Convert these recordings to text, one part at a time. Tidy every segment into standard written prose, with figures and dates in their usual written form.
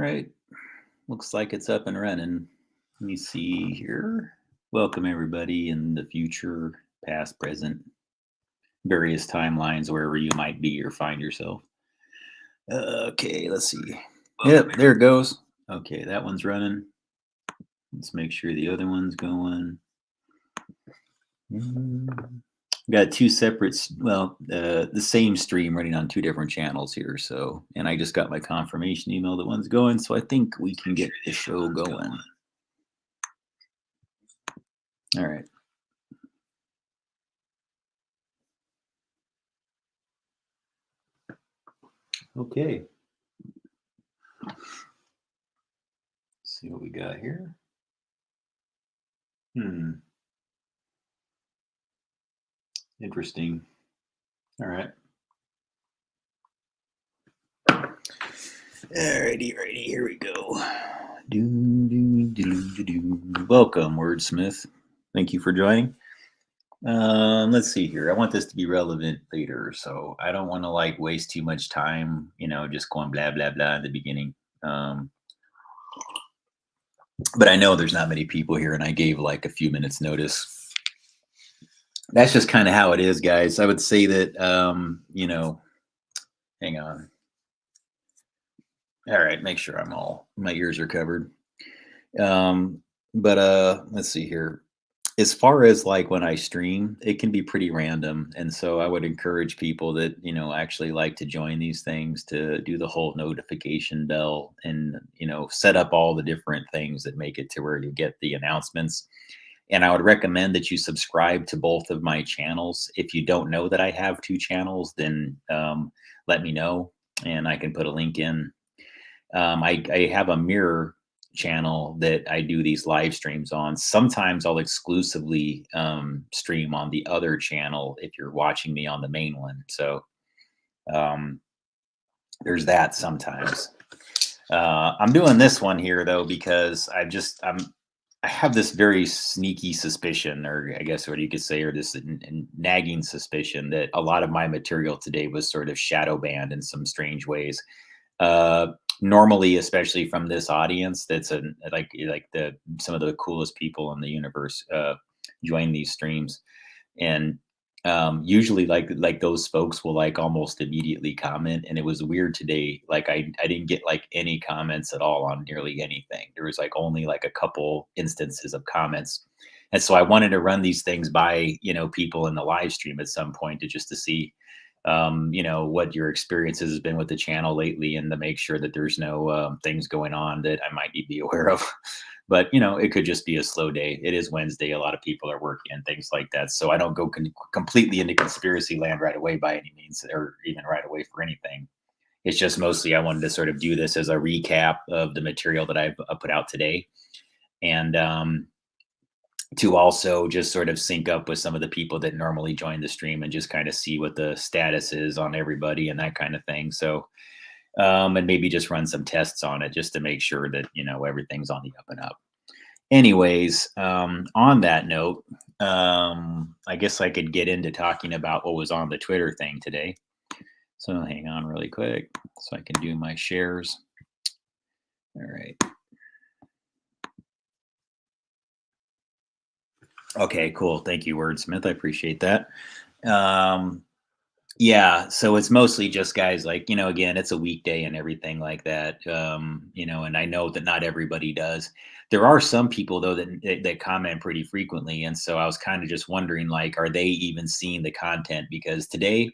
right. Looks like it's up and running. Let me see here. Welcome everybody in the future, past, present, various timelines, wherever you might be or find yourself. Okay, let's see. Yep, there it goes. Okay, that one's running. Let's make sure the other one's going. Got two separate, the same stream running on two different channels here. So, and I just got my confirmation email that one's going. So I think we can get the show going. All right. Okay. Let's see what we got here. Interesting. All right. Alrighty, here we go. Welcome, Wordsmith. Thank you for joining. Let's see here. I want this to be relevant later, so I don't want to like waste too much time, just going blah blah blah in the beginning. But I know there's not many people here, and I gave like a few minutes notice. That's just kind of how it is, guys. I would say that, hang on. All right, make sure my ears are covered. But let's see here. As far as like when I stream, it can be pretty random. And so I would encourage people that, actually like to join these things to do the whole notification bell and, set up all the different things that make it to where you get the announcements. And I would recommend that you subscribe to both of my channels. If you don't know that I have two channels, then let me know and I can put a link in. I have a mirror channel that I do these live streams on. Sometimes I'll exclusively stream on the other channel if you're watching me on the main one. So there's that sometimes. I'm doing this one here though because I have this very sneaky suspicion, or I guess what you could say, or this nagging suspicion that a lot of my material today was sort of shadow banned in some strange ways. Normally, especially from this audience, that's some of the coolest people in the universe join these streams, and usually like those folks will like almost immediately comment. And it was weird today, like I didn't get like any comments at all on nearly anything. There was like only like a couple instances of comments, and so I wanted to run these things by people in the live stream at some point to see what your experiences has been with the channel lately, and to make sure that there's no things going on that I might need to be aware of. But it could just be a slow day. It is Wednesday. A lot of people are working and things like that. So I don't go completely into conspiracy land right away by any means, or even right away for anything. It's just mostly I wanted to sort of do this as a recap of the material that I've put out today, and to also just sort of sync up with some of the people that normally join the stream and just kind of see what the status is on everybody and that kind of thing. So, and maybe just run some tests on it just to make sure that, everything's on the up and up. Anyways, on that note, I guess I could get into talking about what was on the Twitter thing today. So hang on really quick so I can do my shares. All right. Okay, cool. Thank you, Wordsmith. I appreciate that. Yeah, so it's mostly just guys like, again, it's a weekday and everything like that. And I know that not everybody does. There are some people though that comment pretty frequently. And so I was kind of just wondering, like, are they even seeing the content? Because today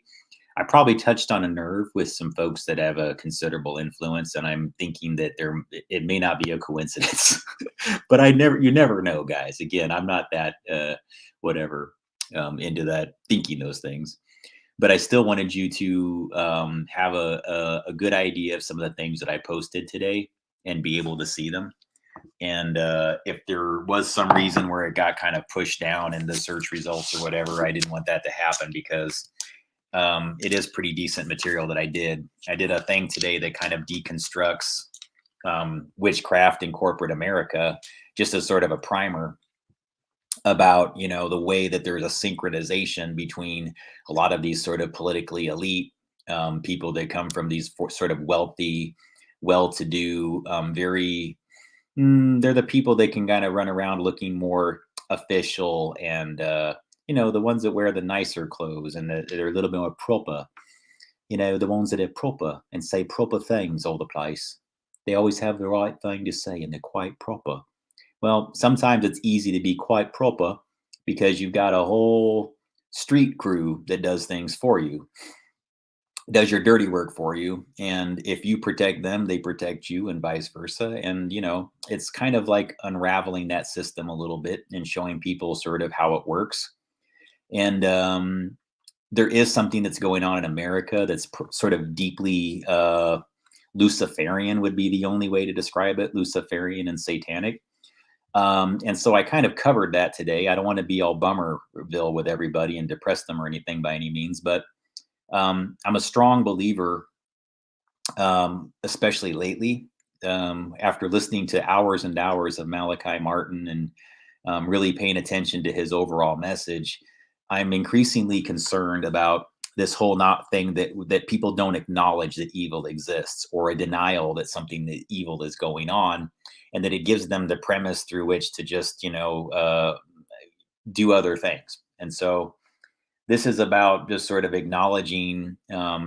I probably touched on a nerve with some folks that have a considerable influence, and I'm thinking that it may not be a coincidence, but you never know, guys. Again, I'm not that into that thinking those things, but I still wanted you to have a good idea of some of the things that I posted today and be able to see them. And if there was some reason where it got kind of pushed down in the search results or whatever, I didn't want that to happen because it is pretty decent material that I did. I did a thing today that kind of deconstructs witchcraft in corporate America, just as sort of a primer about, the way that there's a synchronization between a lot of these sort of politically elite people that come from these sort of wealthy well-to-do, they're the people that can kind of run around looking more official and, the ones that wear the nicer clothes and they're a little bit more proper. The ones that are proper and say proper things all the place. They always have the right thing to say and they're quite proper. Well, sometimes it's easy to be quite proper because you've got a whole street crew that does things for you, does your dirty work for you. And if you protect them, they protect you and vice versa. And, it's kind of like unraveling that system a little bit and showing people sort of how it works. And there is something that's going on in America that's sort of deeply Luciferian would be the only way to describe it, Luciferian and satanic. And so I kind of covered that today. I don't want to be all bummerville with everybody and depress them or anything by any means, but I'm a strong believer, especially lately, after listening to hours and hours of Malachi Martin and really paying attention to his overall message. I'm increasingly concerned about this whole not thing that people don't acknowledge that evil exists, or a denial that something that evil is going on, and that it gives them the premise through which to just do other things. And so this is about just sort of acknowledging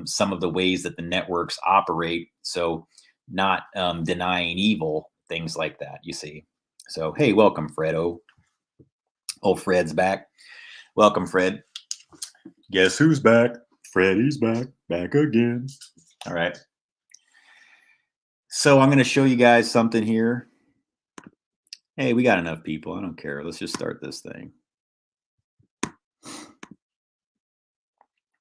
some of the ways that the networks operate. So not denying evil, things like that, you see. So, hey, welcome, Fredo. Oh, Fred's back. Welcome, Fred. Guess who's back? Freddy's back again. All right. So I'm going to show you guys something here. Hey, we got enough people. I don't care. Let's just start this thing.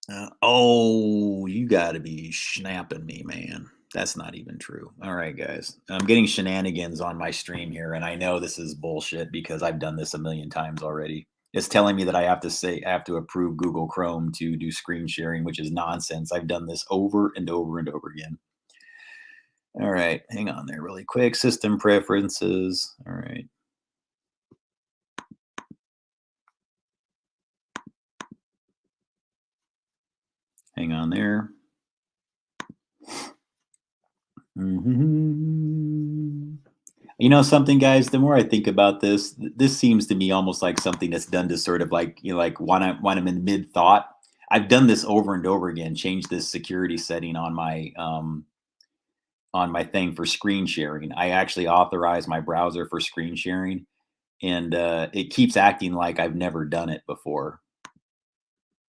You got to be snapping me, man. That's not even true. All right, guys. I'm getting shenanigans on my stream here, and I know this is bullshit because I've done this a million times already. It's telling me that I have to approve Google Chrome to do screen sharing, which is nonsense. I've done this over and over and over again. All right, hang on there really quick. System preferences. All right. Hang on there. You know something, guys? The more I think about this, this seems to me almost like something that's done to sort of like, like when I'm in mid thought. I've done this over and over again. Change this security setting on my thing for screen sharing. I actually authorize my browser for screen sharing, and it keeps acting like I've never done it before.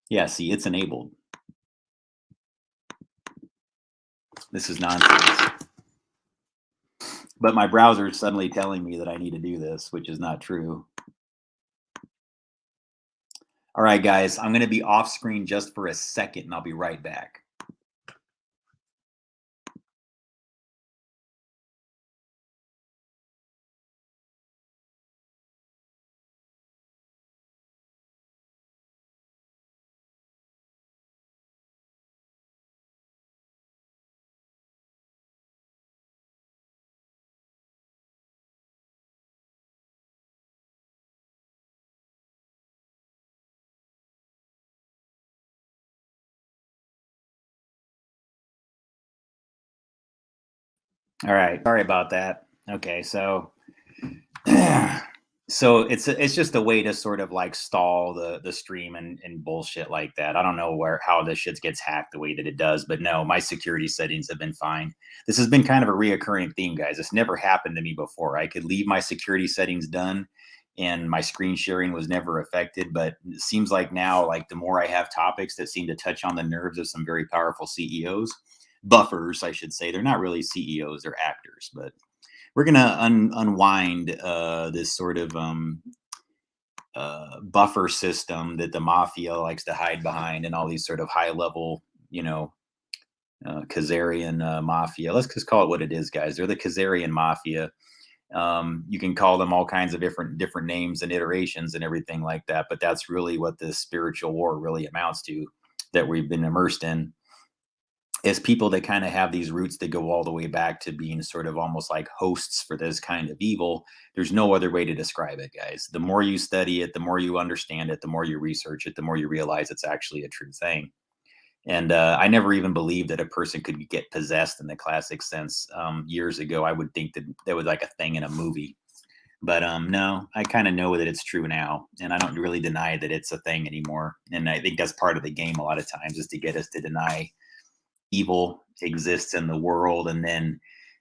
Yeah, see, it's enabled. This is nonsense. But my browser is suddenly telling me that I need to do this, which is not true. All right, guys, I'm going to be off screen just for a second, and I'll be right back. All right, sorry about that. Okay, so it's just a way to sort of like stall the stream and bullshit like that. I don't know how this shit gets hacked the way that it does, but no, my security settings have been fine. This has been kind of a reoccurring theme, guys. This never happened to me before. I could leave my security settings done and my screen sharing was never affected, but it seems like now, like the more I have topics that seem to touch on the nerves of some very powerful CEOs, buffers, I should say. They're not really CEOs, they're actors, but we're going to unwind this sort of buffer system that the mafia likes to hide behind, and all these sort of high level, Khazarian mafia. Let's just call it what it is, guys. They're the Khazarian mafia. You can call them all kinds of different names and iterations and everything like that, but that's really what this spiritual war really amounts to, that we've been immersed in. As people that kind of have these roots that go all the way back to being sort of almost like hosts for this kind of evil. There's no other way to describe it, guys. The more you study it, the more you understand it, the more you research it, the more you realize it's actually a true thing. And I never even believed that a person could get possessed in the classic sense. Years ago, I would think that that was like a thing in a movie. But no, I kind of know that it's true now, and I don't really deny that it's a thing anymore. And I think that's part of the game a lot of times, is to get us to deny evil exists in the world. And then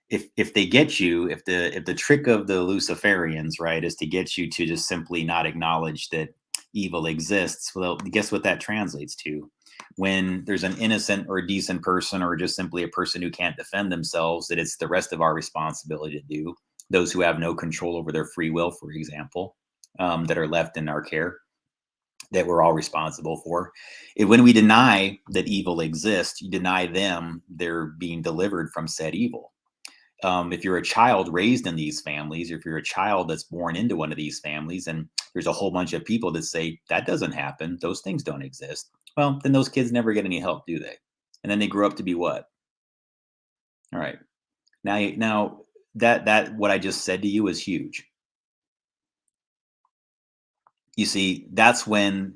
if they get you, if the trick of the Luciferians, right, is to get you to just simply not acknowledge that evil exists, well, guess what that translates to? When there's an innocent or a decent person, or just simply a person who can't defend themselves, that it's the rest of our responsibility to do. Those who have no control over their free will, for example, that are left in our care, that we're all responsible for. When we deny that evil exists, you deny them they're being delivered from said evil. If you're a child raised in these families, or if you're a child that's born into one of these families, and there's a whole bunch of people that say that doesn't happen, those things don't exist, well, then those kids never get any help, do they? And then they grow up to be what? All right. Now that what I just said to you is huge. You see, that's when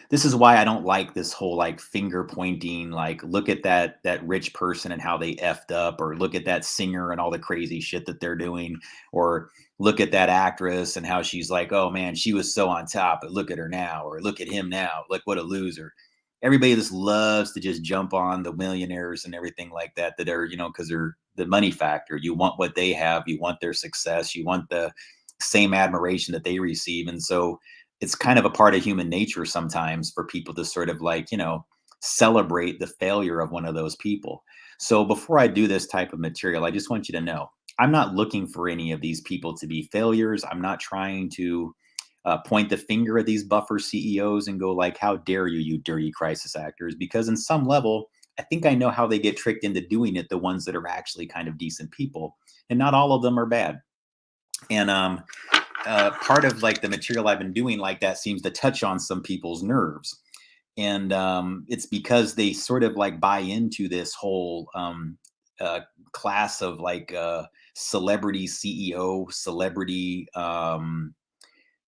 this is why I don't like this whole like finger pointing, like look at that rich person and how they effed up, or look at that singer and all the crazy shit that they're doing, or look at that actress and how she's like, oh man, she was so on top, but look at her now, or look at him now, look what a loser. Everybody just loves to just jump on the millionaires and everything like that, that are, because they're the money factor. You want what they have, you want their success, you want the same admiration that they receive. And so it's kind of a part of human nature sometimes for people to sort of like, celebrate the failure of one of those people. So before I do this type of material, I just want you to know, I'm not looking for any of these people to be failures. I'm not trying to point the finger at these buffer CEOs and go like, how dare you, you dirty crisis actors? Because in some level, I think I know how they get tricked into doing it, the ones that are actually kind of decent people. And not all of them are bad. And part of like the material I've been doing like that seems to touch on some people's nerves. And it's because they sort of like buy into this whole class of like celebrity CEO, celebrity,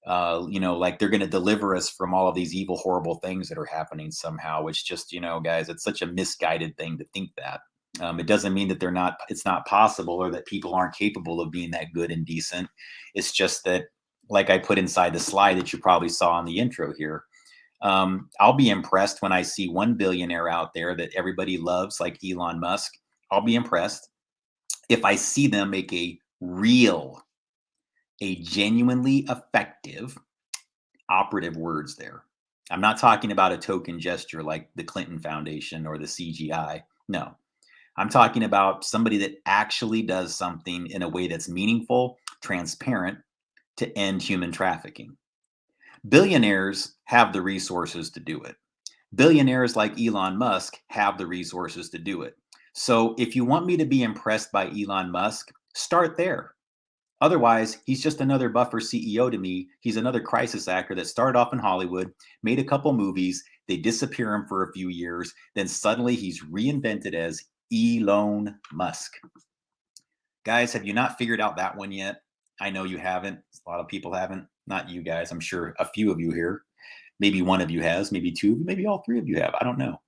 like they're going to deliver us from all of these evil, horrible things that are happening somehow, which just, guys, it's such a misguided thing to think that. It doesn't mean that it's not possible, or that people aren't capable of being that good and decent. It's just that, like I put inside the slide that you probably saw on the intro here, I'll be impressed when I see one billionaire out there that everybody loves, like Elon Musk. I'll be impressed if I see them make a genuinely effective, operative words there. I'm not talking about a token gesture like the Clinton Foundation or the CGI. No, I'm talking about somebody that actually does something in a way that's meaningful, transparent, to end human trafficking. Billionaires have the resources to do it. Billionaires like Elon Musk have the resources to do it. So if you want me to be impressed by Elon Musk, start there. Otherwise, he's just another buffer CEO to me. He's another crisis actor that started off in Hollywood, made a couple movies, they disappear him for a few years, then suddenly he's reinvented as Elon Musk. Guys, have you not figured out that one yet? I know you haven't. A lot of people haven't. Not you guys. I'm sure a few of you here. Maybe one of you has, maybe two, maybe all three of you have. I don't know.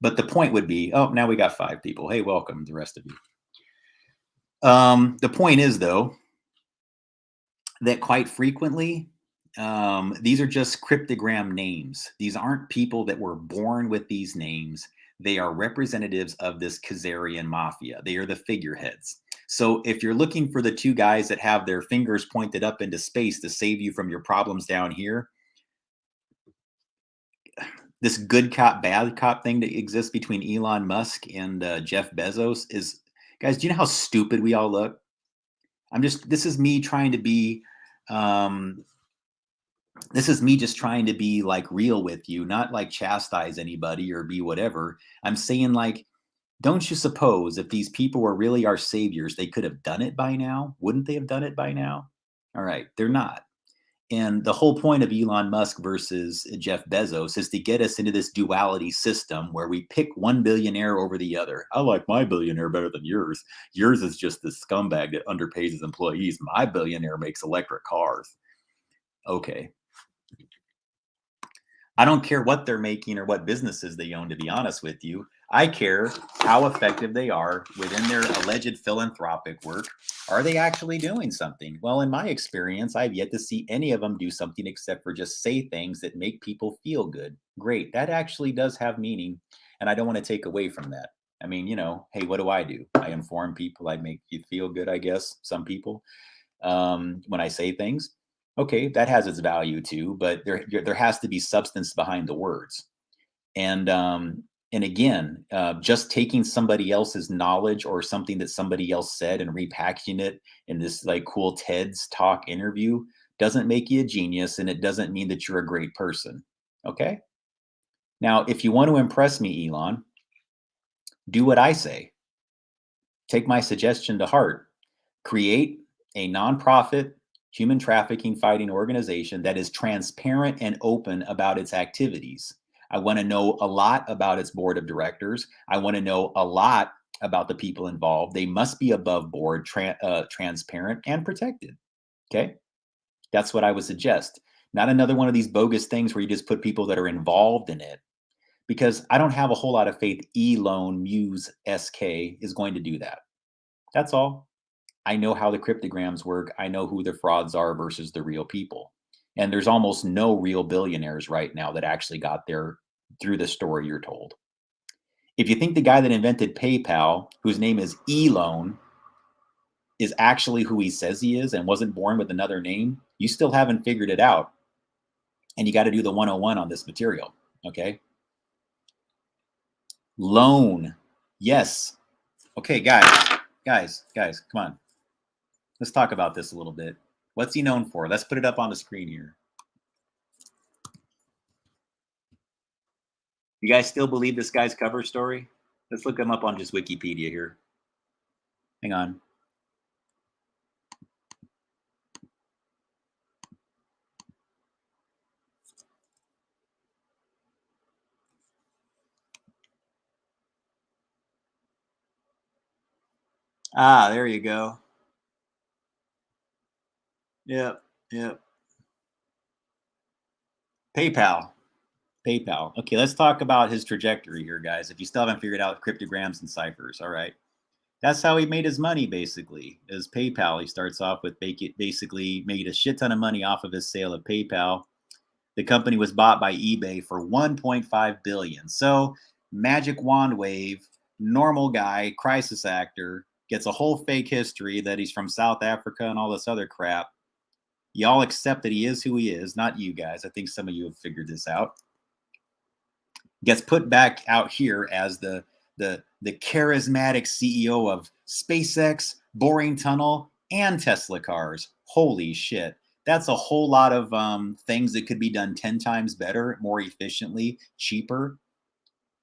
But the point would be, oh, now we got 5 people. Hey, welcome, the rest of you. The point is, though, that quite frequently, these are just cryptogram names. These aren't people that were born with these names. They are representatives of this Khazarian mafia. They are the figureheads. So if you're looking for the two guys that have their fingers pointed up into space to save you from your problems down here, this good cop, bad cop thing that exists between Elon Musk and Jeff Bezos is, guys, do you know how stupid we all look? This is me trying to be, this is me just trying to be like real with you, not like chastise anybody or be whatever. I'm saying, like, don't you suppose if these people were really our saviors, they could have done it by now? Wouldn't they have done it by now? All right, they're not. And the whole point of Elon Musk versus Jeff Bezos is to get us into this duality system where we pick one billionaire over the other. I like my billionaire better than yours. Yours is just this scumbag that underpays his employees. My billionaire makes electric cars. Okay. I don't care what they're making or what businesses they own, to be honest with you. I care how effective they are within their alleged philanthropic work. Are they actually doing something? Well, in my experience, I've yet to see any of them do something except for just say things that make people feel good. Great. That actually does have meaning. And I don't want to take away from that. I mean, hey, what do? I inform people. I make you feel good, I guess, some people, when I say things. Okay, that has its value too, but there has to be substance behind the words. And again, just taking somebody else's knowledge or something that somebody else said and repackaging it in this like cool TED's talk interview doesn't make you a genius, and it doesn't mean that you're a great person. Okay. Now, if you want to impress me, Elon, do what I say. Take my suggestion to heart. Create a nonprofit human trafficking fighting organization that is transparent and open about its activities. I want to know a lot about its board of directors. I want to know a lot about the people involved. They must be above board, transparent, and protected. Okay. That's what I would suggest. Not another one of these bogus things where you just put people that are involved in it, because I don't have a whole lot of faith Elon Muse SK is going to do that. That's all. I know how the cryptograms work. I know who the frauds are versus the real people. And there's almost no real billionaires right now that actually got there through the story you're told. If you think the guy that invented PayPal, whose name is Elon, is actually who he says he is and wasn't born with another name, you still haven't figured it out. And you got to do the 101 on this material. Okay. Loan. Yes. Okay, guys, come on. Let's talk about this a little bit. What's he known for? Let's put it up on the screen here. You guys still believe this guy's cover story? Let's look him up on just Wikipedia here. Hang on. Ah, there you go. Yep, yep. PayPal. PayPal. Okay, let's talk about his trajectory here, guys. If you still haven't figured out cryptograms and ciphers, all right. That's how he made his money, basically, is PayPal. He starts off with basically made a shit ton of money off of his sale of PayPal. The company was bought by eBay for 1.5 billion. So, magic wand wave, normal guy, crisis actor, gets a whole fake history that he's from South Africa and all this other crap. Y'all accept that he is who he is, not you guys. I think some of you have figured this out. Gets put back out here as the charismatic CEO of SpaceX, Boring Tunnel, and Tesla cars. Holy shit. That's a whole lot of things that could be done 10 times better, more efficiently, cheaper,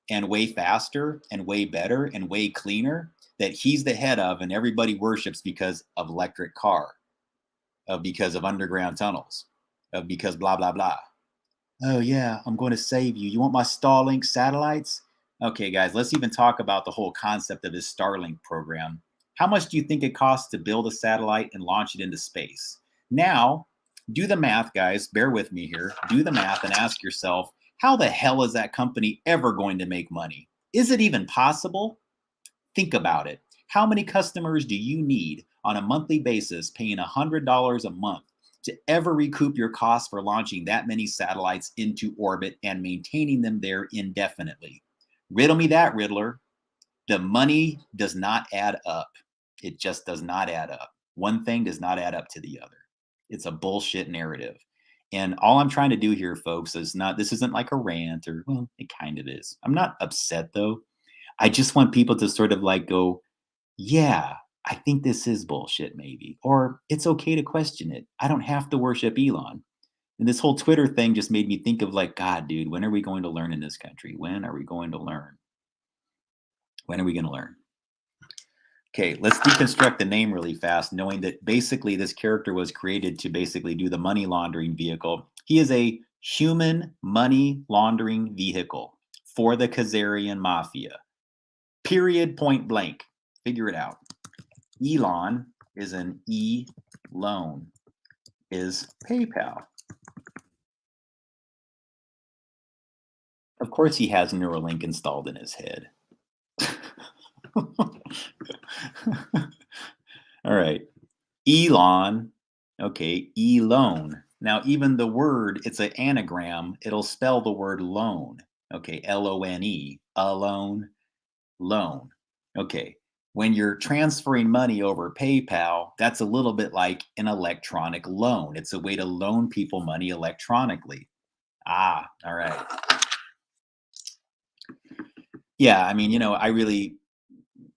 and way faster, and way better, and way cleaner, that he's the head of, and everybody worships because of electric car, because of underground tunnels, because blah, blah, blah. Oh, yeah, I'm going to save you. You want my Starlink satellites? Okay, guys, let's even talk about the whole concept of this Starlink program. How much do you think it costs to build a satellite and launch it into space? Now, do the math, guys. Bear with me here. Do the math and ask yourself, how the hell is that company ever going to make money? Is it even possible? Think about it. How many customers do you need on a monthly basis paying $100 a month to ever recoup your costs for launching that many satellites into orbit and maintaining them there indefinitely? Riddle me that, Riddler. The money does not add up. It just does not add up. One thing does not add up to the other. It's a bullshit narrative. And all I'm trying to do here, folks, is not, this isn't like a rant, or, well, it kind of is. I'm not upset though. I just want people to sort of like go, yeah, I think this is bullshit, maybe. Or it's okay to question it. I don't have to worship Elon. And this whole Twitter thing just made me think of like, God, dude, when are we going to learn in this country? When are we going to learn? When are we going to learn? Okay, let's deconstruct the name really fast, knowing that basically this character was created to basically do the money laundering vehicle. He is a human money laundering vehicle for the Khazarian mafia. Period, point blank. Figure it out. Elon is an E-loan, is PayPal. Of course he has Neuralink installed in his head. All right. Elon. Okay, Elone. Now, even the word, it's an anagram. It'll spell the word loan. Okay, Lone. Alone, loan. Okay. When you're transferring money over PayPal, that's a little bit like an electronic loan. It's a way to loan people money electronically. Ah, all right. Yeah, I mean, I really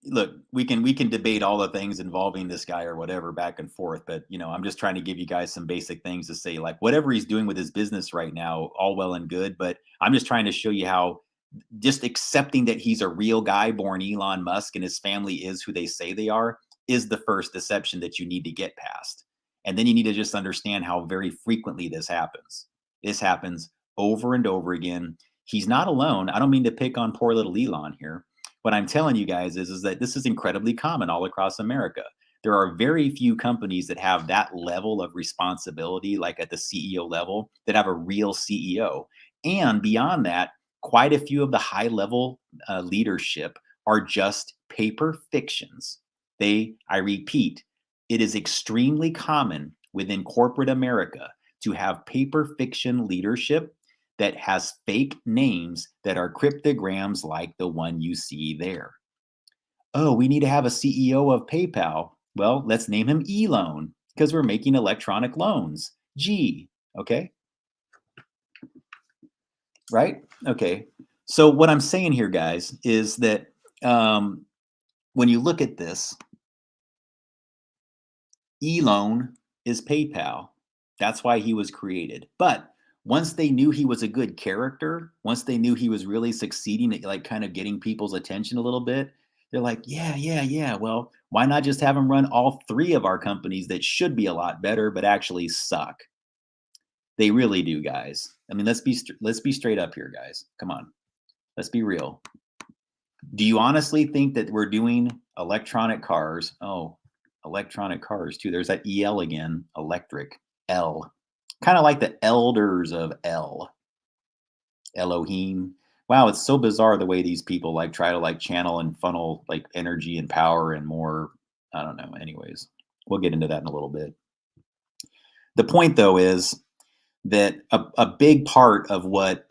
look, we can debate all the things involving this guy or whatever back and forth, but I'm just trying to give you guys some basic things to say, like whatever he's doing with his business right now, all well and good, but I'm just trying to show you how just accepting that he's a real guy born Elon Musk and his family is who they say they are is the first deception that you need to get past. And then you need to just understand how very frequently this happens. This happens over and over again. He's not alone. I don't mean to pick on poor little Elon here. What I'm telling you guys is that this is incredibly common all across America. There are very few companies that have that level of responsibility, like at the CEO level, that have a real CEO. And beyond that, quite a few of the high level leadership are just paper fictions. I repeat, it is extremely common within corporate America to have paper fiction leadership that has fake names that are cryptograms like the one you see there. Oh, we need to have a CEO of PayPal. Well, let's name him E-Loan because we're making electronic loans. G, okay? Right? Okay. So what I'm saying here, guys, is that when you look at this, E-Loan is PayPal. That's why he was created. But once they knew he was a good character, once they knew he was really succeeding at like kind of getting people's attention a little bit, they're like, yeah. Well, why not just have him run all three of our companies that should be a lot better, but actually suck? They really do, guys. I mean, let's be straight up here, guys. Come on, let's be real. Do you honestly think that we're doing electronic cars? Oh, electronic cars too. There's that EL again, electric L. Kind of like the elders of El, Elohim. Wow, it's so bizarre the way these people like try to like channel and funnel like energy and power and more. I don't know. Anyways, we'll get into that in a little bit. The point though is that a big part of what,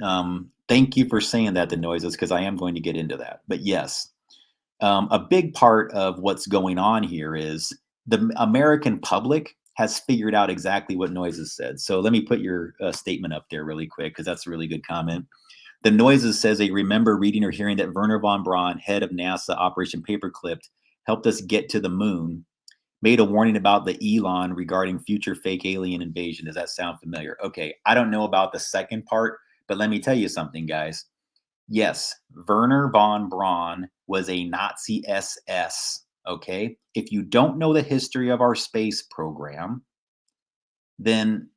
thank you for saying that, the noises, because I am going to get into that. But yes, a big part of what's going on here is the American public has figured out exactly what Noises said. So let me put your statement up there really quick, because that's a really good comment. The Noises says they remember reading or hearing that Werner von Braun, head of NASA Operation Paperclip, helped us get to the moon, made a warning about the Elon regarding future fake alien invasion. Does that sound familiar? Okay, I don't know about the second part, but let me tell you something, guys. Yes, Werner von Braun was a Nazi SS, okay? If you don't know the history of our space program, then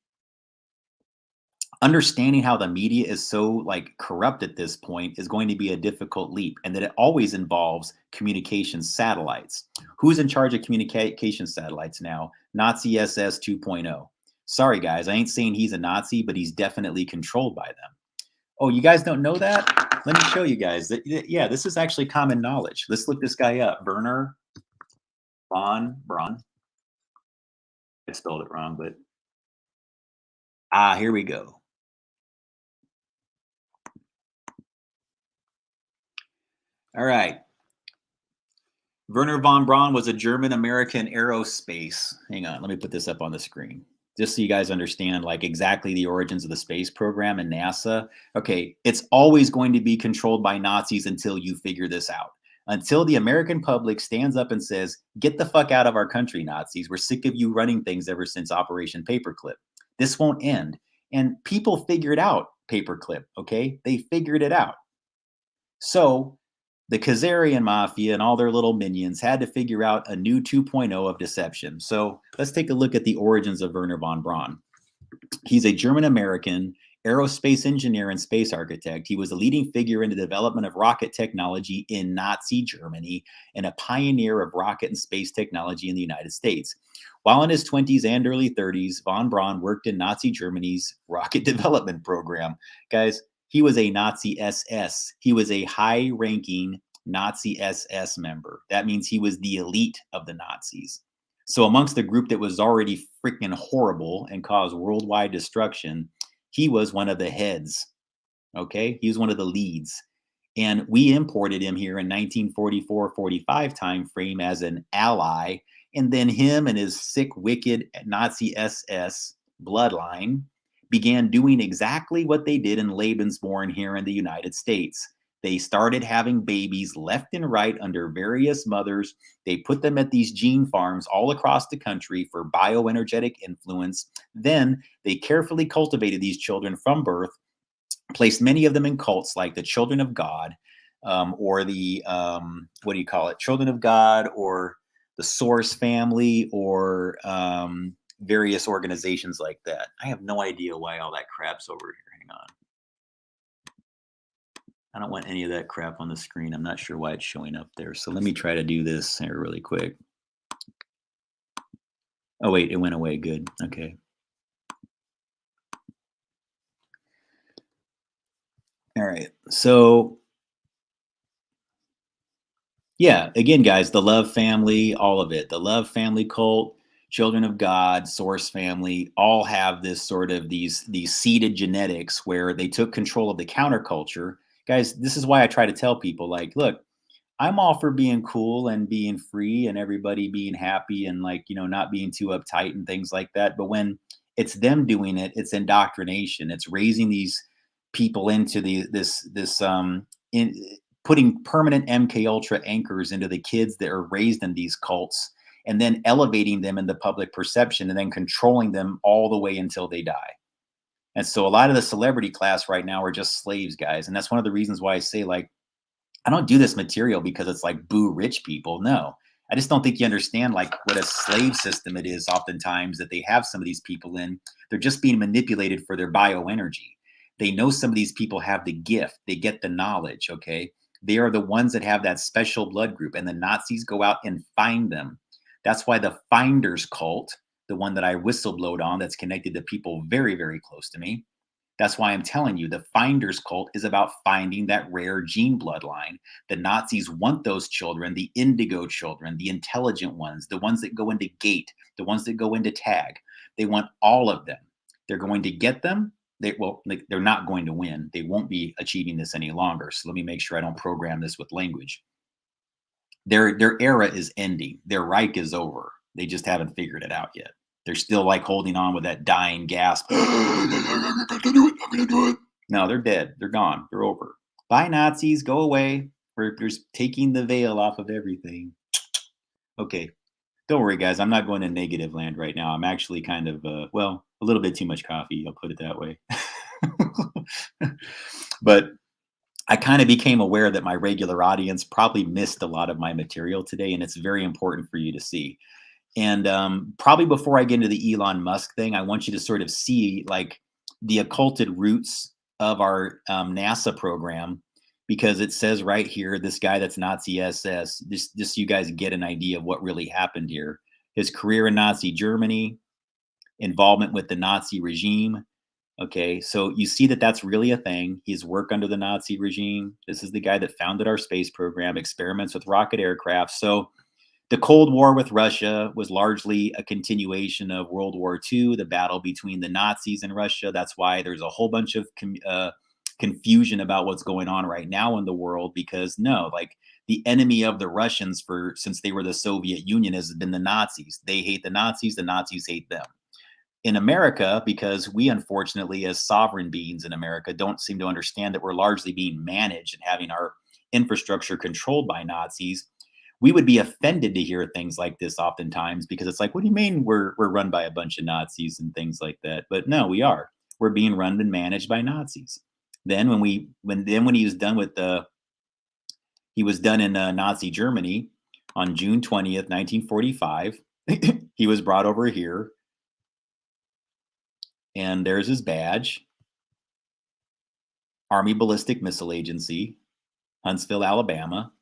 understanding how the media is so like corrupt at this point is going to be a difficult leap, and that it always involves communication satellites. Who's in charge of communication satellites now? Nazi SS 2.0. Sorry guys, I ain't saying he's a Nazi, but he's definitely controlled by them. Oh, you guys don't know that? Let me show you guys that. Yeah, this is actually common knowledge. Let's look this guy up. Werner von Braun. I spelled it wrong, but here we go. All right. Werner von Braun was a German-American aerospace. Hang on, let me put this up on the screen, just so you guys understand like exactly the origins of the space program and NASA. Okay, it's always going to be controlled by Nazis until you figure this out. Until the American public stands up and says, get the fuck out of our country, Nazis. We're sick of you running things ever since Operation Paperclip. This won't end. And people figured out Paperclip, okay? They figured it out. So the Khazarian mafia and all their little minions had to figure out a new 2.0 of deception. So let's take a look at the origins of Werner von Braun. He's a German-American aerospace engineer and space architect. He was a leading figure in the development of rocket technology in Nazi Germany and a pioneer of rocket and space technology in the United States. While in his 20s and early 30s, von Braun worked in Nazi Germany's rocket development program. Guys, He was a Nazi SS. He was a high-ranking Nazi SS member. That means he was the elite of the Nazis. So amongst the group that was already freaking horrible and caused worldwide destruction, he was one of the heads. Okay, he was one of the leads. And we imported him here in 1944-45 time frame as an ally. And then him and his sick, wicked Nazi SS bloodline began doing exactly what they did in Lebensborn here in the United States. They started having babies left and right under various mothers. They put them at these gene farms all across the country for bioenergetic influence. Then they carefully cultivated these children from birth, placed many of them in cults like the Children of God, or the what do you call it? Children of God, or the Source family, or various organizations like that. I have no idea why all that crap's over here. Hang on. I don't want any of that crap on the screen. I'm not sure why it's showing up there. So let me try to do this here really quick. Oh, wait, it went away. Good. Okay. All right. So yeah, again, guys, the Love family, all of it, the Love family cult, Children of God, Source family, all have this sort of these seeded genetics where they took control of the counterculture. Guys, this is why I try to tell people, like, look, I'm all for being cool and being free and everybody being happy and, like, not being too uptight and things like that. But when it's them doing it, it's indoctrination. It's raising these people into in putting permanent MK Ultra anchors into the kids that are raised in these cults, and then elevating them in the public perception and then controlling them all the way until they die. And so a lot of the celebrity class right now are just slaves, guys. And that's one of the reasons why I say, like, I don't do this material because it's like boo rich people. No, I just don't think you understand like what a slave system it is oftentimes that they have some of these people in. They're just being manipulated for their bioenergy. They know some of these people have the gift. They get the knowledge, okay? They are the ones that have that special blood group, and the Nazis go out and find them. That's why the Finders cult, the one that I whistleblowed on that's connected to people very, very close to me, that's why I'm telling you, the Finders cult is about finding that rare gene bloodline. The Nazis want those children, the indigo children, the intelligent ones, the ones that go into gate, the ones that go into tag. They want all of them. They're going to get them. They're not going to win. They won't be achieving this any longer. So let me make sure I don't program this with language. Their era is ending. Their Reich is over. They just haven't figured it out yet. They're still like holding on with that dying gasp. I'm gonna do it. No, they're dead. They're gone. They're over. Bye, Nazis. Go away. We're just taking the veil off of everything. Okay. Don't worry, guys. I'm not going to negative land right now. I'm actually kind of, a little bit too much coffee. I'll put it that way. But I kind of became aware that my regular audience probably missed a lot of my material today, and it's very important for you to see. And probably before I get into the Elon Musk thing, I want you to sort of see like the occulted roots of our NASA program, because it says right here, this guy that's Nazi SS, just so you guys get an idea of what really happened here. His career in Nazi Germany, involvement with the Nazi regime. Okay, so you see that that's really a thing. His work under the Nazi regime. This is the guy that founded our space program, experiments with rocket aircraft. So the Cold War with Russia was largely a continuation of World War II, the battle between the Nazis and Russia. That's why there's a whole bunch of confusion about what's going on right now in the world, because like the enemy of the Russians since they were the Soviet Union has been the Nazis. They hate the Nazis hate them. In America, because we unfortunately, as sovereign beings in America, don't seem to understand that we're largely being managed and having our infrastructure controlled by Nazis, we would be offended to hear things like this oftentimes, because it's like, what do you mean we're run by a bunch of Nazis and things like that? But no, we are. We're being run and managed by Nazis. Then when he was done he was done in Nazi Germany on June 20th, 1945. He was brought over here, and there's his badge. Army Ballistic Missile Agency, Huntsville, Alabama.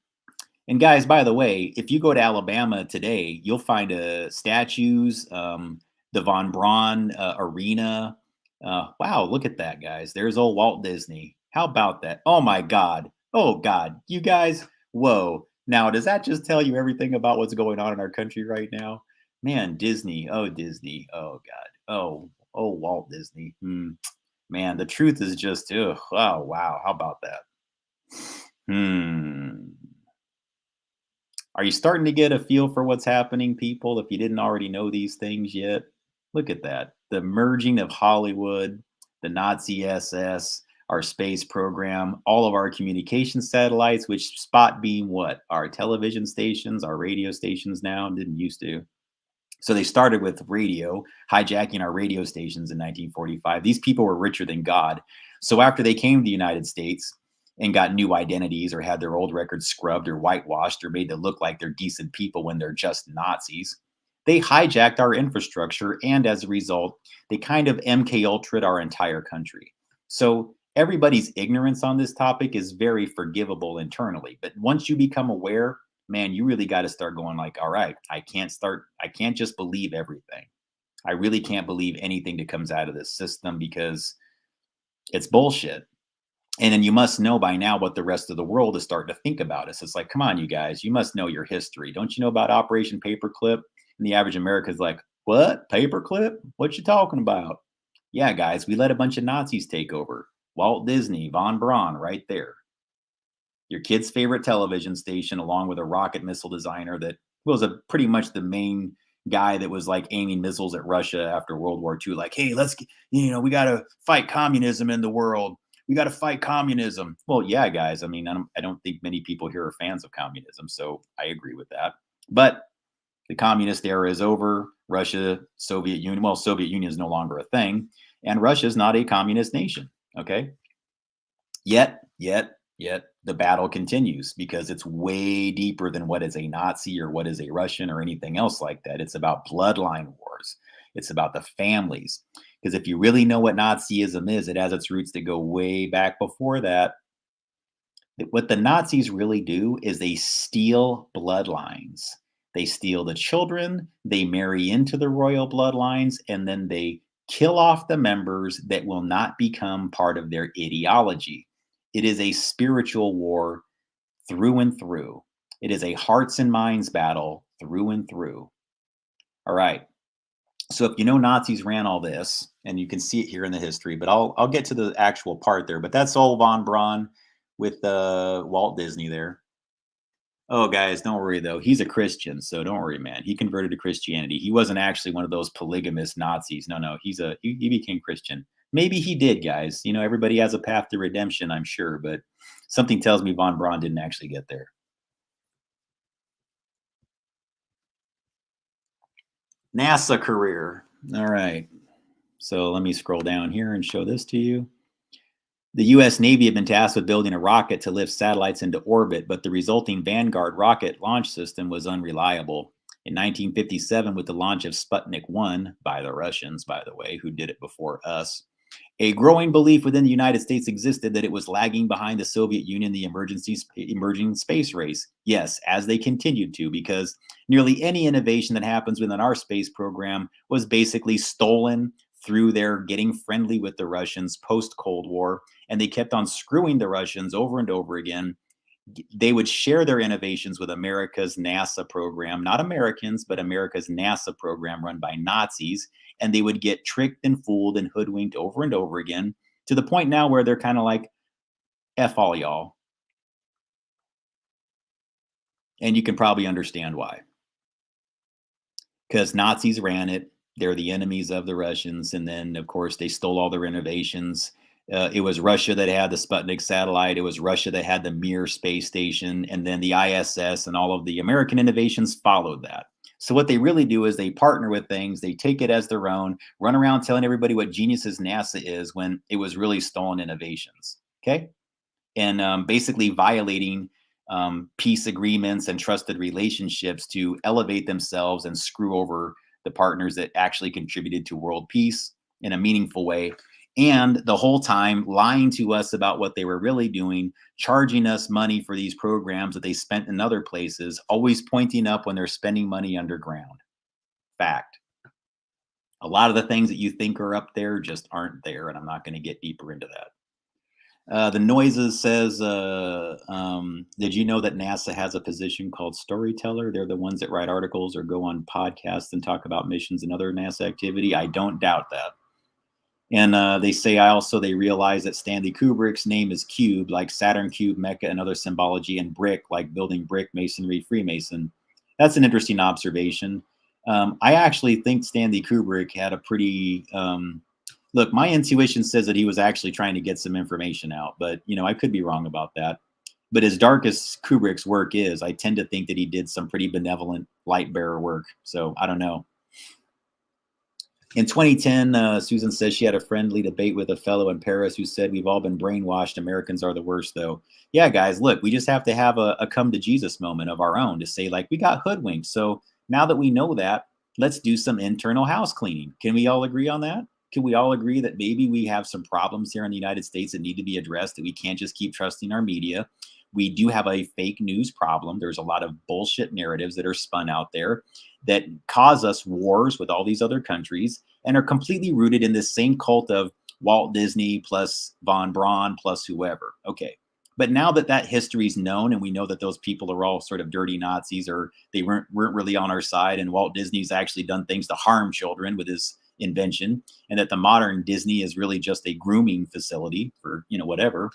And guys, by the way, if you go to Alabama today, you'll find statues, the Von Braun Arena. Wow, look at that, guys. There's old Walt Disney. How about that? Oh my God. Oh God. You guys, whoa. Now, does that just tell you everything about what's going on in our country right now? Man, Disney. Oh, Disney. Oh God. Oh, Walt Disney. Man, the truth is just, ugh, oh wow. How about that? Hmm. Are you starting to get a feel for what's happening, people, if you didn't already know these things yet? Look at that. The merging of Hollywood, the Nazi SS, our space program, all of our communication satellites, which spot beam what? Our television stations, our radio stations now, didn't used to. So they started with radio, hijacking our radio stations in 1945. These people were richer than God. So after they came to the United States and got new identities or had their old records scrubbed or whitewashed or made to look like they're decent people when they're just Nazis, they hijacked our infrastructure. And as a result, they kind of MK Ultra'd our entire country. So everybody's ignorance on this topic is very forgivable internally. But once you become aware, man, you really got to start going like, all right, I can't just believe everything. I really can't believe anything that comes out of this system because it's bullshit. And then you must know by now what the rest of the world is starting to think about us. It's like, come on, you guys, you must know your history. Don't you know about Operation Paperclip? And the average American is like, what? Paperclip? What you talking about? Yeah, guys, we let a bunch of Nazis take over. Walt Disney, von Braun, right there. Your kid's favorite television station, along with a rocket missile designer that was a pretty much the main guy that was like aiming missiles at Russia after World War II. Like, hey, we got to fight communism in the world. We got to fight communism. Well, yeah, guys. I mean, I don't think many people here are fans of communism, so I agree with that. But the communist era is over. Russia, Soviet Union. Well, Soviet Union is no longer a thing, and Russia is not a communist nation. Okay, yet the battle continues because it's way deeper than what is a Nazi or what is a Russian or anything else like that. It's about bloodline wars. It's about the families. Because if you really know what Nazism is, it has its roots that go way back before that. What the Nazis really do is they steal bloodlines. They steal the children, they marry into the royal bloodlines, and then they kill off the members that will not become part of their ideology. It is a spiritual war through and through. It is a hearts and minds battle through and through. All right. So if you know Nazis ran all this, and you can see it here in the history, but I'll get to the actual part there. But that's all von Braun with Walt Disney there. Oh, guys, don't worry though. He's a Christian, so don't worry, man. He converted to Christianity. He wasn't actually one of those polygamous Nazis. No, he became Christian. Maybe he did, guys. You know, everybody has a path to redemption, I'm sure, but something tells me von Braun didn't actually get there. NASA career. All right. So let me scroll down here and show this to you. The U.S. Navy had been tasked with building a rocket to lift satellites into orbit, but the resulting Vanguard rocket launch system was unreliable. In 1957, with the launch of Sputnik 1 by the Russians, by the way, who did it before us, a growing belief within the United States existed that it was lagging behind the Soviet Union in the emerging space race. Yes, as they continued to, because nearly any innovation that happens within our space program was basically stolen through their getting friendly with the Russians post Cold War. And they kept on screwing the Russians over and over again. They would share their innovations with America's NASA program, not Americans, but America's NASA program run by Nazis. And they would get tricked and fooled and hoodwinked over and over again to the point now where they're kind of like, F all y'all. And you can probably understand why. Because Nazis ran it. They're the enemies of the Russians. And then, of course, they stole all their innovations. It was Russia that had the Sputnik satellite. It was Russia that had the Mir space station. And then the ISS and all of the American innovations followed that. So what they really do is they partner with things. They take it as their own, run around telling everybody what geniuses NASA is when it was really stolen innovations. Okay. And basically violating peace agreements and trusted relationships to elevate themselves and screw over the partners that actually contributed to world peace in a meaningful way. And the whole time lying to us about what they were really doing, charging us money for these programs that they spent in other places, always pointing up when they're spending money underground. Fact. A lot of the things that you think are up there just aren't there. And I'm not going to get deeper into that. The Noises says, did you know that NASA has a position called storyteller? They're the ones that write articles or go on podcasts and talk about missions and other NASA activity. I don't doubt that. And they say they realize that Stanley Kubrick's name is cube, like Saturn cube, Mecca, and other symbology, and brick, like building brick, masonry, Freemason. That's an interesting observation. I actually think Stanley Kubrick had a pretty look. My intuition says that he was actually trying to get some information out, but I could be wrong about that. But as dark as Kubrick's work is, I tend to think that he did some pretty benevolent light bearer work. So I don't know. In 2010, Susan says she had a friendly debate with a fellow in Paris who said, "We've all been brainwashed. Americans are the worst, though." Yeah, guys, look, we just have to have a come to Jesus moment of our own to say, like, we got hoodwinked. So now that we know that, let's do some internal house cleaning. Can we all agree on that? Can we all agree that maybe we have some problems here in the United States that need to be addressed, that we can't just keep trusting our media? We do have a fake news problem. There's a lot of bullshit narratives that are spun out there that cause us wars with all these other countries and are completely rooted in this same cult of Walt Disney plus Von Braun plus whoever. Okay. But now that that history is known and we know that those people are all sort of dirty Nazis or they weren't really on our side, and Walt Disney's actually done things to harm children with his invention, and that the modern Disney is really just a grooming facility for, whatever,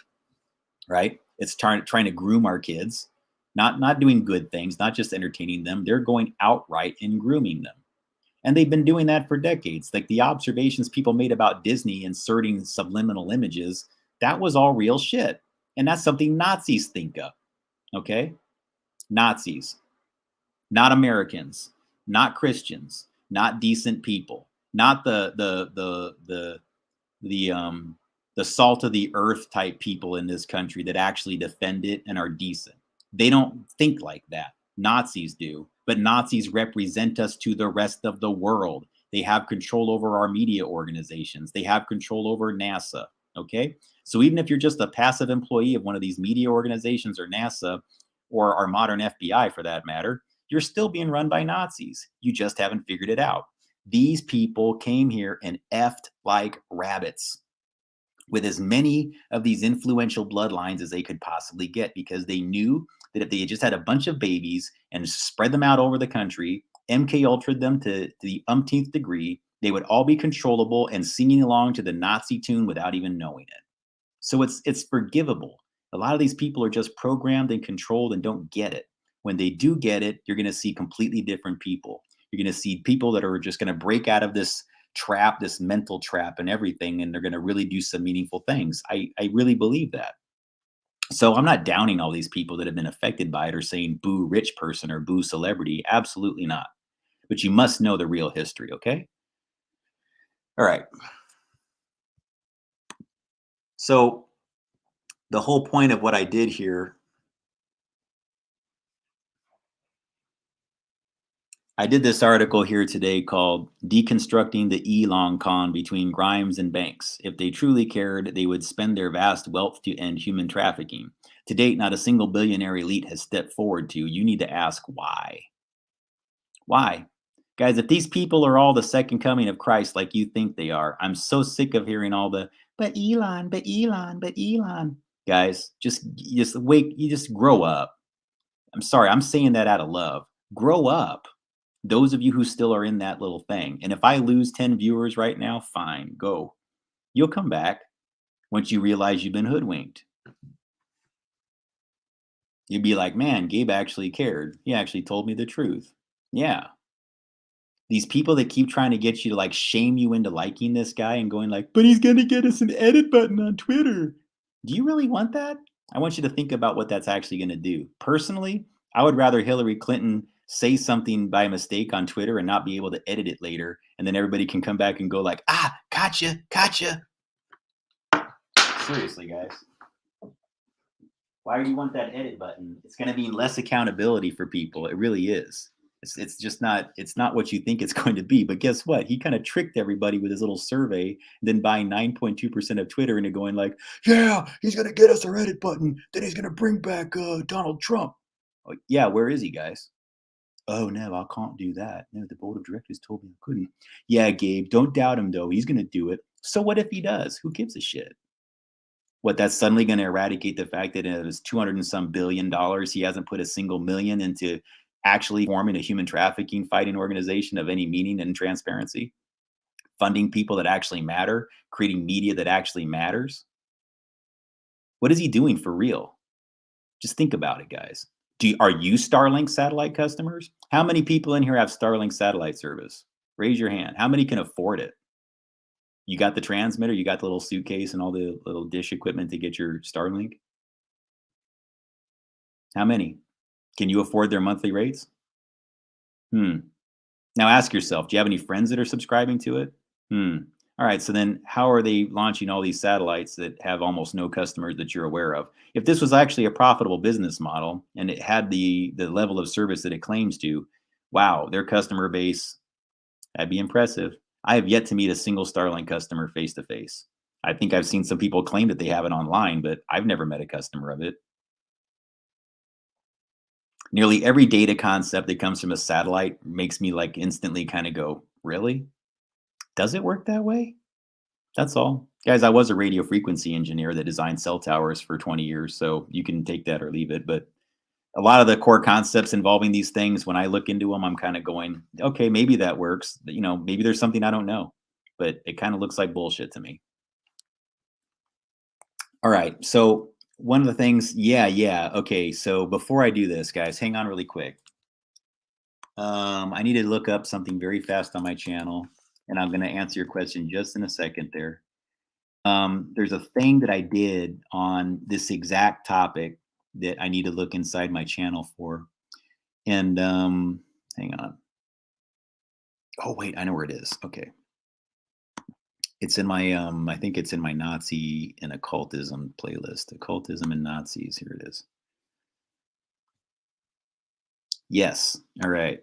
right? It's trying to groom our kids, not doing good things, not just entertaining them. They're going outright and grooming them. And they've been doing that for decades. Like the observations people made about Disney inserting subliminal images, that was all real shit. And that's something Nazis think of. Okay? Nazis, not Americans, not Christians, not decent people, not the salt of the earth type people in this country that actually defend it and are decent. They don't think like that. Nazis do, but Nazis represent us to the rest of the world. They have control over our media organizations. They have control over NASA. Okay. So even if you're just a passive employee of one of these media organizations or NASA or our modern FBI for that matter, you're still being run by Nazis. You just haven't figured it out. These people came here and effed like rabbits with as many of these influential bloodlines as they could possibly get, because they knew that if they had just had a bunch of babies and spread them out over the country, MK ultra'd them to the umpteenth degree, they would all be controllable and singing along to the Nazi tune without even knowing it. So it's forgivable. A lot of these people are just programmed and controlled and don't get it. When they do get it, you're going to see completely different people. You're going to see people that are just going to break out of this trap, this mental trap and everything, and they're going to really do some meaningful things. I really believe that. So I'm not downing all these people that have been affected by it or saying boo rich person or boo celebrity. Absolutely not. But you must know the real history, okay? All right. So the whole point of what I did here, I did this article here today called Deconstructing the Elon Con Between Grimes and Banks. If they truly cared, they would spend their vast wealth to end human trafficking. To date, not a single billionaire elite has stepped forward to. You need to ask why. Why? Guys, if these people are all the second coming of Christ like you think they are, I'm so sick of hearing all the, but Elon, but Elon, but Elon. Guys, you just grow up. I'm sorry, I'm saying that out of love. Grow up. Those of you who still are in that little thing. And if I lose 10 viewers right now, fine, go. You'll come back once you realize you've been hoodwinked. You'd be like, man, Gabe actually cared. He actually told me the truth. Yeah. These people that keep trying to get you to like shame you into liking this guy and going like, but he's going to get us an edit button on Twitter. Do you really want that? I want you to think about what that's actually going to do. Personally, I would rather Hillary Clinton say something by mistake on Twitter and not be able to edit it later. And then everybody can come back and go like, ah, gotcha, gotcha. Seriously, guys. Why do you want that edit button? It's going to mean less accountability for people. It really is. It's just not, it's not what you think it's going to be. But guess what? He kind of tricked everybody with his little survey, and then buying 9.2% of Twitter into going like, yeah, he's going to get us our edit button. Then he's going to bring back Donald Trump. Oh, yeah, where is he, guys? Oh, no, I can't do that. No, the board of directors told me I couldn't. Yeah, Gabe, don't doubt him, though. He's going to do it. So what if he does? Who gives a shit? What, that's suddenly going to eradicate the fact that it was 200 and some $billion, he hasn't put a single million into actually forming a human trafficking fighting organization of any meaning and transparency, funding people that actually matter, creating media that actually matters? What is he doing for real? Just think about it, guys. Are you Starlink satellite customers? How many people in here have Starlink satellite service? Raise your hand. How many can afford it? You got the transmitter, you got the little suitcase and all the little dish equipment to get your Starlink? How many? Can you afford their monthly rates? Hmm. Now ask yourself, do you have any friends that are subscribing to it? Hmm. All right. So then how are they launching all these satellites that have almost no customers that you're aware of? If this was actually a profitable business model and it had the level of service that it claims to, wow, their customer base, that'd be impressive. I have yet to meet a single Starlink customer face to face. I think I've seen some people claim that they have it online, but I've never met a customer of it. Nearly every data concept that comes from a satellite makes me like instantly kind of go, really? Does it work that way? That's all. Guys, I was a radio frequency engineer that designed cell towers for 20 years, so you can take that or leave it. But a lot of the core concepts involving these things, when I look into them, I'm kind of going, okay, maybe that works. Maybe there's something I don't know, but it kind of looks like bullshit to me. All right. So one of the things, yeah. Okay. So before I do this, guys, hang on really quick. I need to look up something very fast on my channel, and I'm going to answer your question just in a second there. There's a thing that I did on this exact topic that I need to look inside my channel for. And hang on. Oh, wait, I know where it is. Okay. It's in my, I think it's in my Nazi and occultism playlist. Occultism and Nazis. Here it is. Yes. All right.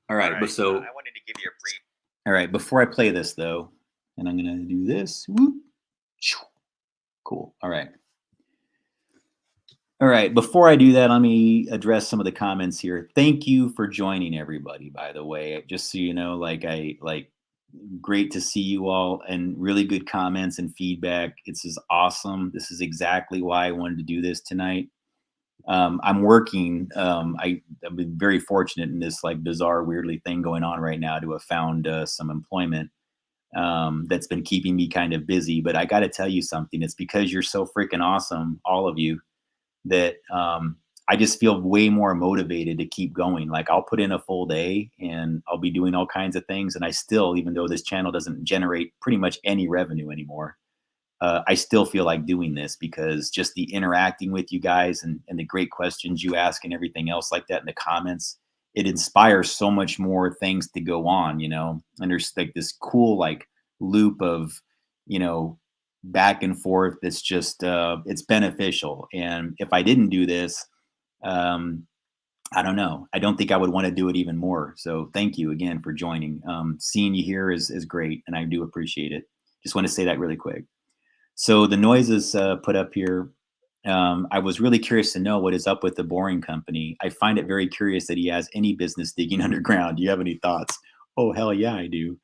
All right. But so I wanted to give you a brief. All right. Before I play this, though, and I'm going to do this. Whoop. Cool. All right. All right. Before I do that, let me address some of the comments here. Thank you for joining, everybody. By the way, just so you know, great to see you all and really good comments and feedback. This is awesome. This is exactly why I wanted to do this tonight. I'm working. I've been very fortunate in this like bizarre, weirdly thing going on right now to have found some employment that's been keeping me kind of busy. But I got to tell you something. It's because you're so freaking awesome, all of you, that I just feel way more motivated to keep going. Like I'll put in a full day and I'll be doing all kinds of things. And I still, even though this channel doesn't generate pretty much any revenue anymore, I still feel like doing this because just the interacting with you guys and the great questions you ask and everything else like that in the comments, it inspires so much more things to go on. And there's like this cool like loop of, you know, back and forth. It's just, it's beneficial. And if I didn't do this, um, I don't know. I don't think I would want to do it even more. So thank you again for joining. Seeing you here is great. And I do appreciate it. Just want to say that really quick. So the noises put up here. I was really curious to know what is up with the Boring Company. I find it very curious that he has any business digging underground. Do you have any thoughts? Oh, hell yeah, I do.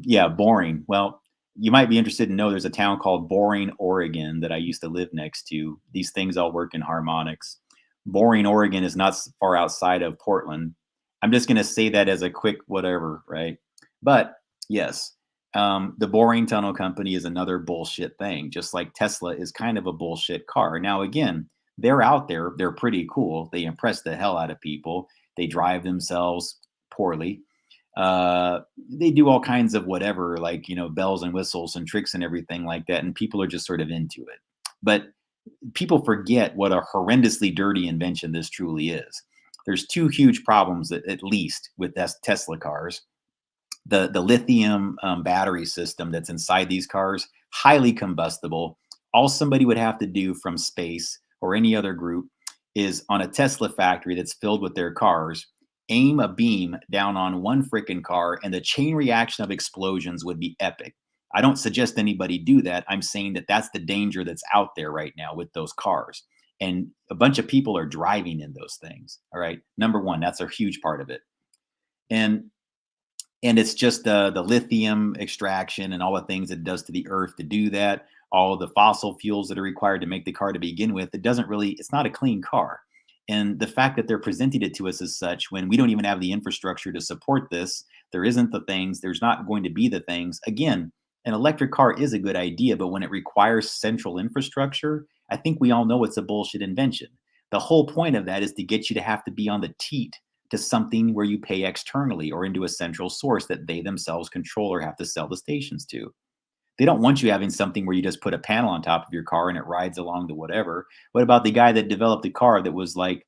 Yeah, Boring. Well, you might be interested to know there's a town called Boring, Oregon that I used to live next to. These things all work in harmonics. Boring, Oregon is not far outside of Portland. I'm just going to say that as a quick whatever, right? But yes, the Boring Tunnel Company is another bullshit thing, just like Tesla is kind of a bullshit car. Now, again, they're out there. They're pretty cool. They impress the hell out of people. They drive themselves poorly. They do all kinds of whatever, like, bells and whistles and tricks and everything like that. And people are just sort of into it. But people forget what a horrendously dirty invention this truly is. There's two huge problems, at least, with Tesla cars. The lithium battery system that's inside these cars, highly combustible. All somebody would have to do from space or any other group is on a Tesla factory that's filled with their cars, aim a beam down on one freaking car, and the chain reaction of explosions would be epic. I don't suggest anybody do that. I'm saying that that's the danger that's out there right now with those cars. And a bunch of people are driving in those things. All right. Number one, that's a huge part of it. And And it's just the lithium extraction and all the things it does to the earth to do that, all the fossil fuels that are required to make the car to begin with. It doesn't really, it's not a clean car. And the fact that they're presenting it to us as such, when we don't even have the infrastructure to support this, there isn't the things, there's not going to be the things. Again, an electric car is a good idea, but when it requires central infrastructure, I think we all know it's a bullshit invention. The whole point of that is to get you to have to be on the teat to something where you pay externally or into a central source that they themselves control or have to sell the stations to. They don't want you having something where you just put a panel on top of your car and it rides along to whatever. What about the guy that developed a car that was like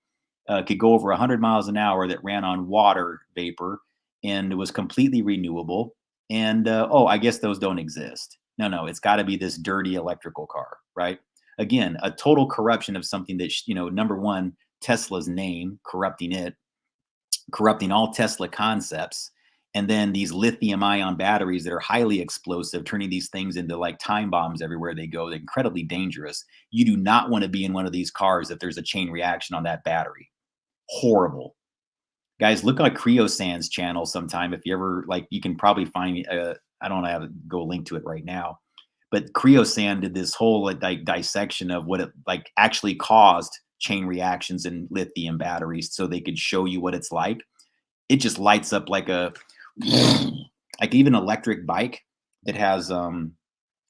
could go over 100 miles an hour that ran on water vapor and was completely renewable? And oh, I guess those don't exist. No, no, it's got to be this dirty electrical car, right? Again, a total corruption of something that number one, Tesla's name, corrupting it, corrupting all Tesla concepts. And then these lithium ion batteries that are highly explosive, turning these things into like time bombs everywhere they go. They're incredibly dangerous. You do not want to be in one of these cars if there's a chain reaction on that battery. Horrible. Guys, look on Creosan's channel sometime. If you ever like, you can probably find, I don't have to go link to it right now, but Creosan did this whole like dissection of what it like actually caused chain reactions in lithium batteries so they could show you what it's like. It just lights up like a like even electric bike that has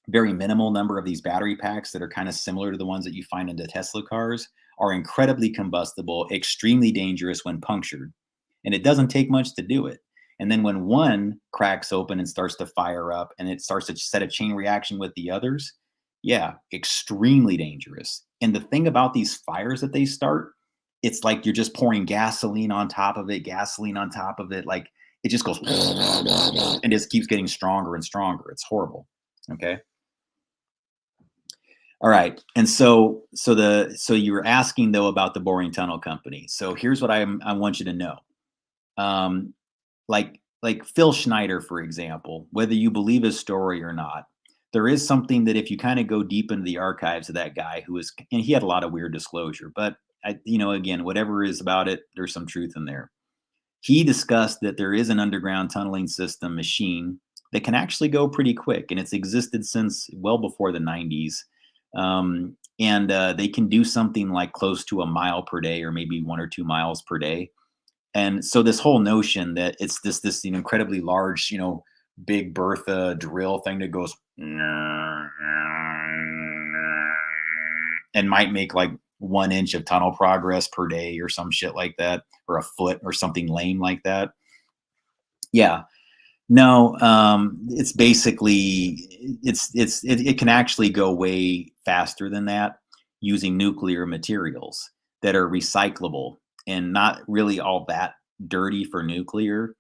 very minimal number of these battery packs that are kind of similar to the ones that you find in the Tesla cars are incredibly combustible, extremely dangerous when punctured. And it doesn't take much to do it. And then when one cracks open and starts to fire up and it starts to set a chain reaction with the others, yeah, extremely dangerous. And the thing about these fires that they start, it's like you're just pouring gasoline on top of it, gasoline on top of it. Like it just goes and just keeps getting stronger and stronger. It's horrible. Okay. All right. And so you were asking though about the boring tunnel company. So here's what I want you to know. Um, like Phil Schneider, for example, whether you believe his story or not, there is something that if you kind of go deep into the archives of that guy who was, and he had a lot of weird disclosure, but again, whatever is about it, there's some truth in there. He discussed that there is an underground tunneling system machine that can actually go pretty quick, and it's existed since well before the 90s. And they can do something like close to a mile per day or maybe 1 or 2 miles per day. And so this whole notion that it's this incredibly large, big Bertha drill thing that goes and might make like 1 inch of tunnel progress per day or some shit like that, or a foot or something lame like that. Yeah. No, it's basically it can actually go way faster than that using nuclear materials that are recyclable and not really all that dirty for nuclear.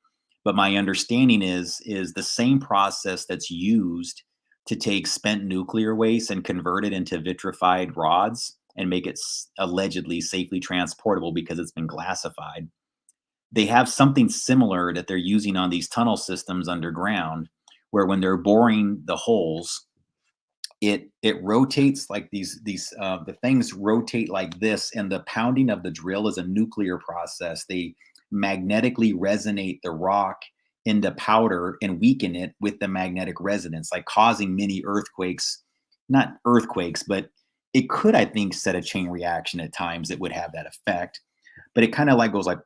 But my understanding is the same process that's used to take spent nuclear waste and convert it into vitrified rods and make it allegedly safely transportable because it's been glassified. They have something similar that they're using on these tunnel systems underground, where when they're boring the holes, it rotates like the things rotate like this, and the pounding of the drill is a nuclear process. They magnetically resonate the rock into powder and weaken it with the magnetic resonance, like causing mini earthquakes. Not earthquakes, but it could, I think, set a chain reaction at times that would have that effect. But it kind of like goes like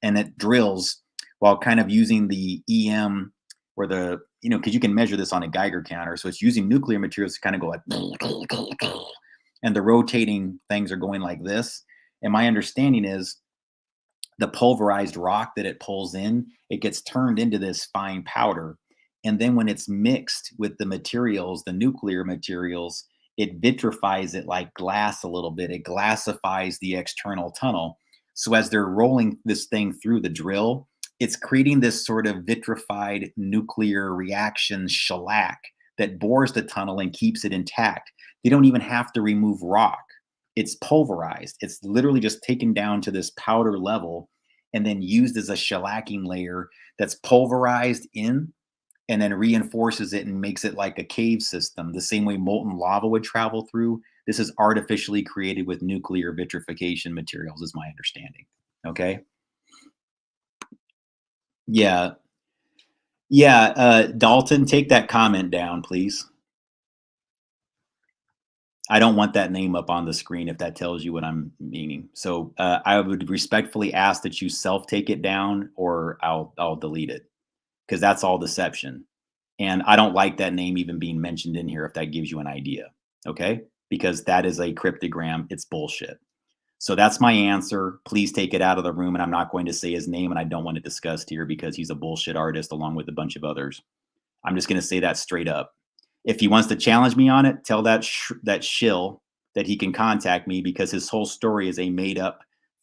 and it drills while kind of using the EM or the, because you can measure this on a Geiger counter. So it's using nuclear materials to kind of go like, and the rotating things are going like this. And my understanding is the pulverized rock that it pulls in, it gets turned into this fine powder. And then when it's mixed with the materials, the nuclear materials, it vitrifies it like glass a little bit. It glassifies the external tunnel. So as they're rolling this thing through the drill, it's creating this sort of vitrified nuclear reaction shellac that bores the tunnel and keeps it intact. They don't even have to remove rock. It's pulverized. It's literally just taken down to this powder level and then used as a shellacking layer that's pulverized in and then reinforces it and makes it like a cave system, the same way molten lava would travel through. This is artificially created with nuclear vitrification materials, is my understanding. Okay. Yeah. Yeah. Dalton, take that comment down, please. I don't want that name up on the screen if that tells you what I'm meaning. So I would respectfully ask that you self take it down, or I'll delete it, because that's all deception. And I don't like that name even being mentioned in here if that gives you an idea. Okay? Because that is a cryptogram. It's bullshit. So that's my answer. Please take it out of the room. And I'm not going to say his name, and I don't want it discussed here because he's a bullshit artist along with a bunch of others. I'm just going to say that straight up. If he wants to challenge me on it, tell that shill that he can contact me, because his whole story is a made up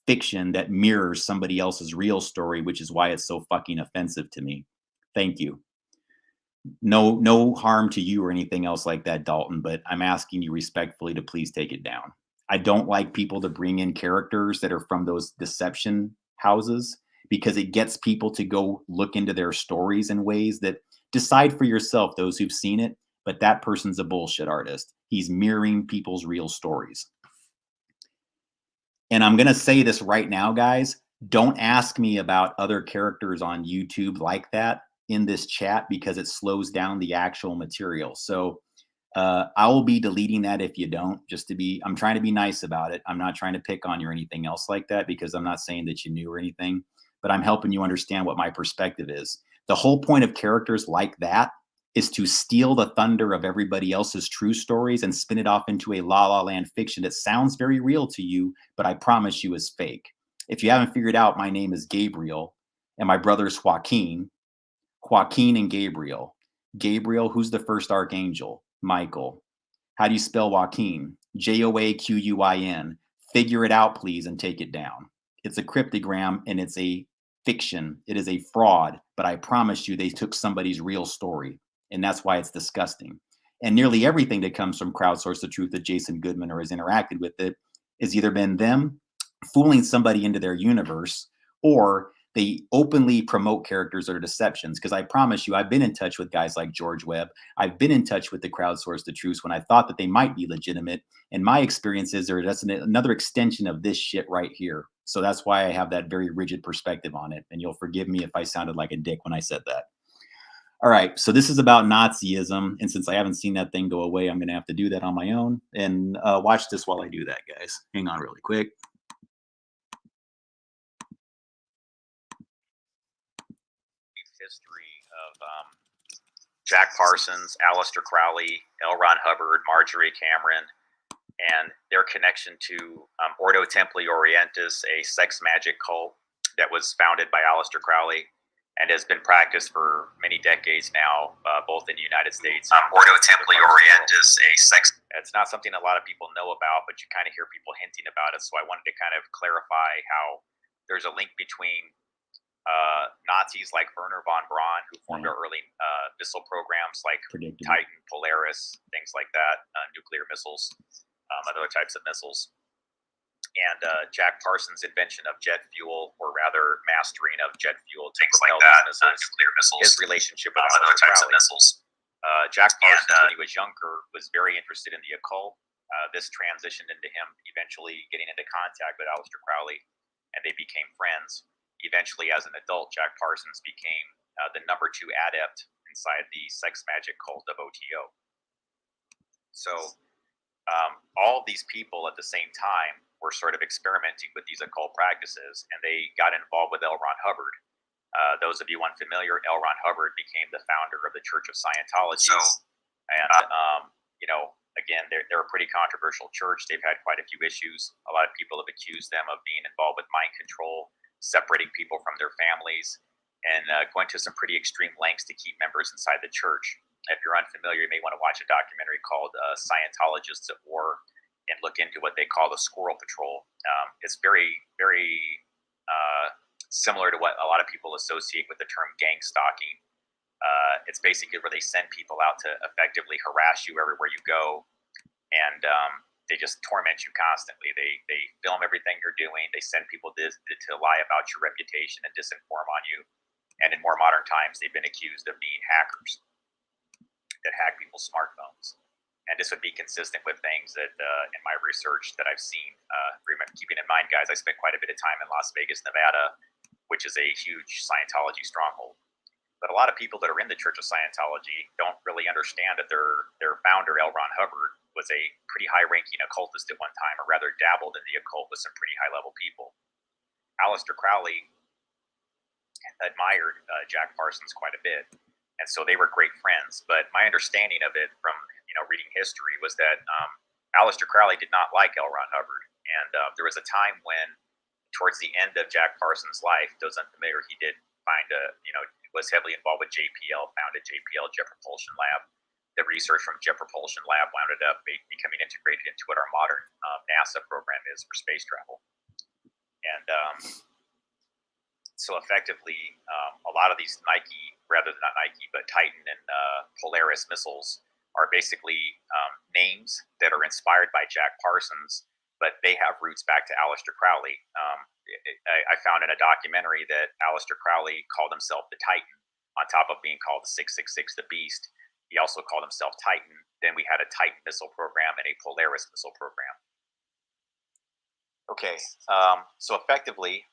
fiction that mirrors somebody else's real story, which is why it's so fucking offensive to me. Thank you. No harm to you or anything else like that, Dalton, but I'm asking you respectfully to please take it down. I don't like people to bring in characters that are from those deception houses, because it gets people to go look into their stories in ways that, decide for yourself, those who've seen it, but that person's a bullshit artist. He's mirroring people's real stories. And I'm going to say this right now, guys. Don't ask me about other characters on YouTube like that in this chat, because it slows down the actual material. So I will be deleting that if you don't, I'm trying to be nice about it. I'm not trying to pick on you or anything else like that, because I'm not saying that you knew or anything, but I'm helping you understand what my perspective is. The whole point of characters like that is to steal the thunder of everybody else's true stories and spin it off into a la la land fiction that sounds very real to you, but I promise you is fake. If you haven't figured out, my name is Gabriel and my brother is Joaquin. Joaquin and Gabriel. Gabriel, who's the first archangel? Michael. How do you spell Joaquin? Joaquin. Figure it out, please, and take it down. It's a cryptogram and it's a fiction. It is a fraud, but I promise you they took somebody's real story, and that's why it's disgusting. And nearly everything that comes from Crowdsource the Truth that Jason Goodman or has interacted with it has either been them fooling somebody into their universe, or they openly promote characters that are deceptions. Because I promise you, I've been in touch with guys like George Webb. I've been in touch with the Crowdsource the Truth when I thought that they might be legitimate. And my experiences are just another extension of this shit right here. So that's why I have that very rigid perspective on it. And you'll forgive me if I sounded like a dick when I said that. All right, so this is about Nazism, and since I haven't seen that thing go away, I'm going to have to do that on my own. And watch this while I do that, guys. Hang on really quick. History of Jack Parsons, Aleister Crowley, L. Ron Hubbard, Marjorie Cameron, and their connection to Ordo Templi Orientis, a sex magic cult that was founded by Aleister Crowley and has been practiced for many decades now, both in the United States. Ordo Templi Orientis, a sex... It's not something a lot of people know about, but you kind of hear people hinting about it, so I wanted to kind of clarify how there's a link between Nazis like Werner von Braun, who formed our early missile programs like Titan, Polaris, things like that, nuclear missiles, other types of missiles. And Jack Parsons' invention of jet fuel, or rather mastering of jet fuel, to things like that, nuclear missiles, his relationship with other types of missiles. Jack Parsons, when he was younger, was very interested in the occult. This transitioned into him eventually getting into contact with Aleister Crowley, and they became friends. Eventually, as an adult, Jack Parsons became the #2 adept inside the sex magic cult of OTO. So all of these people at the same time were sort of experimenting with these occult practices, and they got involved with L. Ron Hubbard. Those of you unfamiliar, L. Ron Hubbard became the founder of the Church of Scientology. Again, they're a pretty controversial church. They've had quite a few issues. A lot of people have accused them of being involved with mind control, separating people from their families, and going to some pretty extreme lengths to keep members inside the church. If you're unfamiliar, you may want to watch a documentary called Scientologists at War and look into what they call the Squirrel Patrol. It's very, very similar to what a lot of people associate with the term gang stalking. It's basically where they send people out to effectively harass you everywhere you go, and they just torment you constantly. They film everything you're doing. They send people to lie about your reputation and disinform on you. And in more modern times, they've been accused of being hackers that hack people's smartphones. And this would be consistent with things that in my research that I've seen. Keeping in mind, guys, I spent quite a bit of time in Las Vegas, Nevada, which is a huge Scientology stronghold. But a lot of people that are in the Church of Scientology don't really understand that their founder, L. Ron Hubbard, was a pretty high-ranking occultist at one time, or rather dabbled in the occult with some pretty high-level people. Aleister Crowley admired Jack Parsons quite a bit, and so they were great friends. But my understanding of it from reading history was that Aleister Crowley did not like L. Ron Hubbard, and there was a time when, towards the end of Jack Parsons' life, those unfamiliar, he did find was heavily involved with JPL, founded JPL, Jet Propulsion Lab. The research from Jet Propulsion Lab wound up becoming integrated into what our modern NASA program is for space travel. And so effectively, a lot of these not Nike, but Titan and Polaris missiles are basically names that are inspired by Jack Parsons, but they have roots back to Aleister Crowley. I found in a documentary that Aleister Crowley called himself the Titan, on top of being called the 666, the Beast. He also called himself Titan. Then we had a Titan missile program and a Polaris missile program. Okay, so effectively,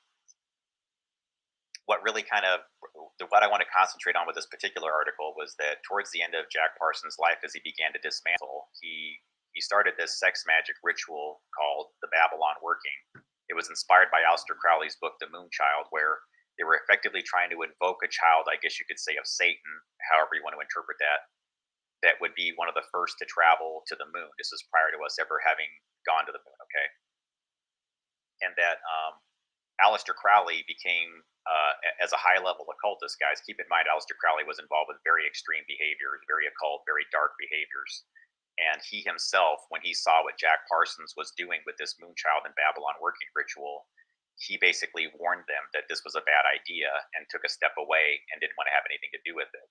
what I want to concentrate on with this particular article was that towards the end of Jack Parsons' life, as he began to dismantle, he started this sex magic ritual called the Babylon Working. It was inspired by Aleister Crowley's book, The Moonchild, where they were effectively trying to invoke a child, I guess you could say, of Satan, however you want to interpret that would be one of the first to travel to the moon. This is prior to us ever having gone to the moon, okay? And that Aleister Crowley became, as a high-level occultist, guys, keep in mind Aleister Crowley was involved with very extreme behaviors, very occult, very dark behaviors. And he himself, when he saw what Jack Parsons was doing with this Moonchild and Babylon Working ritual, he basically warned them that this was a bad idea and took a step away and didn't want to have anything to do with it.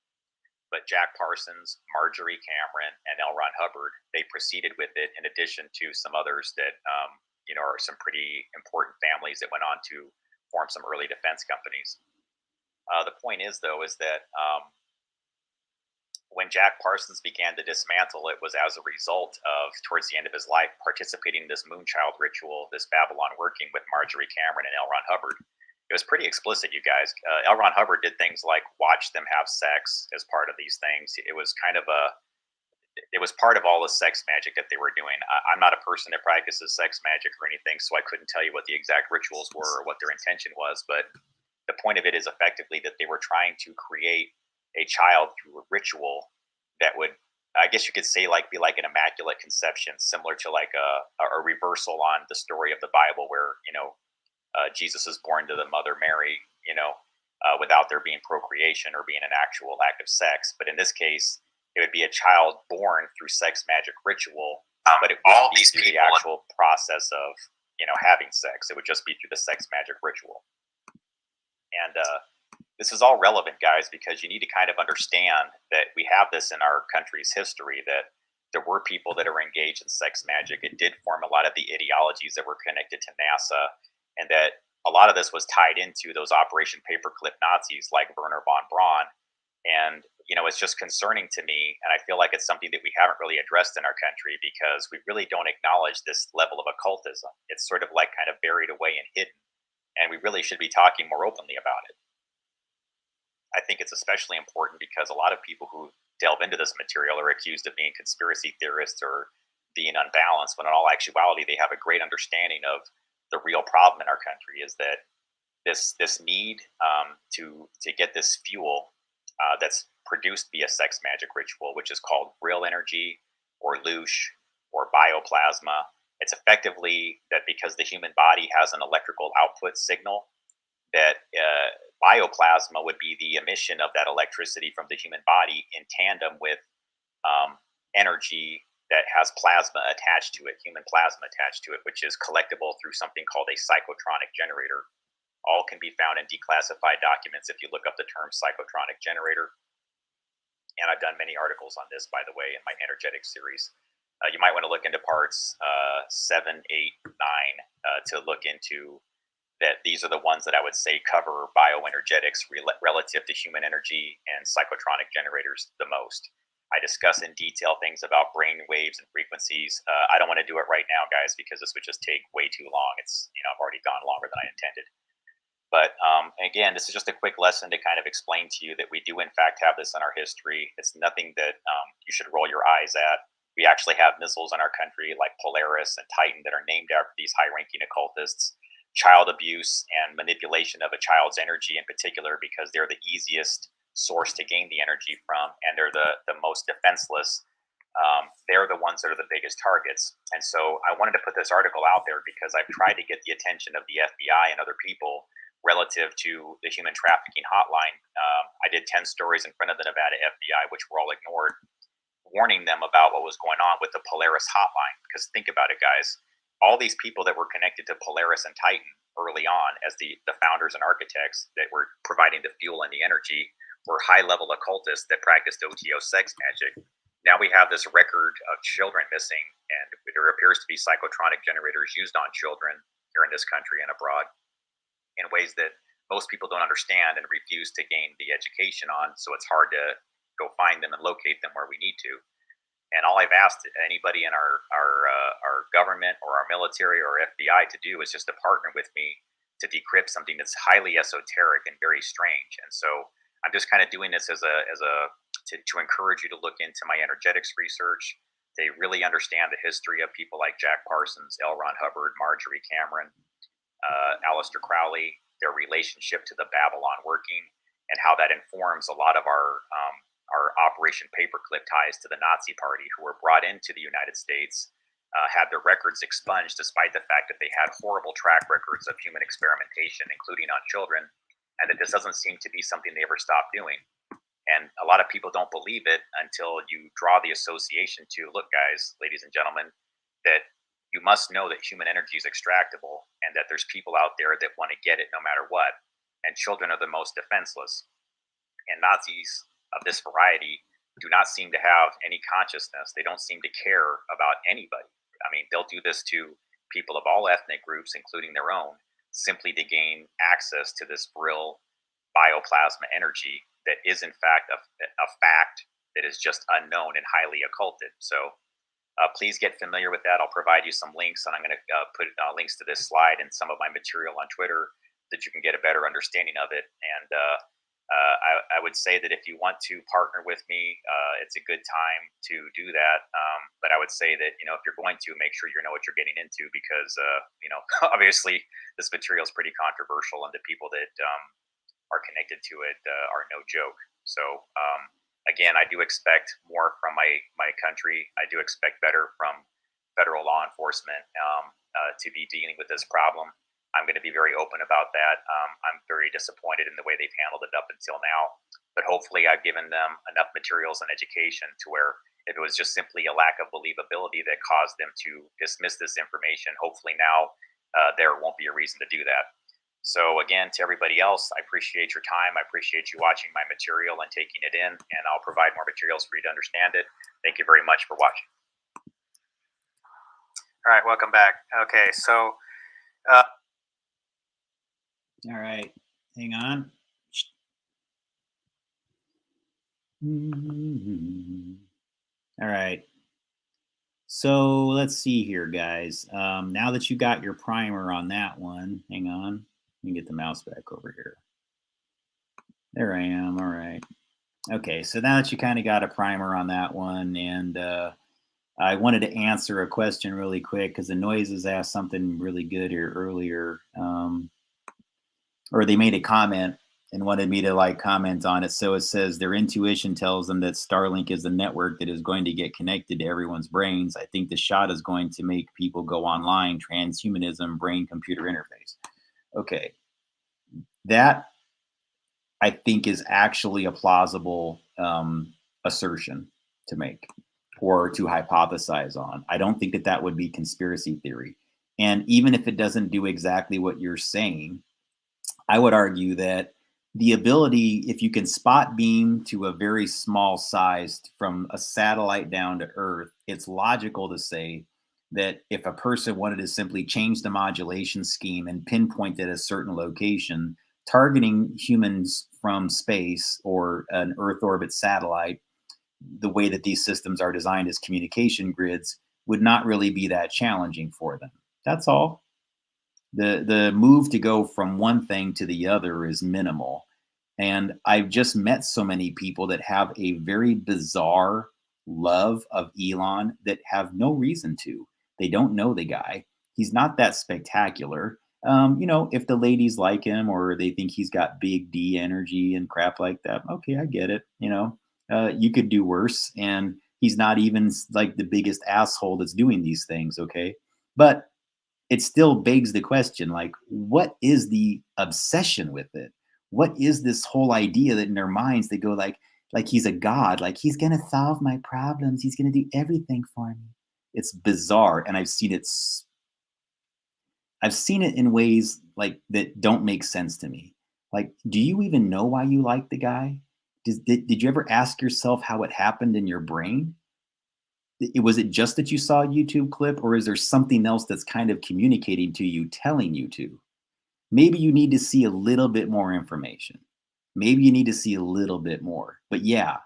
But Jack Parsons, Marjorie Cameron, and L. Ron Hubbard, they proceeded with it, in addition to some others that are some pretty important families that went on to form some early defense companies. The point is, though, is that when Jack Parsons began to dismantle, it was as a result of, towards the end of his life, participating in this Moonchild ritual, this Babylon Working with Marjorie Cameron and L. Ron Hubbard. It was pretty explicit, you guys. L. Ron Hubbard did things like watch them have sex as part of these things. It was kind of it was part of all the sex magic that they were doing. I'm not a person that practices sex magic or anything, so I couldn't tell you what the exact rituals were or what their intention was. But the point of it is effectively that they were trying to create a child through a ritual that would, I guess you could say, be like an immaculate conception, similar to like a reversal on the story of the Bible where, Jesus is born to the mother Mary, without there being procreation or being an actual act of sex. But in this case, it would be a child born through sex magic ritual, but it wouldn't be through the actual process of, having sex. It would just be through the sex magic ritual. And this is all relevant, guys, because you need to kind of understand that we have this in our country's history, that there were people that are engaged in sex magic. It did form a lot of the ideologies that were connected to NASA, and that a lot of this was tied into those Operation Paperclip Nazis like Werner von Braun. And, it's just concerning to me, and I feel like it's something that we haven't really addressed in our country because we really don't acknowledge this level of occultism. It's sort of like kind of buried away and hidden, and we really should be talking more openly about it. I think it's especially important because a lot of people who delve into this material are accused of being conspiracy theorists or being unbalanced, when in all actuality, they have a great understanding of the real problem in our country is that this need to get this fuel that's produced via sex magic ritual, which is called real energy or loosh or bioplasma. It's effectively that because the human body has an electrical output signal, that bioplasma would be the emission of that electricity from the human body in tandem with energy that has plasma attached to it, human plasma attached to it, which is collectible through something called a psychotronic generator. All can be found in declassified documents if you look up the term psychotronic generator. And I've done many articles on this, by the way, in my energetic series. You might want to look into parts 7, 8, 9 to look into that. These are the ones that I would say cover bioenergetics relative to human energy and psychotronic generators the most. I discuss in detail things about brain waves and frequencies. I don't want to do it right now, guys, because this would just take way too long. I've already gone longer than I intended. But again, this is just a quick lesson to kind of explain to you that we do, in fact, have this in our history. It's nothing that you should roll your eyes at. We actually have missiles in our country like Polaris and Titan that are named after these high ranking occultists. Child abuse and manipulation of a child's energy, in particular, because they're the easiest source to gain the energy from, and they're the most defenseless. They're the ones that are the biggest targets. And so I wanted to put this article out there because I've tried to get the attention of the FBI and other people relative to the human trafficking hotline. I did 10 stories in front of the Nevada FBI, which were all ignored, warning them about what was going on with the Polaris hotline. Because think about it, guys. All these people that were connected to Polaris and Titan early on as the founders and architects that were providing the fuel and the energy were high-level occultists that practiced OTO sex magic. Now we have this record of children missing, and there appears to be psychotronic generators used on children here in this country and abroad in ways that most people don't understand and refuse to gain the education on. So it's hard to go find them and locate them where we need to. And all I've asked anybody in our government or our military or FBI to do is just to partner with me to decrypt something that's highly esoteric and very strange. And so I'm just kind of doing this to encourage you to look into my energetics research, to really understand the history of people like Jack Parsons, L. Ron Hubbard, Marjorie Cameron, Aleister Crowley, their relationship to the Babylon working, and how that informs a lot of our Operation Paperclip ties to the Nazi Party, who were brought into the United States, had their records expunged despite the fact that they had horrible track records of human experimentation, including on children, and that this doesn't seem to be something they ever stopped doing. And a lot of people don't believe it until you draw the association to, look, guys, ladies and gentlemen, that you must know that human energy is extractable and that there's people out there that want to get it no matter what. And children are the most defenseless. And Nazis of this variety do not seem to have any consciousness. They don't seem to care about anybody. I mean, they'll do this to people of all ethnic groups, including their own, simply to gain access to this Brill bioplasma energy that is, in fact, a fact that is just unknown and highly occulted. So please get familiar with that. I'll provide you some links, and I'm going to put links to this slide and some of my material on Twitter that you can get a better understanding of it. And I would say that if you want to partner with me, it's a good time to do that. But I would say that, if you're going to, make sure you know what you're getting into, because, obviously this material is pretty controversial, and the people that are connected to it are no joke. So again, I do expect more from my country. I do expect better from federal law enforcement to be dealing with this problem. I'm going to be very open about that. I'm very disappointed in the way they've handled it up until now, but hopefully I've given them enough materials and education to where if it was just simply a lack of believability that caused them to dismiss this information, hopefully now there won't be a reason to do that. So again, to everybody else, I appreciate your time. I appreciate you watching my material and taking it in, and I'll provide more materials for you to understand it. Thank you very much for watching. All right, welcome back. Okay, so all right, hang on. All right. So let's see here, guys. Now that you got your primer on that one, hang on. Let me get the mouse back over here. There I am. All right. Okay, so now that you kind of got a primer on that one, and I wanted to answer a question really quick because the Noises asked something really good here earlier. Or they made a comment and wanted me to comment on it. So it says their intuition tells them that Starlink is the network that is going to get connected to everyone's brains. I think the shot is going to make people go online. Transhumanism, brain-computer interface. Okay. That, I think, is actually a plausible assertion to make or to hypothesize on. I don't think that would be conspiracy theory. And even if it doesn't do exactly what you're saying, I would argue that the ability, if you can spot beam to a very small size from a satellite down to Earth, it's logical to say that if a person wanted to simply change the modulation scheme and pinpoint it at a certain location, targeting humans from space or an Earth orbit satellite, the way that these systems are designed as communication grids, would not really be that challenging for them. That's all. The move to go from one thing to the other is minimal. And I've just met so many people that have a very bizarre love of Elon that have no reason to. They don't know the guy. He's not that spectacular. If the ladies like him or they think he's got big D energy and crap like that, okay, I get it. You could do worse. And he's not even like the biggest asshole that's doing these things. Okay. But it still begs the question, like, what is the obsession with it? What is this whole idea that in their minds they go like he's a god, like he's gonna solve my problems, he's gonna do everything for me. It's bizarre, and I've seen it in ways like that don't make sense to me. Like, do you even know why you like the guy? Did you ever ask yourself how it happened in your brain? Was it just that you saw a YouTube clip, or is there something else that's kind of communicating to you, telling you to? Maybe you need to see a little bit more information. Maybe you need to see a little bit more. But yeah,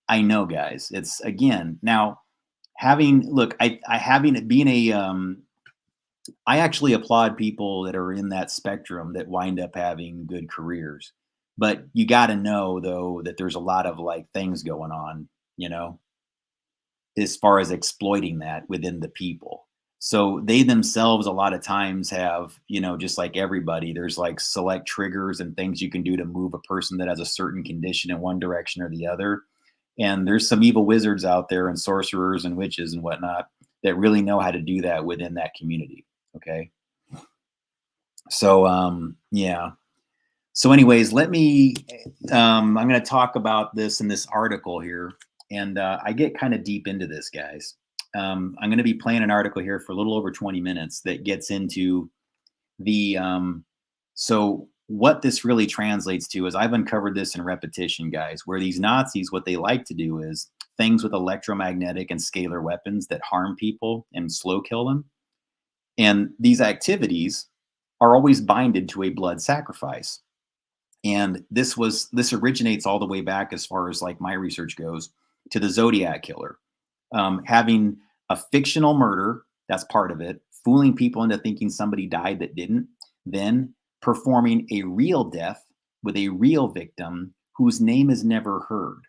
I know, guys. It's again now having look. I having it being a I actually applaud people that are in that spectrum that wind up having good careers. But you got to know though that there's a lot of like things going on. You know, as far as exploiting that within the people. So they themselves a lot of times have, just like everybody, there's like select triggers and things you can do to move a person that has a certain condition in one direction or the other. And there's some evil wizards out there and sorcerers and witches and whatnot that really know how to do that within that community. Okay. So yeah. So anyways, I'm going to talk about this in this article here. And I get kind of deep into this, guys. I'm going to be playing an article here for a little over 20 minutes that gets into the, so what this really translates to is I've uncovered this in repetition, guys, where these Nazis, what they like to do is things with electromagnetic and scalar weapons that harm people and slow kill them. And these activities are always binded to a blood sacrifice. And this originates all the way back, as far as like my research goes, to the Zodiac killer. Having a fictional murder, that's part of it, fooling people into thinking somebody died that didn't, then performing a real death with a real victim whose name is never heard.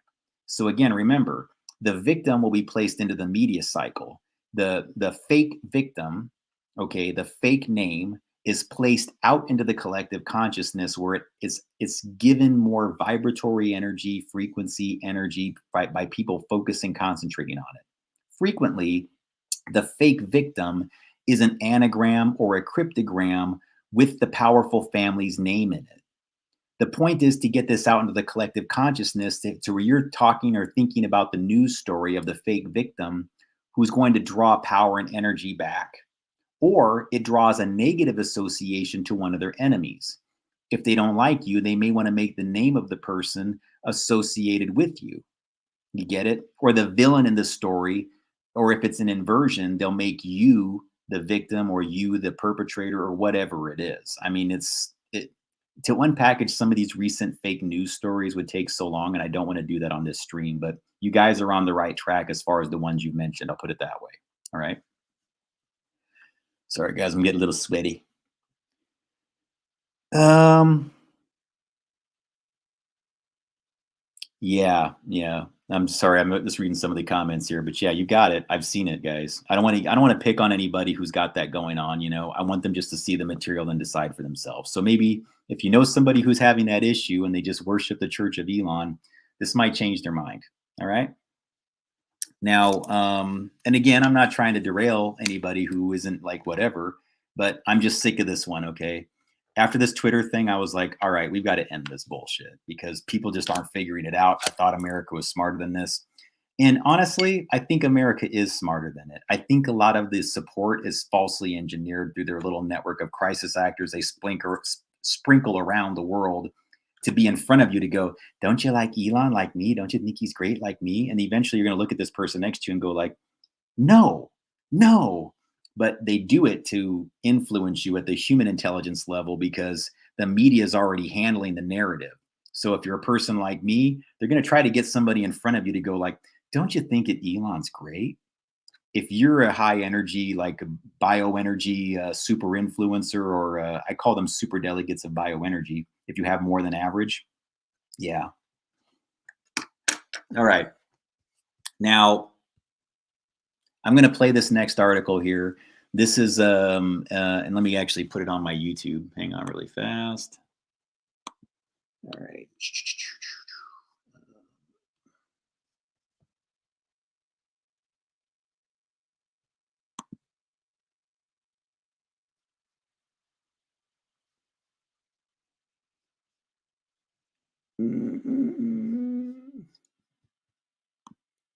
So again, remember, the victim will be placed into the media cycle. The fake victim, okay, the fake name is placed out into the collective consciousness, where it's given more vibratory energy, frequency energy by people focusing, concentrating on it. Frequently, the fake victim is an anagram or a cryptogram with the powerful family's name in it. The point is to get this out into the collective consciousness to where you're talking or thinking about the news story of the fake victim who's going to draw power and energy back. Or it draws a negative association to one of their enemies. If they don't like you, they may want to make the name of the person associated with you. You get it? Or the villain in the story, or if it's an inversion, they'll make you the victim or you the perpetrator or whatever it is. I mean, to unpackage some of these recent fake news stories would take so long, and I don't want to do that on this stream, but you guys are on the right track as far as the ones you've mentioned. I'll put it that way. All right. Sorry, guys, I'm getting a little sweaty. Yeah. I'm sorry. I'm just reading some of the comments here, but yeah, you got it. I've seen it, guys. I don't want to pick on anybody who's got that going on. I want them just to see the material and decide for themselves. So maybe if you know somebody who's having that issue and they just worship the Church of Elon, this might change their mind. All right. Now, and again, I'm not trying to derail anybody who isn't like whatever, but I'm just sick of this one. Okay. After this Twitter thing, I was like, all right, we've got to end this bullshit because people just aren't figuring it out. I thought America was smarter than this. And honestly, I think America is smarter than it. I think a lot of the support is falsely engineered through their little network of crisis actors they sprinkle around the world to be in front of you to go, don't you like Elon like me? Don't you think he's great like me? And eventually you're going to look at this person next to you and go like, no. But they do it to influence you at the human intelligence level because the media is already handling the narrative. So if you're a person like me, they're going to try to get somebody in front of you to go like, don't you think that Elon's great? if you're a high energy, like a bioenergy super influencer, or I call them super delegates of bioenergy, if you have more than average, yeah. All right. Now, I'm going to play this next article here. This is, and let me actually put it on my YouTube. Hang on really fast. All right.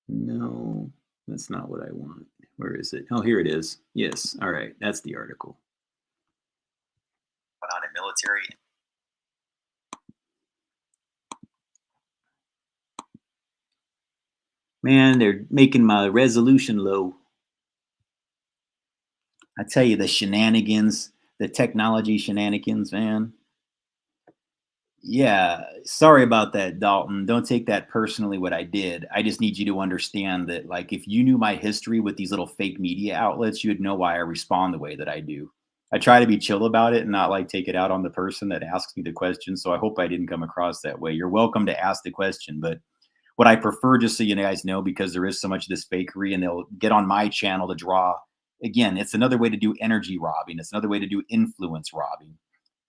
No, that's not what I want. Where is it? Oh, here it is. Yes. All right. That's the article. Went on in military. Man, they're making my resolution low. I tell you, the shenanigans, the technology shenanigans, man. Yeah, sorry about that, Dalton. Don't take that personally what I did. I just need you to understand that, like, if you knew my history with these little fake media outlets, you'd know why I respond the way that I do. I try to be chill about it and not like take it out on the person that asks me the question. So I hope I didn't come across that way. You're welcome to ask the question, but what I prefer, just so you guys know, because there is so much of this fakery and they'll get on my channel to draw. Again, it's another way to do energy robbing. It's another way to do influence robbing.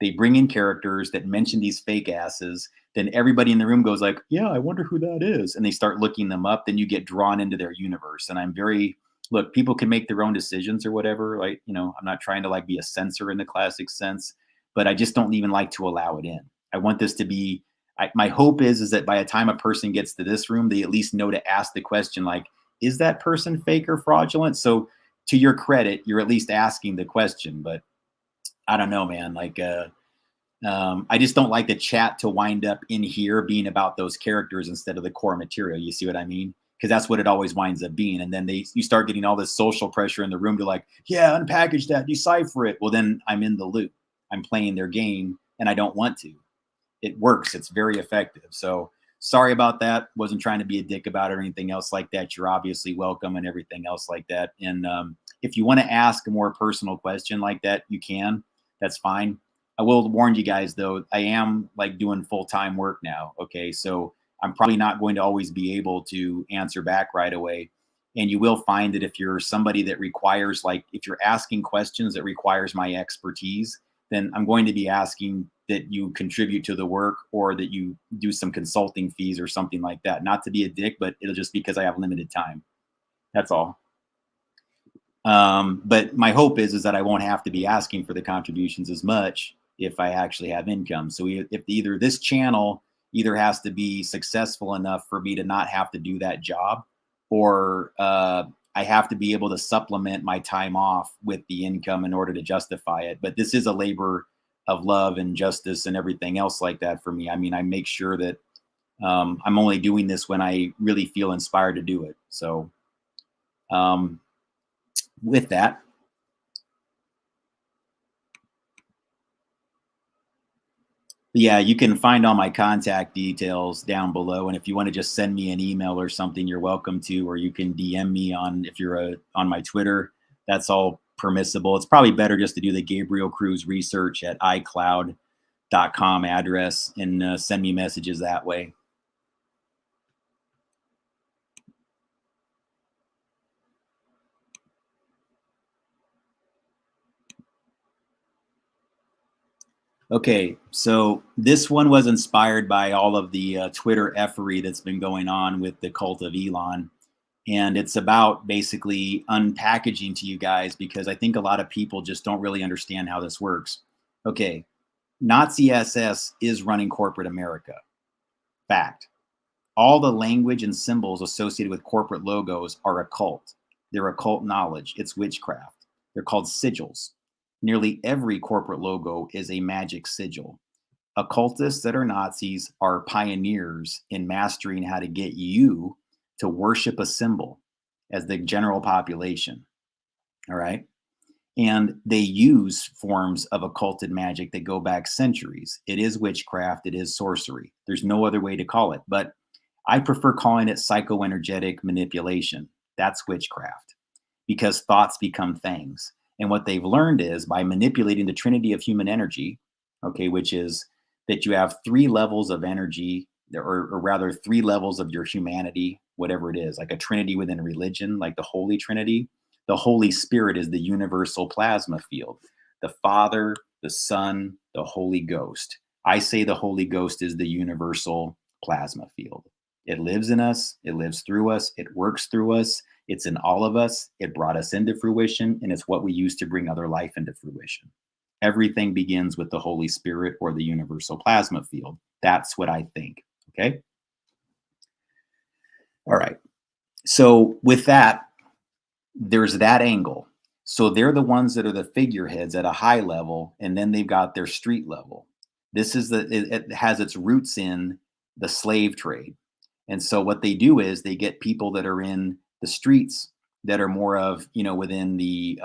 They bring in characters that mention these fake asses. Then everybody in the room goes like, yeah, I wonder who that is. And they start looking them up. Then you get drawn into their universe. And I'm very, look, people can make their own decisions or whatever. Like, I'm not trying to like be a censor in the classic sense, but I just don't even like to allow it in. I want this to be, my hope is that by the time a person gets to this room, they at least know to ask the question, like, is that person fake or fraudulent? So to your credit, you're at least asking the question, but I don't know, man. Like, I just don't like the chat to wind up in here being about those characters instead of the core material. You see what I mean? Because that's what it always winds up being. And then you start getting all this social pressure in the room to like, yeah, unpackage that, decipher it. Well, then I'm in the loop. I'm playing their game, and I don't want to. It works. It's very effective. So sorry about that. Wasn't trying to be a dick about it or anything else like that. You're obviously welcome and everything else like that. And if you want to ask a more personal question like that, you can. That's fine. I will warn you guys though, I am like doing full-time work now. Okay. So I'm probably not going to always be able to answer back right away. And you will find that if you're somebody that requires, like, if you're asking questions that requires my expertise, then I'm going to be asking that you contribute to the work or that you do some consulting fees or something like that. Not to be a dick, but it'll just because I have limited time. That's all. But my hope is that I won't have to be asking for the contributions as much if I actually have income. So if either this channel either has to be successful enough for me to not have to do that job, or I have to be able to supplement my time off with the income in order to justify it. But this is a labor of love and justice and everything else like that for me. I mean, I make sure that I'm only doing this when I really feel inspired to do it. So with that, yeah, you can find all my contact details down below. And if you want to just send me an email or something, you're welcome to, or you can DM me on, if you're on my Twitter, that's all permissible. It's probably better just to do the Gabriel Cruz research at iCloud.com address and send me messages that way. Okay, so this one was inspired by all of the Twitter effery that's been going on with the cult of Elon. And it's about basically unpackaging to you guys because I think a lot of people just don't really understand how this works. Okay, Nazi SS is running corporate America. Fact. All the language and symbols associated with corporate logos are occult. They're occult knowledge. It's witchcraft. They're called sigils. Nearly every corporate logo is a magic sigil. Occultists that are Nazis are pioneers in mastering how to get you to worship a symbol as the general population. All right. And they use forms of occulted magic that go back centuries. It is witchcraft, it is sorcery. There's no other way to call it. But I prefer calling it psychoenergetic manipulation. That's witchcraft. because thoughts become things. And what they've learned is by manipulating the trinity of human energy, okay, which is that you have three levels of energy, or rather three levels of your humanity, whatever it is, like a trinity within religion, like the Holy Trinity. The Holy Spirit is the universal plasma field. The Father, the Son, the Holy Ghost. I say the Holy Ghost is the universal plasma field. It lives in us, it lives through us, it works through us, it's in all of us, it brought us into fruition, and it's what we use to bring other life into fruition. Everything begins with the Holy Spirit or the universal plasma field. That's what I think. Okay. All right. So with that, there's that angle. So they're the ones that are the figureheads at a high level, and then they've got their street level. This is it has its roots in the slave trade. And so what they do is they get people that are in the streets that are more of, within the,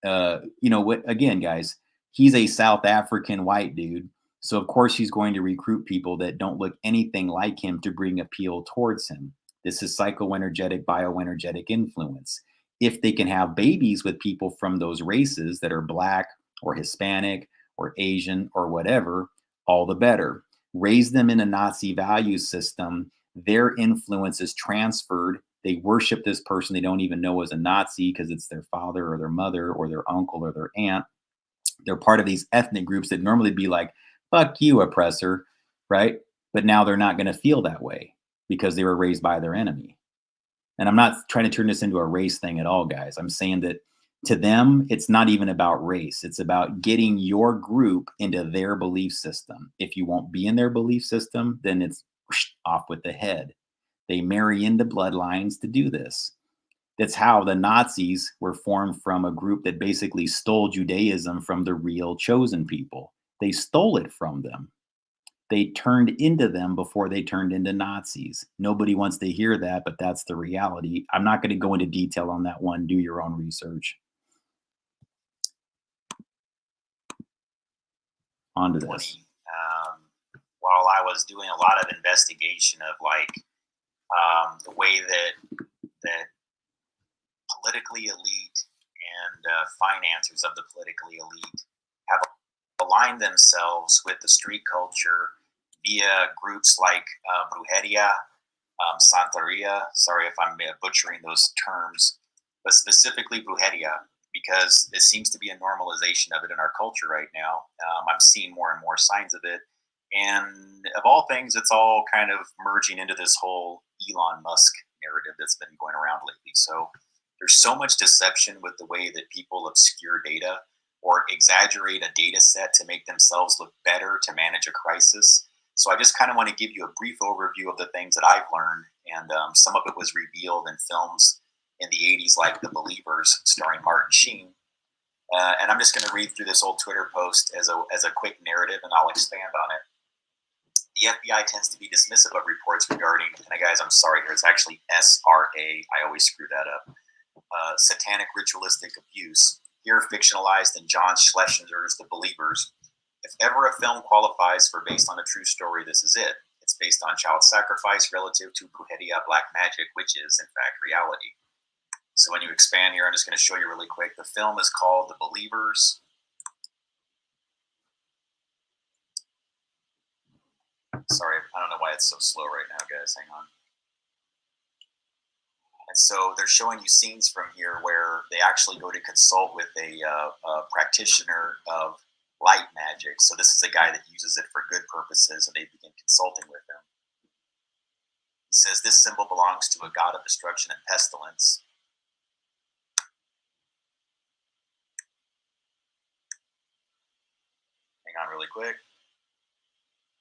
what, again, guys, he's a South African white dude. So of course he's going to recruit people that don't look anything like him to bring appeal towards him. This is psychoenergetic, bioenergetic influence. If they can have babies with people from those races that are Black or Hispanic or Asian or whatever, all the better. Raise them in a Nazi value system. Their influence is transferred. They worship this person they don't even know as a Nazi because it's their father or their mother or their uncle or their aunt. They're part of these ethnic groups that normally be like, fuck you, oppressor, right? But now they're not going to feel that way because they were raised by their enemy. And I'm not trying to turn this into a race thing at all, guys. I'm saying that to them, it's not even about race. It's about getting your group into their belief system. If you won't be in their belief system, then it's off with the head. They marry into bloodlines to do this. That's how the Nazis were formed, from a group that basically stole Judaism from the real chosen people. They stole it from them. They turned into them before they turned into Nazis. Nobody wants to hear that, but that's the reality. I'm not going to go into detail on that one. Do your own research. On to this. While I was doing a lot of investigation of the way that politically elite and financiers of the politically elite have aligned themselves with the street culture via groups like Brujeria, Santeria. Sorry if I'm butchering those terms, but specifically Brujeria, because it seems to be a normalization of it in our culture right now. I'm seeing more and more signs of it. And of all things, it's all kind of merging into this whole Elon Musk narrative that's been going around lately. So there's so much deception with the way that people obscure data or exaggerate a data set to make themselves look better to manage a crisis. So I just kind of want to give you a brief overview of the things that I've learned. And some of it was revealed in films in the 80s, like The Believers, starring Martin Sheen. And I'm just going to read through this old Twitter post as a quick narrative, and I'll expand on it. The FBI tends to be dismissive of reports regarding, and guys, I'm sorry here, it's actually SRA. I always screw that up. Satanic ritualistic abuse, here fictionalized in John Schlesinger's The Believers. If ever a film qualifies for based on a true story, this is it. It's based on child sacrifice relative to brujeria, black magic, which is, in fact, reality. So when you expand here, I'm just going to show you really quick. The film is called The Believers. Sorry, I don't know why it's so slow right now, guys. Hang on. And so they're showing you scenes from here where they actually go to consult with a practitioner of light magic. So this is a guy that uses it for good purposes, and they begin consulting with him. He says this symbol belongs to a god of destruction and pestilence. Hang on really quick.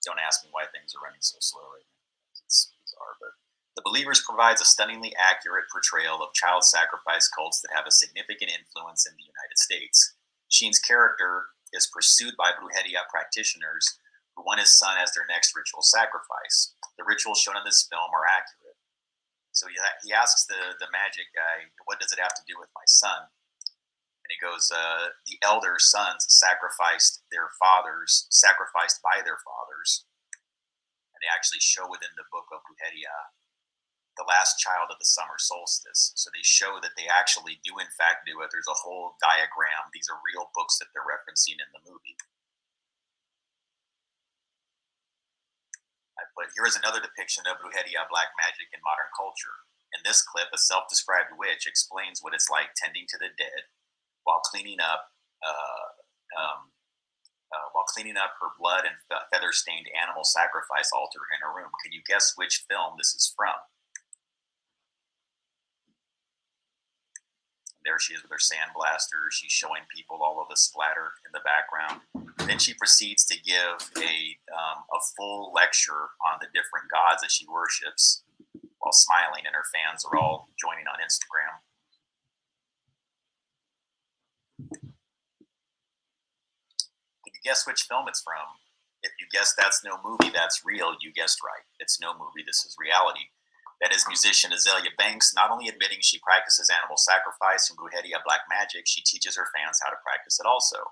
Don't ask me why things are running so slow right now. It's bizarre, but The Believers provides a stunningly accurate portrayal of child sacrifice cults that have a significant influence in the United States. Sheen's character is pursued by brujeria practitioners who want his son as their next ritual sacrifice. The rituals shown in this film are accurate. So he asks the magic guy, what does it have to do with my son? And he goes, the elder sons sacrificed by their fathers. And they actually show within the book of Brujeria the last child of the summer solstice. So they show that they actually do in fact do it. There's a whole diagram. These are real books that they're referencing in the movie. I put, here is another depiction of brujeria, black magic in modern culture. In this clip, a self-described witch explains what it's like tending to the dead while cleaning up her blood and feather-stained animal sacrifice altar in her room. Can you guess which film this is from? There she is with her sandblaster. She's showing people all of the splatter in the background. Then she proceeds to give a full lecture on the different gods that she worships while smiling, and her fans are all joining on Instagram. Can you guess which film it's from? If you guess that's no movie, that's real, you guessed right. It's no movie, this is reality. That is musician Azalea Banks, not only admitting she practices animal sacrifice and brujeria, black magic, she teaches her fans how to practice it also.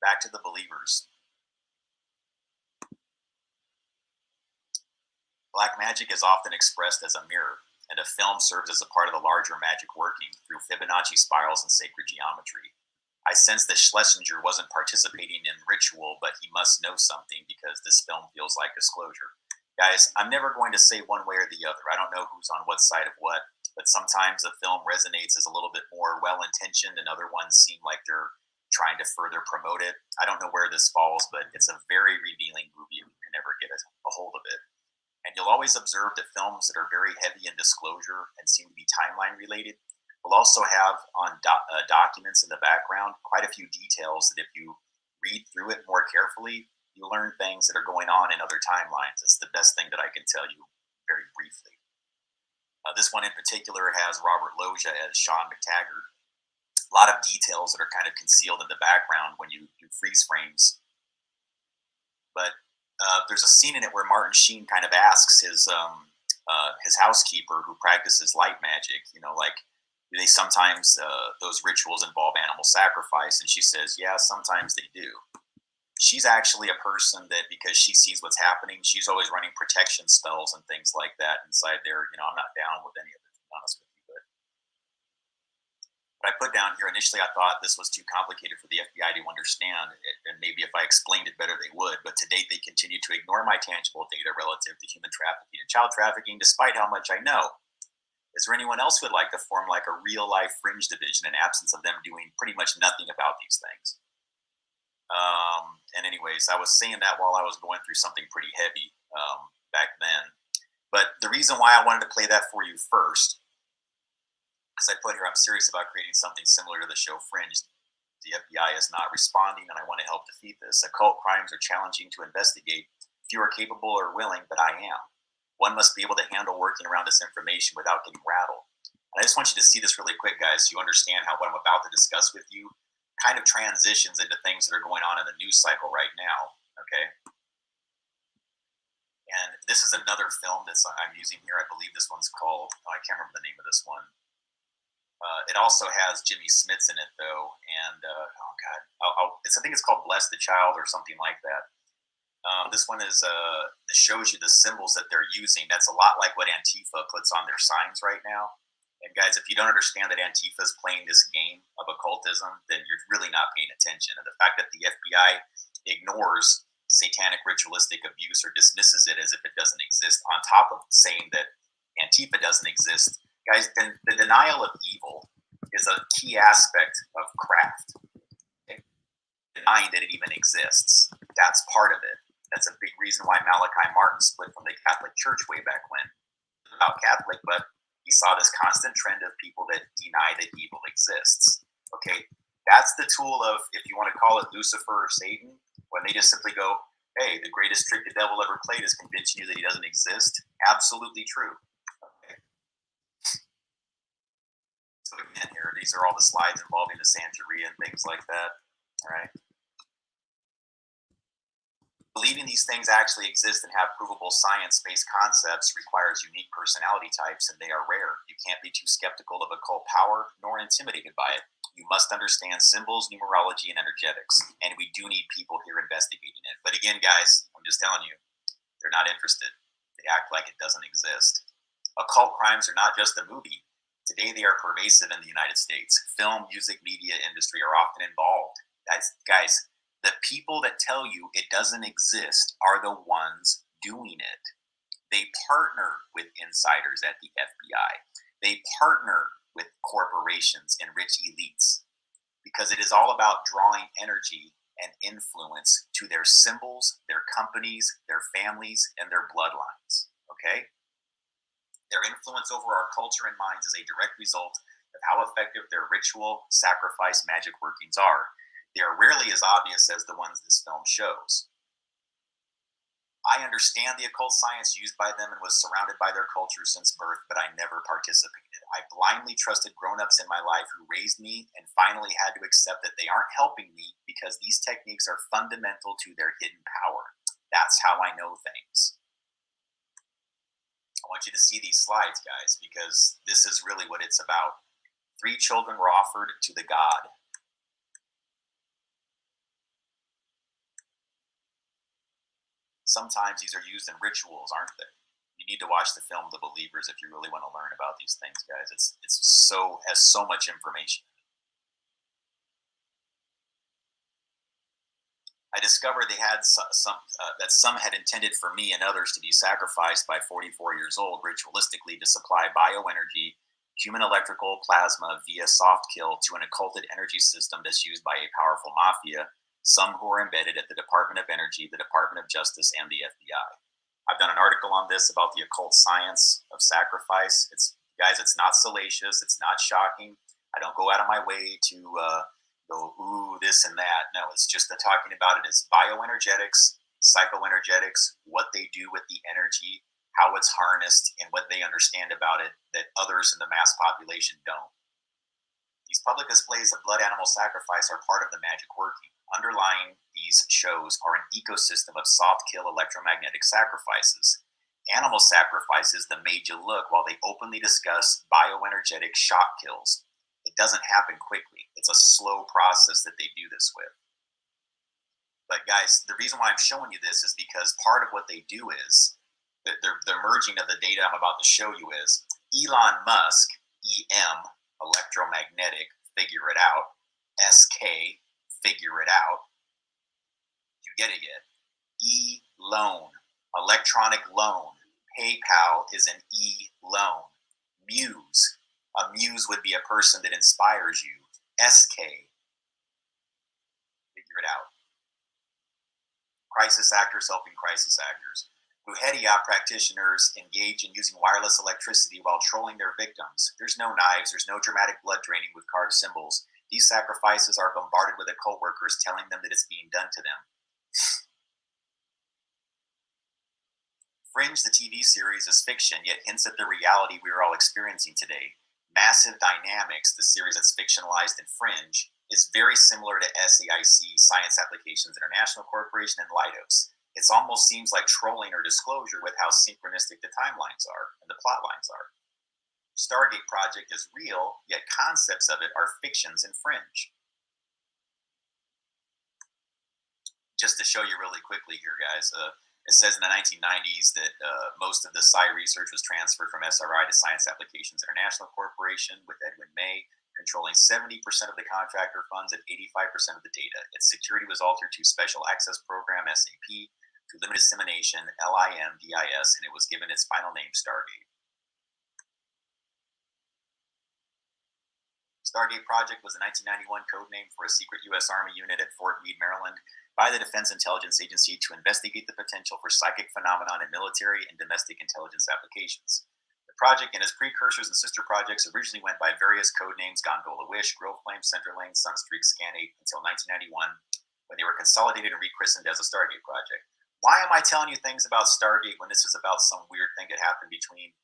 Back to the believers. Black magic is often expressed as a mirror, and a film serves as a part of the larger magic working through Fibonacci spirals and sacred geometry. I sense that Schlesinger wasn't participating in ritual, but he must know something because this film feels like disclosure. Guys, I'm never going to say one way or the other. I don't know who's on what side of what, but sometimes a film resonates as a little bit more well-intentioned and other ones seem like they're trying to further promote it. I don't know where this falls, but it's a very revealing movie if you can ever get a hold of it. And you'll always observe that films that are very heavy in disclosure and seem to be timeline related will also have on documents in the background quite a few details that if you read through it more carefully, you learn things that are going on in other timelines. It's the best thing that I can tell you very briefly. This one in particular has Robert Loggia as Sean McTaggart. A lot of details that are kind of concealed in the background when you do freeze frames. But there's a scene in it where Martin Sheen kind of asks his housekeeper who practices light magic, you know, like, do they sometimes, those rituals involve animal sacrifice? And she says, yeah, sometimes they do. She's actually a person that, because she sees what's happening, she's always running protection spells and things like that inside there. You know, I'm not down with any of it, to be honest with you. But what I put down here, initially I thought this was too complicated for the FBI to understand, and maybe if I explained it better they would, but to date they continue to ignore my tangible data relative to human trafficking and child trafficking, despite how much I know. Is there anyone else who would like to form like a real-life fringe division in absence of them doing pretty much nothing about these things? And anyways, I was saying that while I was going through something pretty heavy back then. But the reason why I wanted to play that for you first, because I put here, I'm serious about creating something similar to the show Fringe. The FBI is not responding, and I want to help defeat this. Occult crimes are challenging to investigate. Few are capable or willing, but I am. One must be able to handle working around this information without getting rattled. And I just want you to see this really quick, guys, so you understand how what I'm about to discuss with you kind of transitions into things that are going on in the news cycle right now, okay? And this is another film that I'm using here. I believe this one's called, I can't remember the name of this one. It also has Jimmy Smits in it, though, and, oh, God, I think it's called Bless the Child or something like that. This one is, this shows you the symbols that they're using. That's a lot like what Antifa puts on their signs right now. And guys, if you don't understand that Antifa is playing this game of occultism, then you're really not paying attention. And the fact that the FBI ignores satanic ritualistic abuse or dismisses it as if it doesn't exist, on top of saying that Antifa doesn't exist, guys, then the denial of evil is a key aspect of craft. Okay? Denying that it even exists, that's part of it. That's a big reason why Malachi Martin split from the Catholic Church way back when. About Catholic, but he saw this constant trend of people that deny that evil exists. Okay, that's the tool of, if you want to call it Lucifer or Satan, when they just simply go, hey, the greatest trick the devil ever played is convincing you that he doesn't exist. Absolutely true. Okay. So again here, these are all the slides involving the Santeria and things like that. All right. Believing these things actually exist and have provable science-based concepts requires unique personality types, and they are rare. You can't be too skeptical of occult power nor intimidated by it. You must understand symbols, numerology, and energetics, and we do need people here investigating it. But again, guys, I'm just telling you, they're not interested. They act like it doesn't exist. Occult crimes are not just a movie. Today, they are pervasive in the United States. Film, music, media industry are often involved. Guys, the people that tell you it doesn't exist are the ones doing it. They partner with insiders at the FBI. They partner with corporations and rich elites because it is all about drawing energy and influence to their symbols, their companies, their families, and their bloodlines. Okay? Their influence over our culture and minds is a direct result of how effective their ritual, sacrifice, magic workings are. They are rarely as obvious as the ones this film shows. I understand the occult science used by them and was surrounded by their culture since birth, but I never participated. I blindly trusted grown-ups in my life who raised me and finally had to accept that they aren't helping me because these techniques are fundamental to their hidden power. That's how I know things. I want you to see these slides, guys, because this is really what it's about. 3 children were offered to the god. Sometimes these are used in rituals, aren't they? You need to watch the film The Believers if you really want to learn about these things, guys. It's has so much information. I discovered they had that some had intended for me and others to be sacrificed by 44 years old ritualistically to supply bioenergy, human electrical plasma via soft kill to an occulted energy system that's used by a powerful mafia, some who are embedded at the Department of Energy, the Department of Justice, and the FBI. I've done an article on this about the occult science of sacrifice. Guys, it's not salacious. It's not shocking. I don't go out of my way to go, ooh, this and that. No, it's just talking about it as bioenergetics, psychoenergetics, what they do with the energy, how it's harnessed, and what they understand about it that others in the mass population don't. These public displays of blood animal sacrifice are part of the magic working. Underlying these shows are an ecosystem of soft-kill electromagnetic sacrifices. Animal sacrifices that made you look while they openly discuss bioenergetic shock kills. It doesn't happen quickly. It's a slow process that they do this with. But guys, the reason why I'm showing you this is because part of what they do is, the merging of the data I'm about to show you is, Elon Musk, EM, electromagnetic, figure it out, SK, figure it out. You get it yet? E-loan, electronic loan. PayPal is an e-loan. Muse, a muse would be a person that inspires you. SK, figure it out. Crisis actors helping crisis actors. Buhedia practitioners engage in using wireless electricity while trolling their victims. There's no knives, there's no dramatic blood draining with carved symbols. These sacrifices are bombarded with occult workers telling them that it's being done to them. Fringe, the TV series, is fiction, yet hints at the reality we are all experiencing today. Massive Dynamics, the series that's fictionalized in Fringe, is very similar to SAIC, Science Applications International Corporation, and Leidos. It almost seems like trolling or disclosure with how synchronistic the timelines are and the plot lines are. Stargate Project is real, yet concepts of it are fictions in Fringe. Just to show you really quickly here, guys, it says in the 1990s that most of the Psi research was transferred from SRI to Science Applications International Corporation, with Edwin May controlling 70% of the contractor funds and 85% of the data. Its security was altered to Special Access Program, SAP, to Limited Dissemination, LIMDIS, and it was given its final name, Stargate. Stargate Project was a 1991 code name for a secret U.S. Army unit at Fort Meade, Maryland, by the Defense Intelligence Agency to investigate the potential for psychic phenomenon in military and domestic intelligence applications. The project and its precursors and sister projects originally went by various code names: Gondola Wish, Grove Flame, Centerlane, Sunstreak, Scan8, until 1991, when they were consolidated and rechristened as a Stargate Project. Why am I telling you things about Stargate when this is about some weird thing that happened between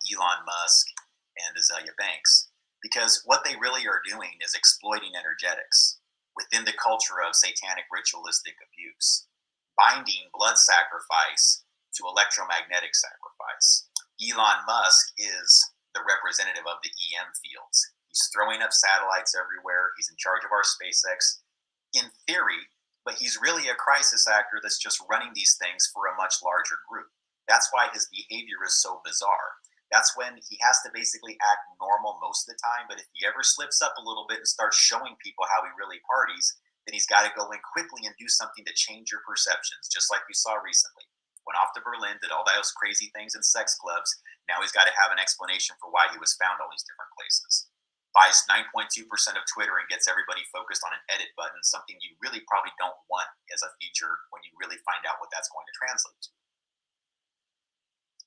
Elon Musk and Azalea Banks? Because what they really are doing is exploiting energetics within the culture of satanic ritualistic abuse, binding blood sacrifice to electromagnetic sacrifice. Elon Musk is the representative of the EM fields. He's throwing up satellites everywhere. He's in charge of our SpaceX, in theory, but he's really a crisis actor that's just running these things for a much larger group. That's why his behavior is so bizarre. That's when he has to basically act normal most of the time. But if he ever slips up a little bit and starts showing people how he really parties, then he's got to go in quickly and do something to change your perceptions, just like we saw recently. Went off to Berlin, did all those crazy things in sex clubs. Now he's got to have an explanation for why he was found all these different places. Buys 9.2% of Twitter and gets everybody focused on an edit button, something you really probably don't want as a feature when you really find out what that's going to translate to.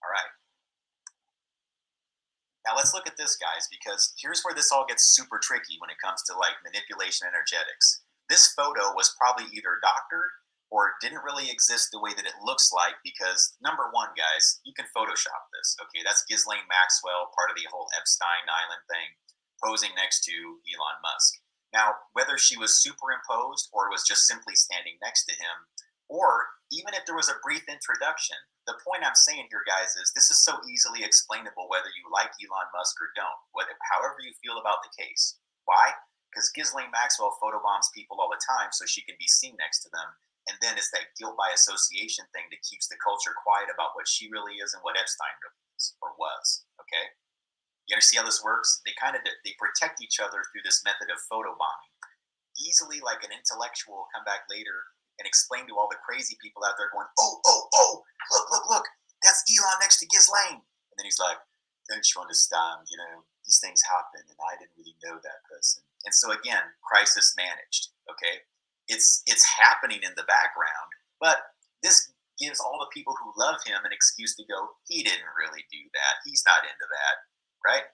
All right. Now let's look at this, guys, because here's where this all gets super tricky when it comes to like manipulation energetics. This photo was probably either doctored or didn't really exist the way that it looks like because, number one, guys, you can Photoshop this. Okay, that's Ghislaine Maxwell, part of the whole Epstein Island thing, posing next to Elon Musk. Now, whether she was superimposed or was just simply standing next to him, or even if there was a brief introduction, the point I'm saying here, guys, is this is so easily explainable whether you like Elon Musk or don't, however you feel about the case. Why? Because Ghislaine Maxwell photobombs people all the time so she can be seen next to them. And then it's that guilt by association thing that keeps the culture quiet about what she really is and what Epstein really is or was. Okay? You understand how this works? They protect each other through this method of photobombing. Easily, like an intellectual will come back later and explain to all the crazy people out there going, oh, look, that's Elon next to Ghislaine. And then he's like, don't you understand, these things happen and I didn't really know that person. And so again, crisis managed, okay? It's happening in the background, but this gives all the people who love him an excuse to go, he didn't really do that. He's not into that, right?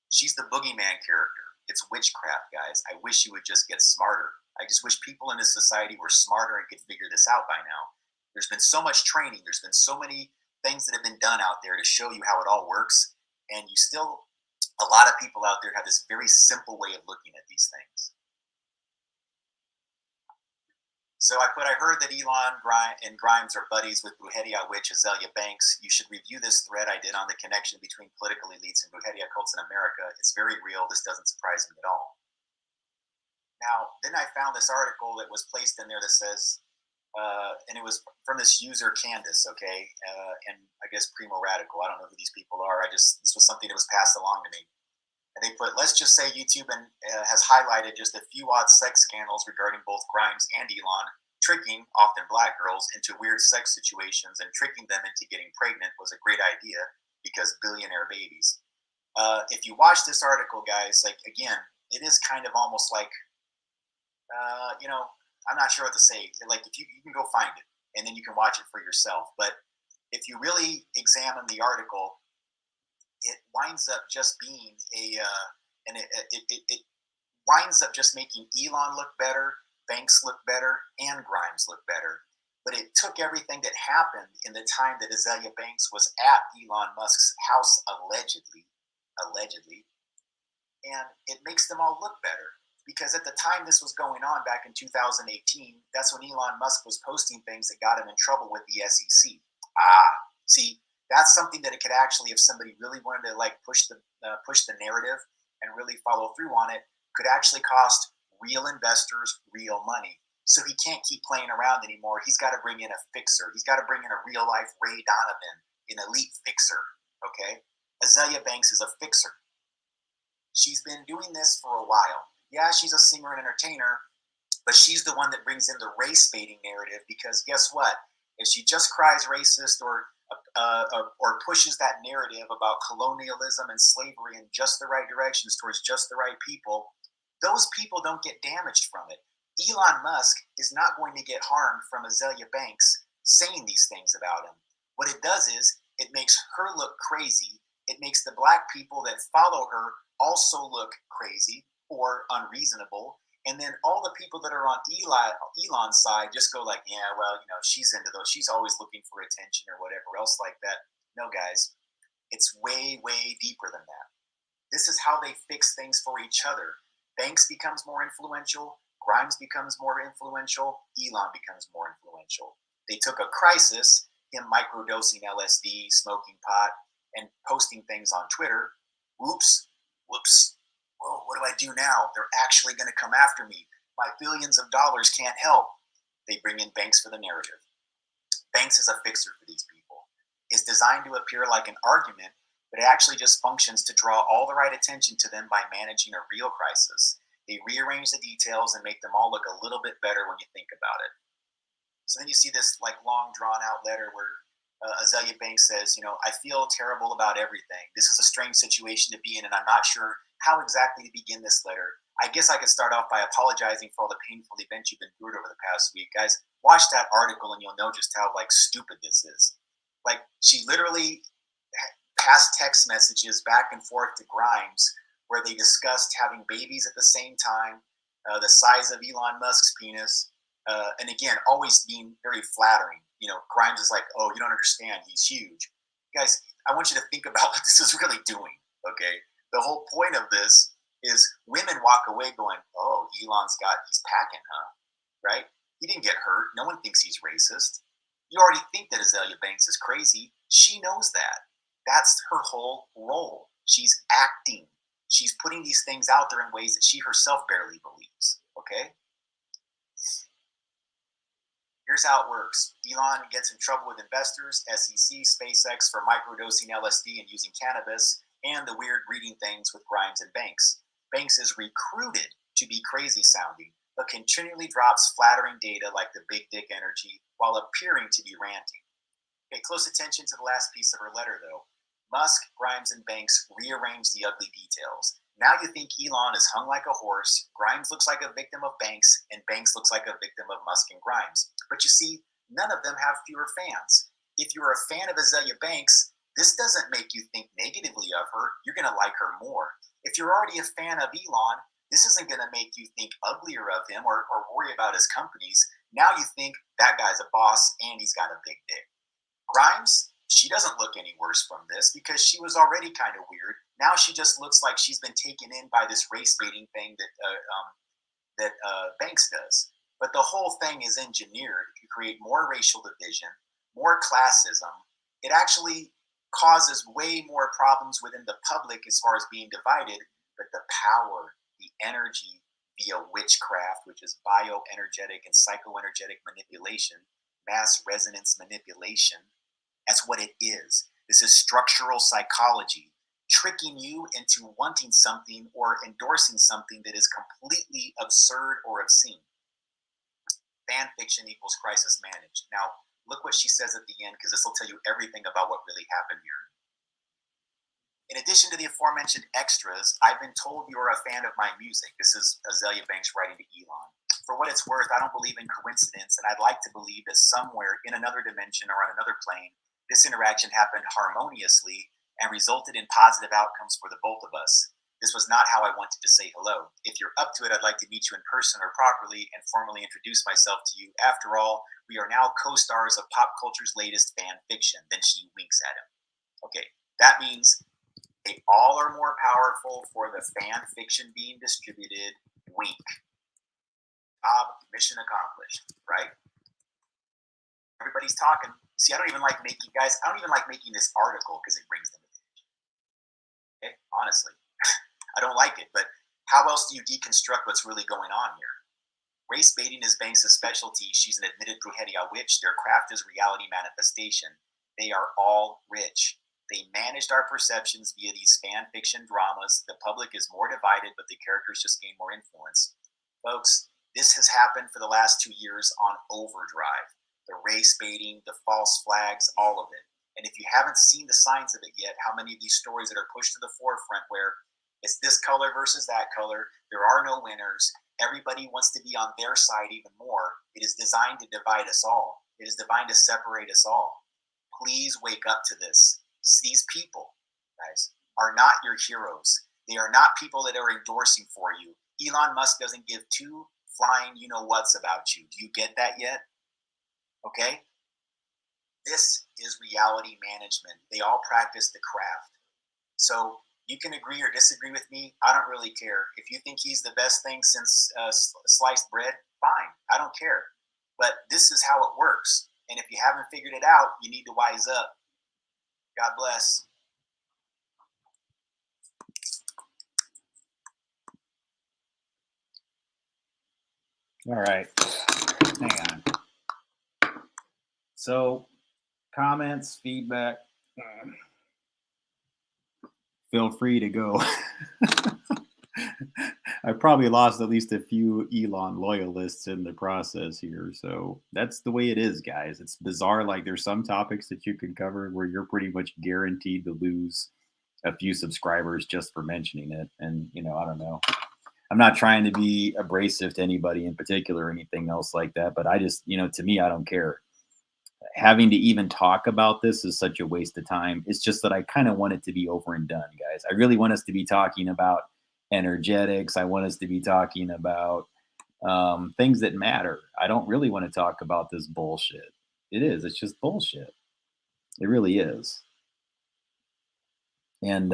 She's the boogeyman character. It's witchcraft, guys. I wish you would just get smarter. I just wish people in this society were smarter and could figure this out by now. There's been so much training. There's been so many things that have been done out there to show you how it all works. And a lot of people out there have this very simple way of looking at these things. So I heard that Elon and Grimes are buddies with Buhedia witch Azealia Banks. You should review this thread I did on the connection between political elites and Buhedia cults in America. It's very real. This doesn't surprise me at all. Now, then I found this article that was placed in there that says, and it was from this user Candace, okay, and I guess Primo Radical. I don't know who these people are. This was something that was passed along to me. And they put, let's just say YouTube has highlighted just a few odd sex scandals regarding both Grimes and Elon, tricking, often black girls, into weird sex situations and tricking them into getting pregnant was a great idea because billionaire babies. If you watch this article, guys, like, again, it is kind of almost like, I'm not sure what to say. Like, if you can go find it and then you can watch it for yourself. But if you really examine the article, it winds up just being it winds up just making Elon look better, Banks look better, and Grimes look better. But it took everything that happened in the time that Azealia Banks was at Elon Musk's house, allegedly, and it makes them all look better. Because at the time this was going on back in 2018, that's when Elon Musk was posting things that got him in trouble with the SEC. See, that's something that it could actually, if somebody really wanted to like push the narrative and really follow through on it, could actually cost real investors real money. So he can't keep playing around anymore. He's got to bring in a fixer. He's got to bring in a real life Ray Donovan, an elite fixer. Okay, Azealia Banks is a fixer. She's been doing this for a while. Yeah, she's a singer and entertainer, but she's the one that brings in the race baiting narrative because guess what? If she just cries racist or pushes that narrative about colonialism and slavery in just the right directions towards just the right people, those people don't get damaged from it. Elon Musk is not going to get harmed from Azealia Banks saying these things about him. What it does is it makes her look crazy. It makes the black people that follow her also look crazy or unreasonable. And then all the people that are on Elon's side just go like, yeah, well, she's into those. She's always looking for attention or whatever else like that. No, guys, it's way, way deeper than that. This is how they fix things for each other. Banks becomes more influential. Grimes becomes more influential. Elon becomes more influential. They took a crisis, him microdosing LSD, smoking pot, and posting things on Twitter. Whoops. Whoa, what do I do now? They're actually going to come after me. My billions of dollars can't help. They bring in Banks for the narrative. Banks is a fixer for these people. is designed to appear like an argument, but it actually just functions to draw all the right attention to them by managing a real crisis. They rearrange the details and make them all look a little bit better when you think about it. So then you see this like long drawn out letter where Azalea Banks says, you know, I feel terrible about everything. This is a strange situation to be in, and I'm not sure how exactly to begin this letter. I guess I could start off by apologizing for all the painful events you've endured over the past week. Guys, watch that article and you'll know just how like stupid this is. Like, she literally passed text messages back and forth to Grimes where they discussed having babies at the same time, the size of Elon Musk's penis, and again, always being very flattering. You know, Grimes is like, oh, you don't understand, he's huge. Guys, I want you to think about what this is really doing, okay? The whole point of this is women walk away going, oh, he's packing, huh? Right? He didn't get hurt. No one thinks he's racist. You already think that Azalea Banks is crazy. She knows that. That's her whole role. She's acting. She's putting these things out there in ways that she herself barely believes, okay? Here's how it works. Elon gets in trouble with investors, SEC, SpaceX for microdosing LSD and using cannabis, and the weird breeding things with Grimes and Banks. Banks is recruited to be crazy sounding, but continually drops flattering data like the big dick energy while appearing to be ranting. Pay close attention to the last piece of her letter, though. Musk, Grimes, and Banks rearrange the ugly details. Now you think Elon is hung like a horse, Grimes looks like a victim of Banks, and Banks looks like a victim of Musk and Grimes. But you see, none of them have fewer fans. If you're a fan of Azalea Banks, this doesn't make you think negatively of her. You're going to like her more. If you're already a fan of Elon, this isn't going to make you think uglier of him or worry about his companies. Now you think that guy's a boss and he's got a big dick. Grimes, she doesn't look any worse from this because she was already kind of weird. Now she just looks like she's been taken in by this race baiting thing that Banks does. But the whole thing is engineered to create more racial division, more classism. It actually causes way more problems within the public as far as being divided, but the power, the energy via witchcraft, which is bioenergetic and psychoenergetic manipulation, mass resonance manipulation, that's what it is. This is structural psychology, tricking you into wanting something or endorsing something that is completely absurd or obscene. Fan fiction equals crisis managed. Now, look what she says at the end, because this will tell you everything about what really happened here. In addition to the aforementioned extras, I've been told you're a fan of my music. This is Azalea Banks writing to Elon. For what it's worth, I don't believe in coincidence, and I'd like to believe that somewhere in another dimension or on another plane, this interaction happened harmoniously and resulted in positive outcomes for the both of us. This was not how I wanted to say hello. If you're up to it, I'd like to meet you in person or properly and formally introduce myself to you. After all, we are now co-stars of pop culture's latest fan fiction. Then she winks at him. Okay, that means they all are more powerful for the fan fiction being distributed. Wink. Job, mission accomplished, right? Everybody's talking. See, I don't even like making this article because it brings them attention. Okay, honestly. I don't like it, but how else do you deconstruct what's really going on here? Race baiting is Banks' specialty. She's an admitted brujeria witch. Their craft is reality manifestation. They are all rich. They managed our perceptions via these fan fiction dramas. The public is more divided, but the characters just gain more influence. Folks, this has happened for the last 2 years on overdrive. The race baiting, the false flags, all of it. And if you haven't seen the signs of it yet, how many of these stories that are pushed to the forefront where it's this color versus that color, there are no winners, everybody wants to be on their side even more. It is designed to divide us all. It is designed to separate us all. Please wake up to this. These people, guys, are not your heroes. They are not people that are endorsing for you. Elon Musk doesn't give two flying you-know-whats about you. Do you get that yet? Okay? This is reality management. They all practice the craft. So you can agree or disagree with me. I don't really care. If you think he's the best thing since sliced bread, fine. I don't care. But this is how it works. And if you haven't figured it out, you need to wise up. God bless. All right. Hang on. So comments, feedback, feel free to go. I probably lost at least a few Elon loyalists in the process here. So that's the way it is, guys. It's bizarre. Like there's some topics that you can cover where you're pretty much guaranteed to lose a few subscribers just for mentioning it. And, you know, I don't know. I'm not trying to be abrasive to anybody in particular or anything else like that, but I just, you know, to me, I don't care. Having to even talk about this is such a waste of time. It's just that I kind of want it to be over and done, guys. I really want us to be talking about energetics. I want us to be talking about things that matter. I don't really want to talk about this bullshit. It is. It's just bullshit. It really is. And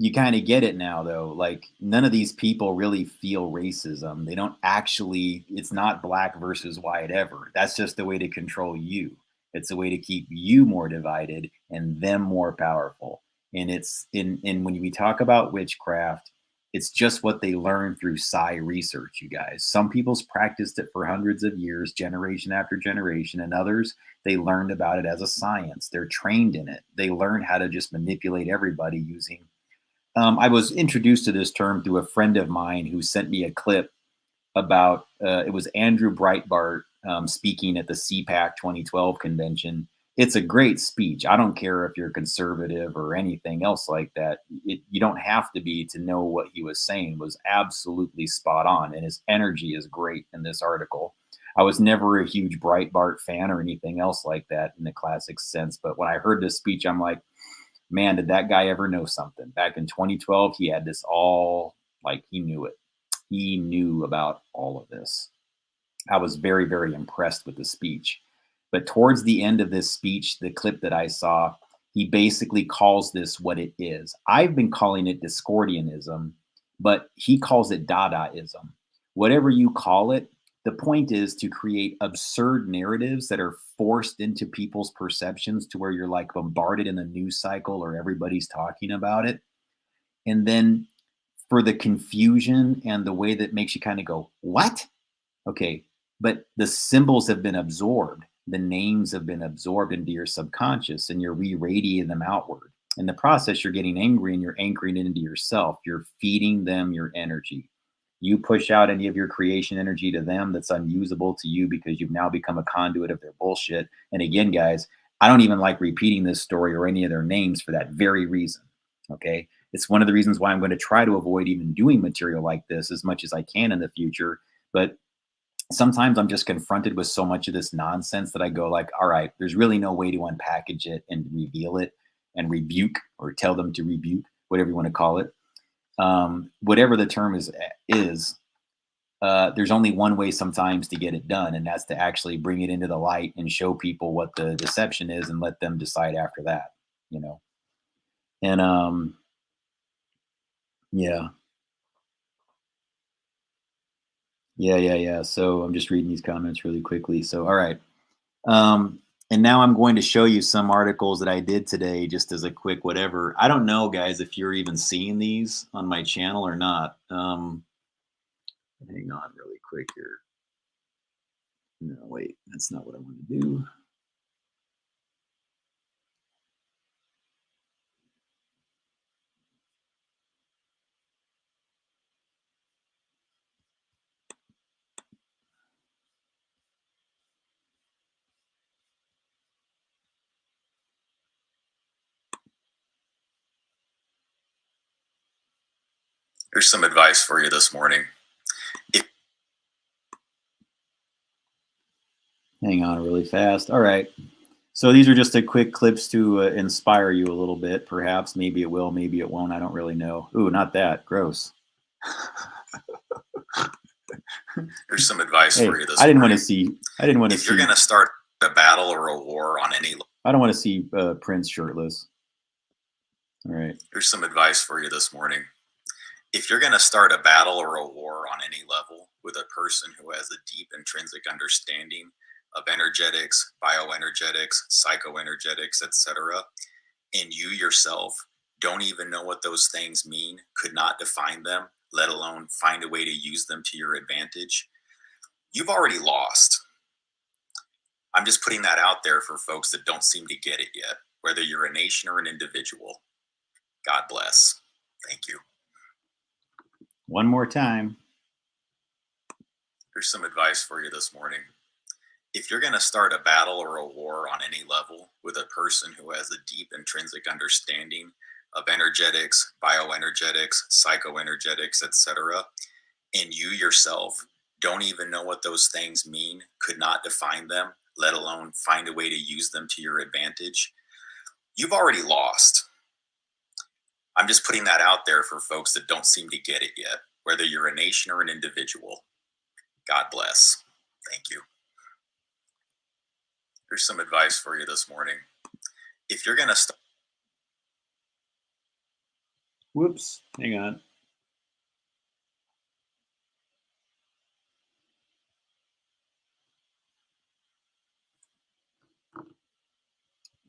you kind of get it now, though. Like none of these people really feel racism. They don't actually. It's not black versus white ever. That's just a way to control you. It's a way to keep you more divided and them more powerful. And it's in when we talk about witchcraft, it's just what they learn through psi research, you guys. Some people's practiced it for hundreds of years, generation after generation, and others, they learned about it as a science. They're trained in it. They learn how to just manipulate everybody using. I was introduced to this term through a friend of mine who sent me a clip about, it was Andrew Breitbart speaking at the CPAC 2012 convention. It's a great speech. I don't care if you're conservative or anything else like that. You don't have to be to know what he was saying was absolutely spot on. And his energy is great in this article. I was never a huge Breitbart fan or anything else like that in the classic sense. But when I heard this speech, I'm like, man, did that guy ever know something? Back in 2012, he had this all, like he knew it. He knew about all of this. I was very, very impressed with the speech. But towards the end of this speech, the clip that I saw, he basically calls this what it is. I've been calling it Discordianism, but he calls it Dadaism. Whatever you call it, the point is to create absurd narratives that are forced into people's perceptions to where you're like bombarded in the news cycle or everybody's talking about it. And then for the confusion and the way that makes you kind of go, what? Okay, but the symbols have been absorbed. The names have been absorbed into your subconscious and you're re-radiating them outward. In the process, you're getting angry and you're anchoring it into yourself. You're feeding them your energy. You push out any of your creation energy to them that's unusable to you because you've now become a conduit of their bullshit. And again, guys, I don't even like repeating this story or any of their names for that very reason. Okay. It's one of the reasons why I'm going to try to avoid even doing material like this as much as I can in the future. But sometimes I'm just confronted with so much of this nonsense that I go like, all right, there's really no way to unpackage it and reveal it and rebuke or tell them to rebuke, whatever you want to call it. Whatever the term is, there's only one way sometimes to get it done, and that's to actually bring it into the light and show people what the deception is and let them decide after that, you know? And, yeah. Yeah. So I'm just reading these comments really quickly. So, all right. And now I'm going to show you some articles that I did today just as a quick whatever. I don't know, guys, if you're even seeing these on my channel or not. Hang on really quick here. No, wait, that's not what I want to do. Here's some advice for you this morning. Hang on really fast. All right. So these are just a quick clips to inspire you a little bit. Perhaps, maybe it will, maybe it won't. I don't really know. Ooh, not that. Gross. Here's some advice for you this morning. I didn't want to see. If you're going to start a battle or a war on any... I don't want to see Prince shirtless. All right. Here's some advice for you this morning. If you're going to start a battle or a war on any level with a person who has a deep intrinsic understanding of energetics, bioenergetics, psychoenergetics, etc., and you yourself don't even know what those things mean, could not define them, let alone find a way to use them to your advantage, you've already lost. I'm just putting that out there for folks that don't seem to get it yet, whether you're a nation or an individual. God bless. Thank you. One more time. Here's some advice for you this morning. If you're going to start a battle or a war on any level with a person who has a deep intrinsic understanding of energetics, bioenergetics, psychoenergetics, etc., and you yourself don't even know what those things mean, could not define them, let alone find a way to use them to your advantage, you've already lost. I'm just putting that out there for folks that don't seem to get it yet, whether you're a nation or an individual. God bless. Thank you. Here's some advice for you this morning. If you're going to start. Whoops, hang on.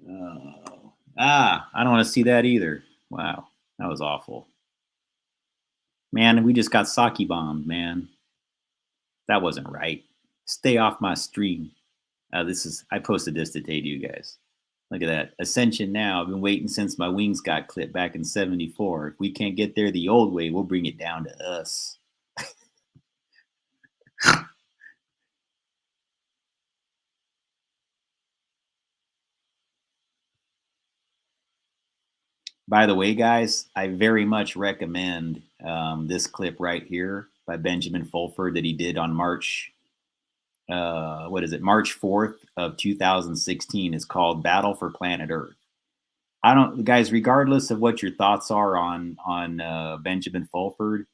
Oh. I don't want to see that either. Wow, that was awful. Man, we just got sake bombed, man. That wasn't right. Stay off my stream. I posted this today to you guys. Look at that. Ascension now. I've been waiting since my wings got clipped back in 74. If we can't get there the old way, we'll bring it down to us. By the way, guys, I very much recommend this clip right here by Benjamin Fulford that he did on March 4th of 2016. It's called Battle for Planet Earth. Guys, regardless of what your thoughts are on Benjamin Fulford,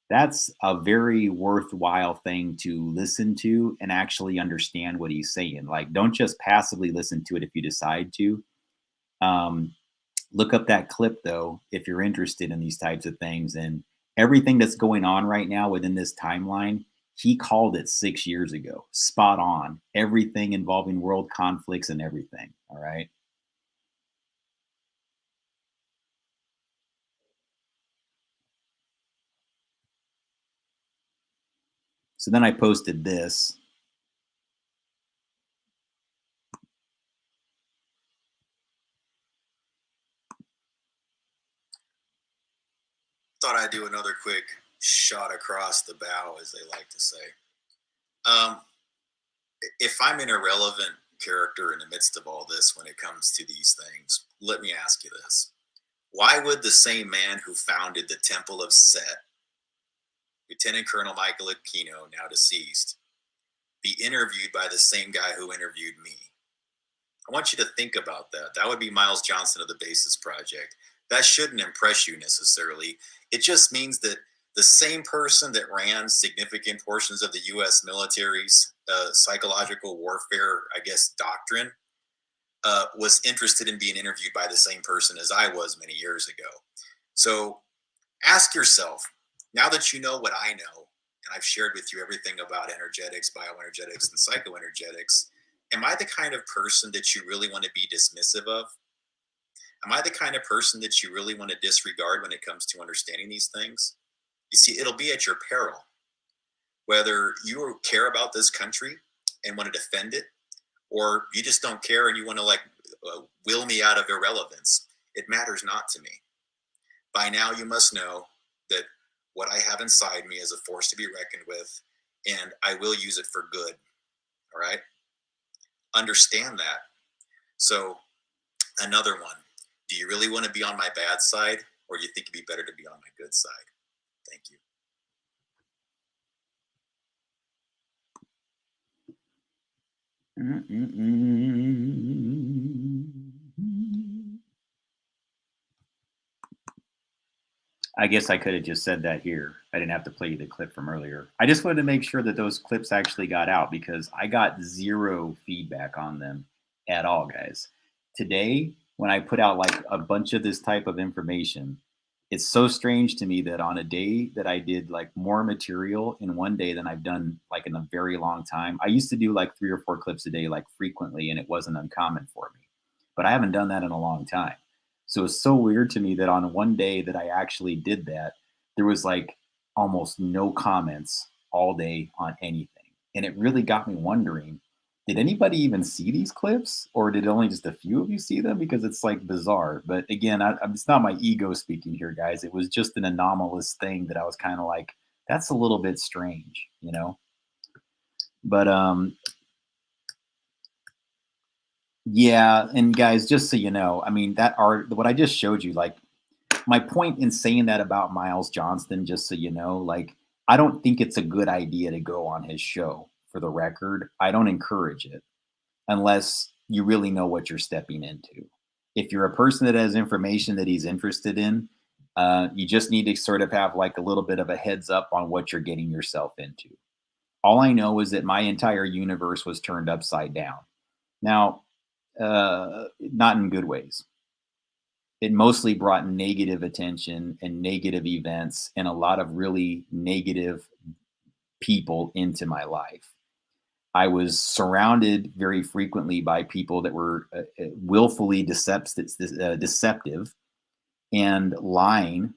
that's a very worthwhile thing to listen to and actually understand what he's saying. Like, don't just passively listen to it if you decide to. Look up that clip, though, if you're interested in these types of things. And everything that's going on right now within this timeline, he called it 6 years ago. Spot on. Everything involving world conflicts and everything. All right. So then I posted this. Thought I'd do another quick shot across the bow, as they like to say. If I'm an irrelevant character in the midst of all this when it comes to these things, let me ask you this. Why would the same man who founded the Temple of Set, Lieutenant Colonel Michael Aquino, now deceased, be interviewed by the same guy who interviewed me? I want you to think about that. That would be Miles Johnson of the Basis Project. That shouldn't impress you necessarily. It just means that the same person that ran significant portions of the U.S. military's psychological warfare, I guess, doctrine, was interested in being interviewed by the same person as I was many years ago. So ask yourself, now that you know what I know, and I've shared with you everything about energetics, bioenergetics, and psychoenergetics, am I the kind of person that you really want to be dismissive of? Am I the kind of person that you really want to disregard when it comes to understanding these things? You see, it'll be at your peril. Whether you care about this country and want to defend it, or you just don't care and you want to will me out of irrelevance, it matters not to me. By now, you must know that what I have inside me is a force to be reckoned with, and I will use it for good. All right? Understand that. So, another one. Do you really want to be on my bad side, or do you think it'd be better to be on my good side? Thank you. I guess I could have just said that here. I didn't have to play you the clip from earlier. I just wanted to make sure that those clips actually got out because I got zero feedback on them at all, guys. Today, when I put out like a bunch of this type of information, it's so strange to me that on a day that I did like more material in one day than I've done like in a very long time. I used to do like 3 or 4 clips a day, like frequently, and it wasn't uncommon for me. But I haven't done that in a long time. So it's so weird to me that on one day that I actually did that, there was like almost no comments all day on anything. And it really got me wondering, did anybody even see these clips, or did only just a few of you see them? Because it's like bizarre. But again, it's not my ego speaking here, guys. It was just an anomalous thing that I was kind of like, that's a little bit strange, you know? But yeah, and guys, just so you know, I mean, that art, what I just showed you, like, my point in saying that about Miles Johnston, just so you know, like, I don't think it's a good idea to go on his show, for the record. I don't encourage it unless you really know what you're stepping into. If you're a person that has information that he's interested in, you just need to sort of have like a little bit of a heads up on what you're getting yourself into. All I know is that my entire universe was turned upside down. Now, not in good ways. It mostly brought negative attention and negative events and a lot of really negative people into my life. I was surrounded very frequently by people that were willfully deceptive and lying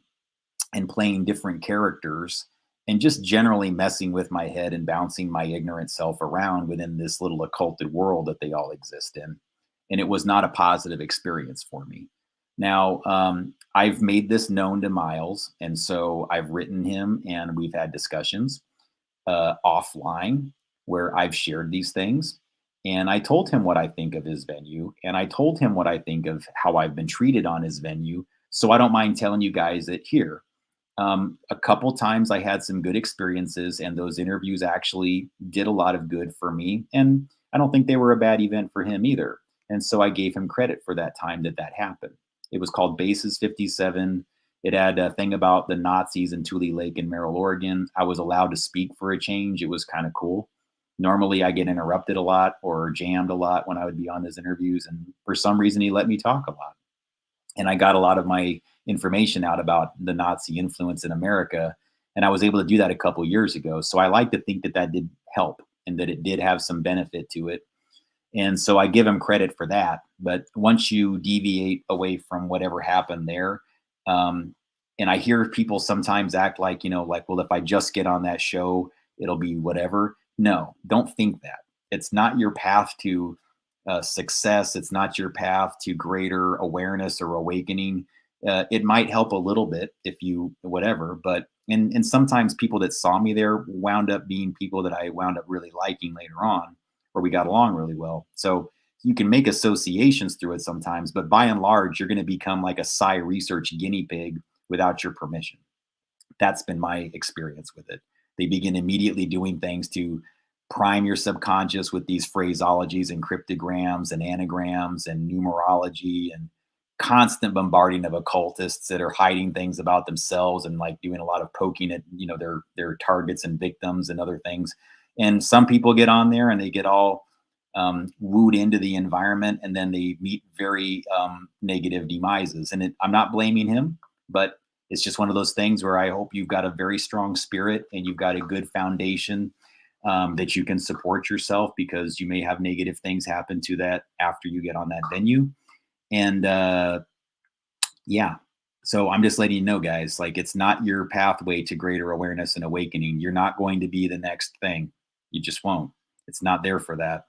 and playing different characters and just generally messing with my head and bouncing my ignorant self around within this little occulted world that they all exist in. And it was not a positive experience for me. Now, I've made this known to Miles, and so I've written him and we've had discussions offline where I've shared these things. And I told him what I think of his venue, and I told him what I think of how I've been treated on his venue. So I don't mind telling you guys it here. A couple times I had some good experiences, and those interviews actually did a lot of good for me. And I don't think they were a bad event for him either. And so I gave him credit for that time that happened. It was called Bases 57. It had a thing about the Nazis in Tule Lake in Merrill, Oregon. I was allowed to speak for a change. It was kind of cool. Normally, I get interrupted a lot or jammed a lot when I would be on his interviews. And for some reason, he let me talk a lot. And I got a lot of my information out about the Nazi influence in America. And I was able to do that a couple years ago. So I like to think that that did help and that it did have some benefit to it. And so I give him credit for that. But once you deviate away from whatever happened there, and I hear people sometimes act like, you know, like, well, if I just get on that show, it'll be whatever. No, don't think that. It's not your path to success. It's not your path to greater awareness or awakening. It might help a little bit if you, whatever, but, and sometimes people that saw me there wound up being people that I wound up really liking later on, or we got along really well. So you can make associations through it sometimes, but by and large, you're going to become like a Psy research guinea pig without your permission. That's been my experience with it. They begin immediately doing things to prime your subconscious with these phraseologies and cryptograms and anagrams and numerology and constant bombarding of occultists that are hiding things about themselves and like doing a lot of poking at, you know, their targets and victims and other things. And some people get on there and they get all wooed into the environment, and then they meet very negative demises. And I'm not blaming him, but it's just one of those things where I hope you've got a very strong spirit and you've got a good foundation that you can support yourself, because you may have negative things happen to that after you get on that venue. And yeah, so I'm just letting you know, guys, like, it's not your pathway to greater awareness and awakening. You're not going to be the next thing. You just won't. It's not there for that.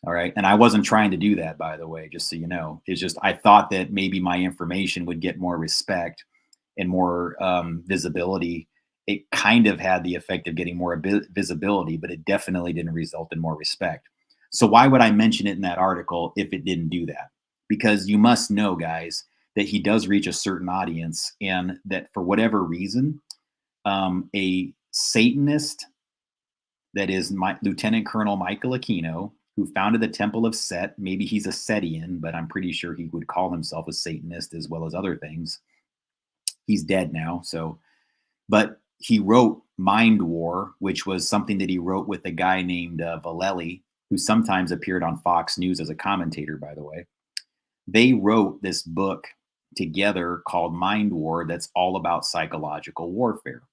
All right. And I wasn't trying to do that, by the way, just so you know. It's just I thought that maybe my information would get more respect and more visibility. It kind of had the effect of getting more visibility, but it definitely didn't result in more respect. So why would I mention it in that article if it didn't do that? Because you must know, guys, that he does reach a certain audience, and that for whatever reason, a Satanist that is Lieutenant Colonel Michael Aquino, who founded the Temple of Set. Maybe he's a Setian, but I'm pretty sure he would call himself a Satanist as well as other things. He's dead now. So, but he wrote Mind War, which was something that he wrote with a guy named Valeli, who sometimes appeared on Fox News as a commentator, by the way. They wrote this book together called Mind War that's all about psychological warfare.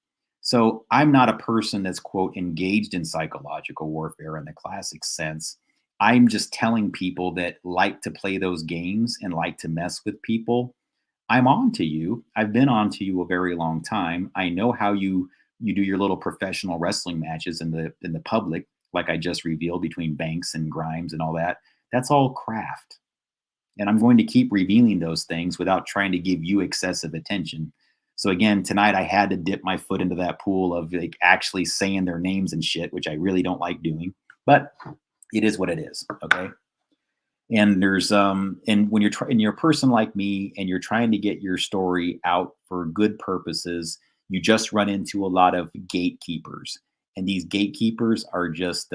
So I'm not a person that's, quote, engaged in psychological warfare in the classic sense. I'm just telling people that like to play those games and like to mess with people. I'm on to you. I've been on to you a very long time. I know how you do your little professional wrestling matches in the public, like I just revealed, between Banks and Grimes and all that, that's all craft. And I'm going to keep revealing those things without trying to give you excessive attention. So again, tonight I had to dip my foot into that pool of like actually saying their names and shit, which I really don't like doing, but it is what it is. Okay. And there's and when you're a person like me and you're trying to get your story out for good purposes, you just run into a lot of gatekeepers. And these gatekeepers are just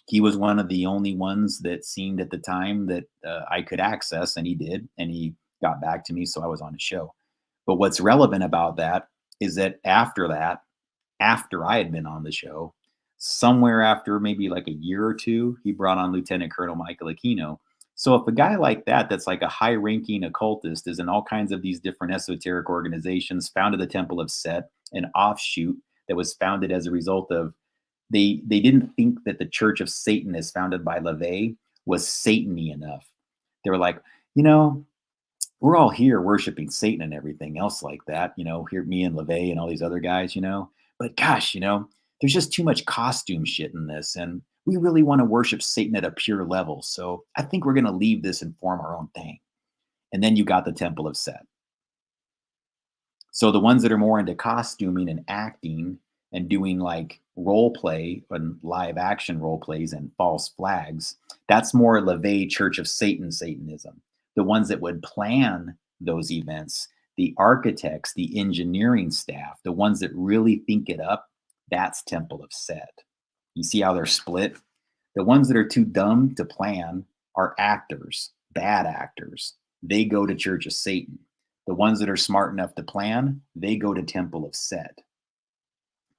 he was one of the only ones that seemed at the time that I could access, and he did, and he got back to me, so I was on his show. But what's relevant about that is that, after I had been on the show, somewhere after maybe like a year or two, he brought on Lieutenant Colonel Michael Aquino. So if a guy like that, that's like a high-ranking occultist, is in all kinds of these different esoteric organizations, founded the Temple of Set, an offshoot that was founded as a result of they didn't think that the Church of Satan, as founded by LaVey, was Satan-y enough. They were like, we're all here worshiping Satan and everything else like that, here, me and LaVey and all these other guys, but gosh, there's just too much costume shit in this. And we really want to worship Satan at a pure level. So I think we're going to leave this and form our own thing. And then you got the Temple of Set. So the ones that are more into costuming and acting and doing like role play and live action role plays and false flags, that's more LaVey Church of Satan Satanism. The ones that would plan those events, the architects, the engineering staff, the ones that really think it up, that's Temple of Set. You see how they're split? The ones that are too dumb to plan are actors, bad actors. They go to Church of Satan. The ones that are smart enough to plan, they go to Temple of Set.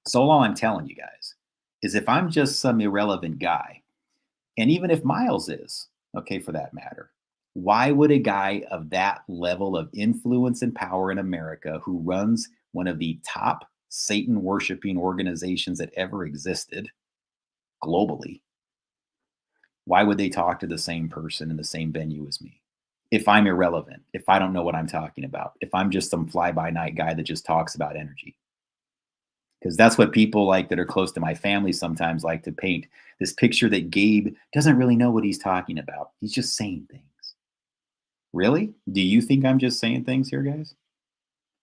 So all I'm telling you guys is, if I'm just some irrelevant guy, and even if Miles is, okay, for that matter, why would a guy of that level of influence and power in America, who runs one of the top Satan worshiping organizations that ever existed globally, why would they talk to the same person in the same venue as me? If I'm irrelevant, if I don't know what I'm talking about, if I'm just some fly-by-night guy that just talks about energy. Because that's what people like that are close to my family sometimes like to paint, this picture that Gabe doesn't really know what he's talking about. He's just saying things. Really? Do you think I'm just saying things here, guys?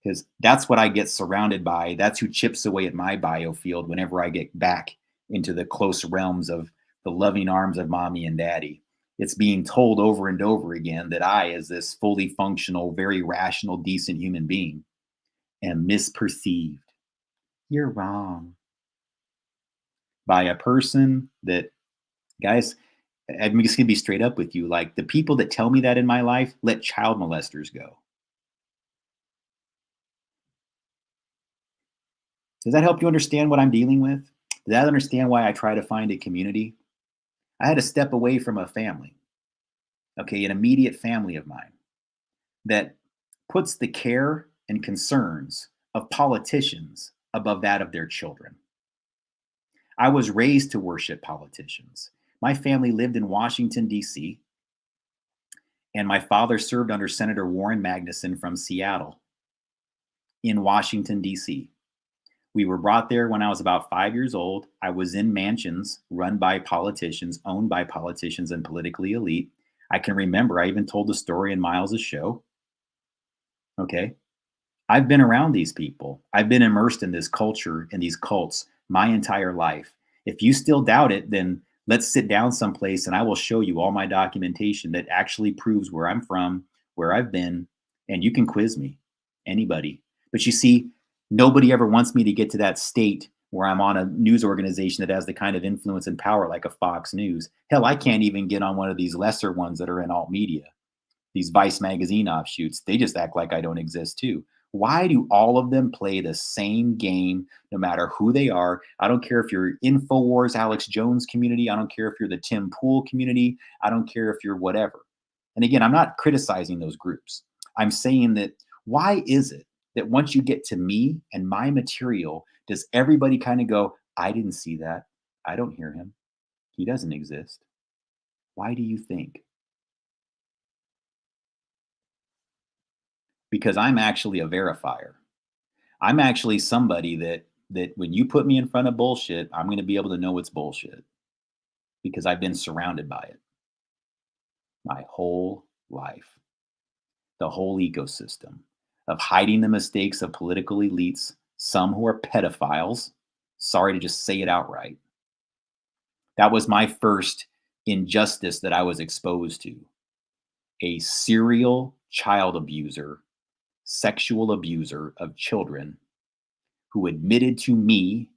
Because that's what I get surrounded by. That's who chips away at my biofield whenever I get back into the close realms of the loving arms of mommy and daddy. It's being told over and over again that I, as this fully functional, very rational, decent human being, am misperceived. You're wrong. By a person that, guys, I'm just going to be straight up with you. Like, the people that tell me that in my life, let child molesters go. Does that help you understand what I'm dealing with? Does that understand why I try to find a community? I had to step away from a family, okay, an immediate family of mine, that puts the care and concerns of politicians above that of their children. I was raised to worship politicians. My family lived in Washington, D.C., and my father served under Senator Warren Magnuson from Seattle in Washington, D.C. We were brought there when I was about 5 years old. I was in mansions run by politicians, owned by politicians and politically elite. I can remember, I even told the story in Miles's show. Okay. I've been around these people. I've been immersed in this culture and these cults my entire life. If you still doubt it, then let's sit down someplace and I will show you all my documentation that actually proves where I'm from, where I've been, and you can quiz me, anybody. But you see, nobody ever wants me to get to that state where I'm on a news organization that has the kind of influence and power like a Fox News. Hell, I can't even get on one of these lesser ones that are in alt media, these Vice magazine offshoots. They just act like I don't exist too. Why do all of them play the same game, no matter who they are? I don't care if you're InfoWars, Alex Jones community. I don't care if you're the Tim Pool community. I don't care if you're whatever. And again, I'm not criticizing those groups. I'm saying that, why is it that once you get to me and my material, does everybody kind of go, I didn't see that. I don't hear him. He doesn't exist. Why do you think? Because I'm actually a verifier. I'm actually somebody that when you put me in front of bullshit, I'm going to be able to know it's bullshit. because I've been surrounded by it my whole life. The whole ecosystem of hiding the mistakes of political elites, some who are pedophiles. Sorry to just say it outright. That was my first injustice that I was exposed to. A serial child abuser, sexual abuser of children, who admitted to me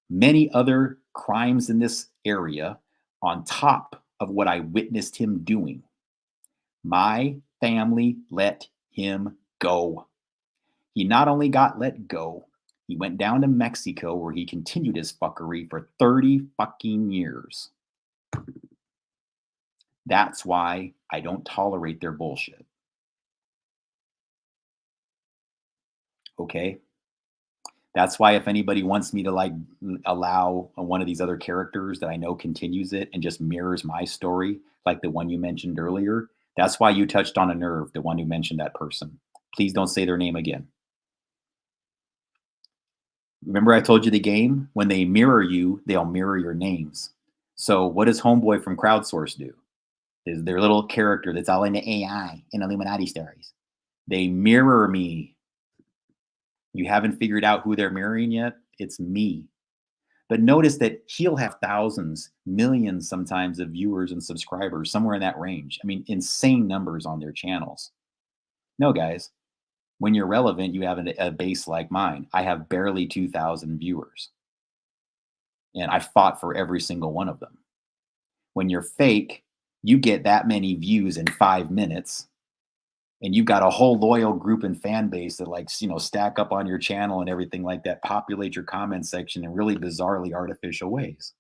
many other crimes in this area on top of what I witnessed him doing. My family let him go. He not only got let go, he went down to Mexico where he continued his fuckery for 30 fucking years. That's why I don't tolerate their bullshit. Okay? That's why if anybody wants me to like allow one of these other characters that I know continues it and just mirrors my story, like the one you mentioned earlier, that's why you touched on a nerve, the one who mentioned that person. Please don't say their name again. Remember I told you the game? When they mirror you, they'll mirror your names. So what does Homeboy from Crowdsource do? Is their little character that's all into AI and Illuminati stories. They mirror me. You haven't figured out who they're mirroring yet? It's me. But notice that he'll have thousands, millions sometimes of viewers and subscribers, somewhere in that range. I mean, insane numbers on their channels. No, guys, when you're relevant, you have a base like mine. I have barely 2,000 viewers. And I fought for every single one of them. When you're fake, you get that many views in 5 minutes. And you've got a whole loyal group and fan base that stack up on your channel and everything like that, populate your comment section in really bizarrely artificial ways.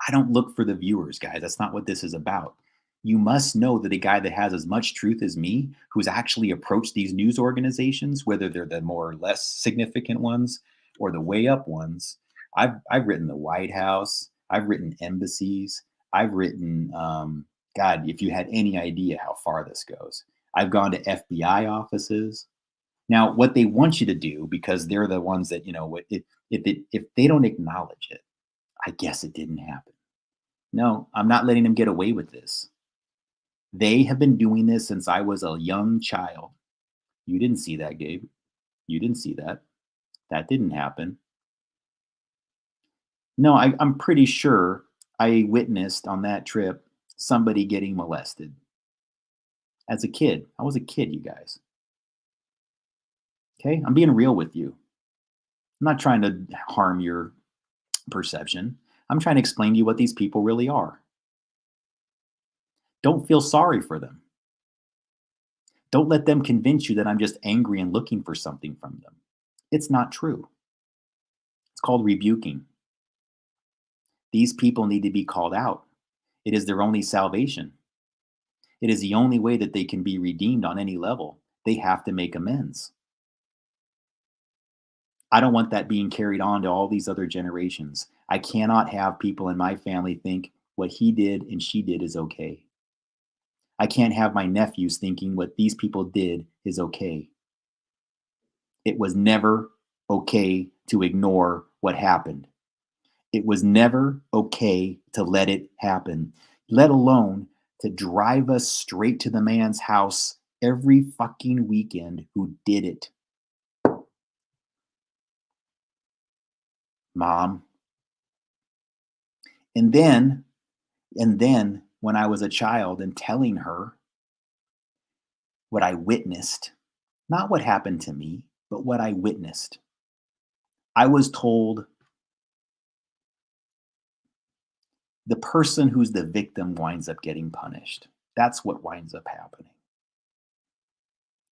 I don't look for the viewers, guys. That's not what this is about. You must know that a guy that has as much truth as me, who's actually approached these news organizations, whether they're the more or less significant ones or the way up ones. I've written the White House. I've written embassies. I've written, God, if you had any idea how far this goes. I've gone to FBI offices. Now, what they want you to do, because they're the ones that, if they don't acknowledge it, I guess it didn't happen. No, I'm not letting them get away with this. They have been doing this since I was a young child. You didn't see that, Gabe. You didn't see that. That didn't happen. No, I'm pretty sure I witnessed on that trip somebody getting molested. As a kid. I was a kid, you guys. Okay? I'm being real with you. I'm not trying to harm your perception. I'm trying to explain to you what these people really are. Don't feel sorry for them. Don't let them convince you that I'm just angry and looking for something from them. It's not true. It's called rebuking. These people need to be called out. It is their only salvation. It is the only way that they can be redeemed on any level. They have to make amends. I don't want that being carried on to all these other generations. I cannot have people in my family think what he did and she did is okay. I can't have my nephews thinking what these people did is okay. It was never okay to ignore what happened. It was never okay to let it happen, let alone to drive us straight to the man's house every fucking weekend who did it. Mom. And then when I was a child and telling her what I witnessed, not what happened to me, but what I witnessed, I was told the person who's the victim winds up getting punished. That's what winds up happening.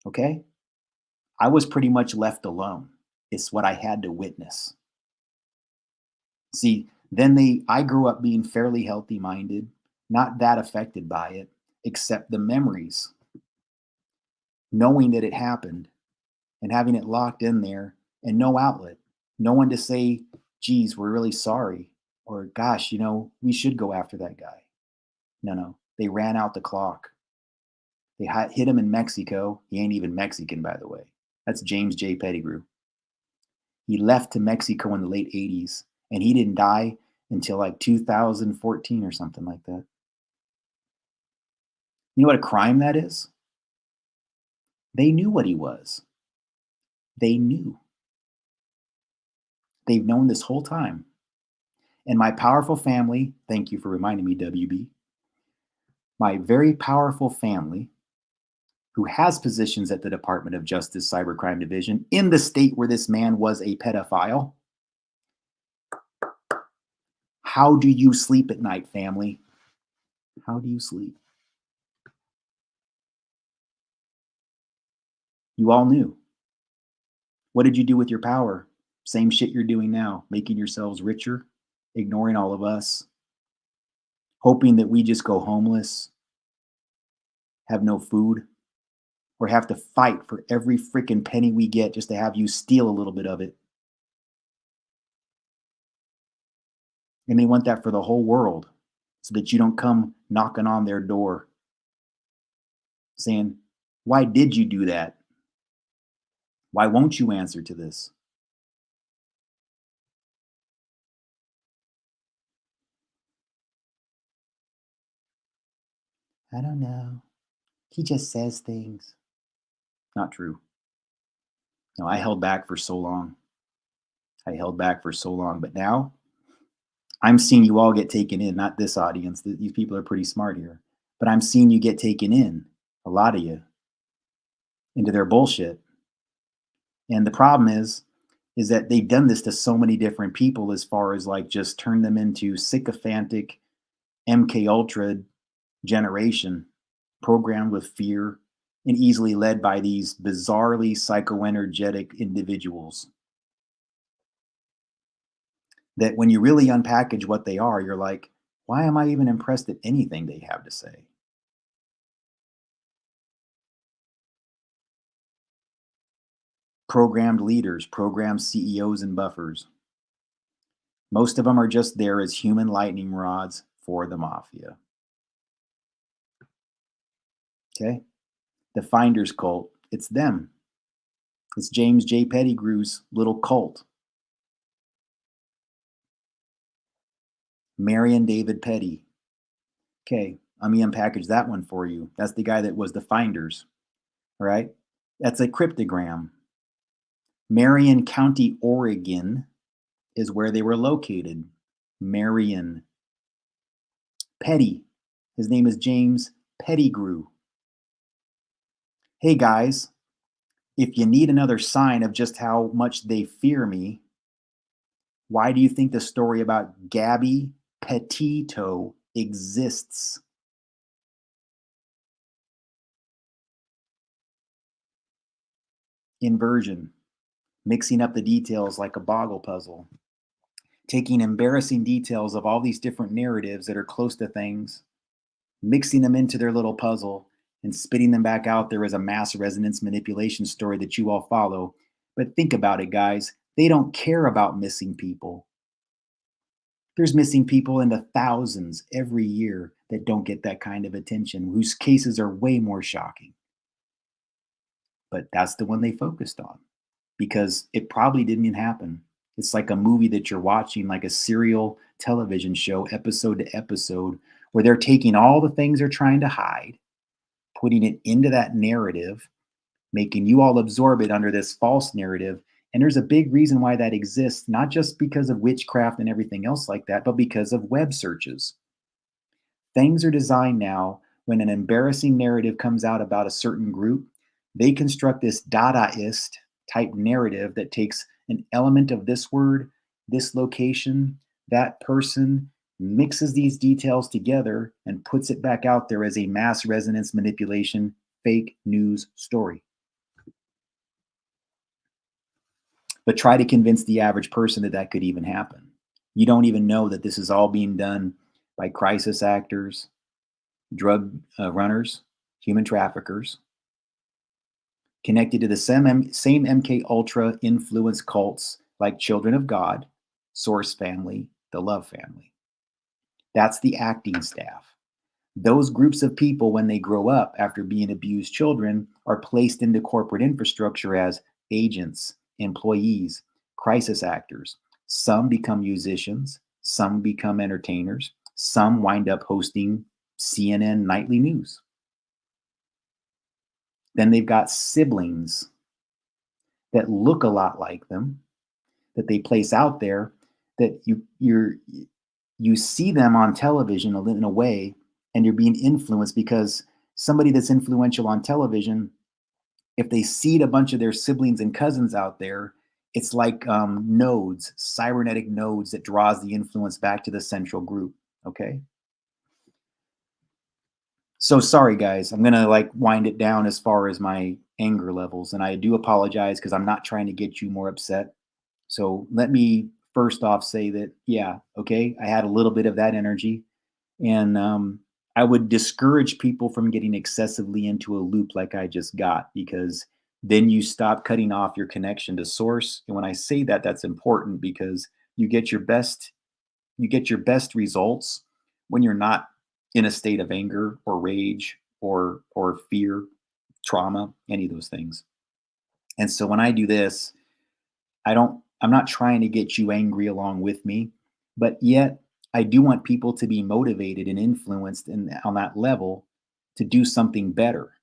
Okay? I was pretty much left alone. It's what I had to witness. See, I grew up being fairly healthy minded, not that affected by it, except the memories. Knowing that it happened and having it locked in there and no outlet. No one to say, geez, we're really sorry. Or gosh, we should go after that guy. No. They ran out the clock. They hit him in Mexico. He ain't even Mexican, by the way. That's James J. Pettigrew. He left to Mexico in the late 80s, and he didn't die until like 2014 or something like that. You know what a crime that is? They knew what he was. They knew. They've known this whole time. And my powerful family, thank you for reminding me, WB, my very powerful family, who has positions at the Department of Justice Cybercrime Division in the state where this man was a pedophile. How do you sleep at night, family? How do you sleep? You all knew. What did you do with your power? Same shit you're doing now, making yourselves richer, ignoring all of us, hoping that we just go homeless, have no food, or have to fight for every freaking penny we get just to have you steal a little bit of it. And they want that for the whole world so that you don't come knocking on their door saying, why did you do that? Why won't you answer to this? I don't know. He just says things. Not true. No, I held back for so long. But now I'm seeing you all get taken in, not this audience. These people are pretty smart here. But I'm seeing you get taken in, a lot of you, into their bullshit. And the problem is that they've done this to so many different people as far as like just turn them into sycophantic MK Ultra generation, programmed with fear and easily led by these bizarrely psychoenergetic individuals. That when you really unpackage what they are, you're like, why am I even impressed at anything they have to say? Programmed leaders, programmed CEOs and buffers. Most of them are just there as human lightning rods for the mafia. Okay? The Finders cult, it's them. It's James J. Pettigrew's little cult. Marion David Petty. Okay, let me unpackage that one for you. That's the guy that was the Finders. All right? That's a cryptogram. Marion County, Oregon is where they were located. Marion. Petty. His name is James Pettigrew. Hey guys, if you need another sign of just how much they fear me, why do you think the story about Gabby Petito exists? Inversion. Mixing up the details like a boggle puzzle. Taking embarrassing details of all these different narratives that are close to things, mixing them into their little puzzle, and spitting them back out there as a mass resonance manipulation story that you all follow. But think about it, guys. They don't care about missing people. There's missing people in the thousands every year that don't get that kind of attention, whose cases are way more shocking. But that's the one they focused on because it probably didn't even happen. It's like a movie that you're watching, like a serial television show, episode to episode, where they're taking all the things they're trying to hide, putting it into that narrative, making you all absorb it under this false narrative. And there's a big reason why that exists, not just because of witchcraft and everything else like that, but because of web searches. Things are designed now when an embarrassing narrative comes out about a certain group, they construct this Dadaist type narrative that takes an element of this word, this location, that person, mixes these details together and puts it back out there as a mass resonance manipulation fake news story. But try to convince the average person that that could even happen. You don't even know that this is all being done by crisis actors, drug runners, human traffickers, connected to the same MK Ultra influence cults like Children of God, Source Family, the Love Family. That's the acting staff. Those groups of people, when they grow up after being abused children, are placed into corporate infrastructure as agents, employees, crisis actors. Some become musicians, Some become entertainers. Some wind up hosting CNN nightly news. Then they've got siblings that look a lot like them, that they place out there, that you see them on television in a way, and you're being influenced because somebody that's influential on television, if they seed a bunch of their siblings and cousins out there, it's like nodes, cybernetic nodes that draws the influence back to the central group. Okay. So sorry, guys. I'm gonna like wind it down as far as my anger levels, and I do apologize because I'm not trying to get you more upset. So let me first off say that, yeah, okay, I had a little bit of that energy, and I would discourage people from getting excessively into a loop like I just got, because then you stop cutting off your connection to source. And when I say that, that's important because you get your best results when you're not in a state of anger or rage or fear, trauma, any of those things. And so when I do this, I'm not trying to get you angry along with me, but yet I do want people to be motivated and influenced on that level to do something better,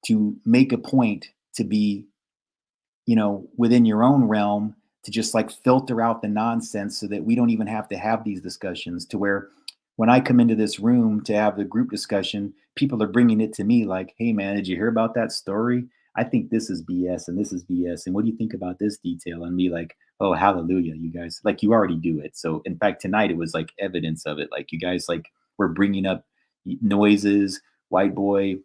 to make a point, to be, within your own realm, to just like filter out the nonsense so that we don't even have to have these discussions, to where when I come into this room to have the group discussion, people are bringing it to me like, hey man, did you hear about that story? I think this is BS and this is BS. And what do you think about this detail? And me like, oh, hallelujah, you guys, like you already do it. So in fact, tonight it was like evidence of it. Like you guys like were bringing up noises, white boy.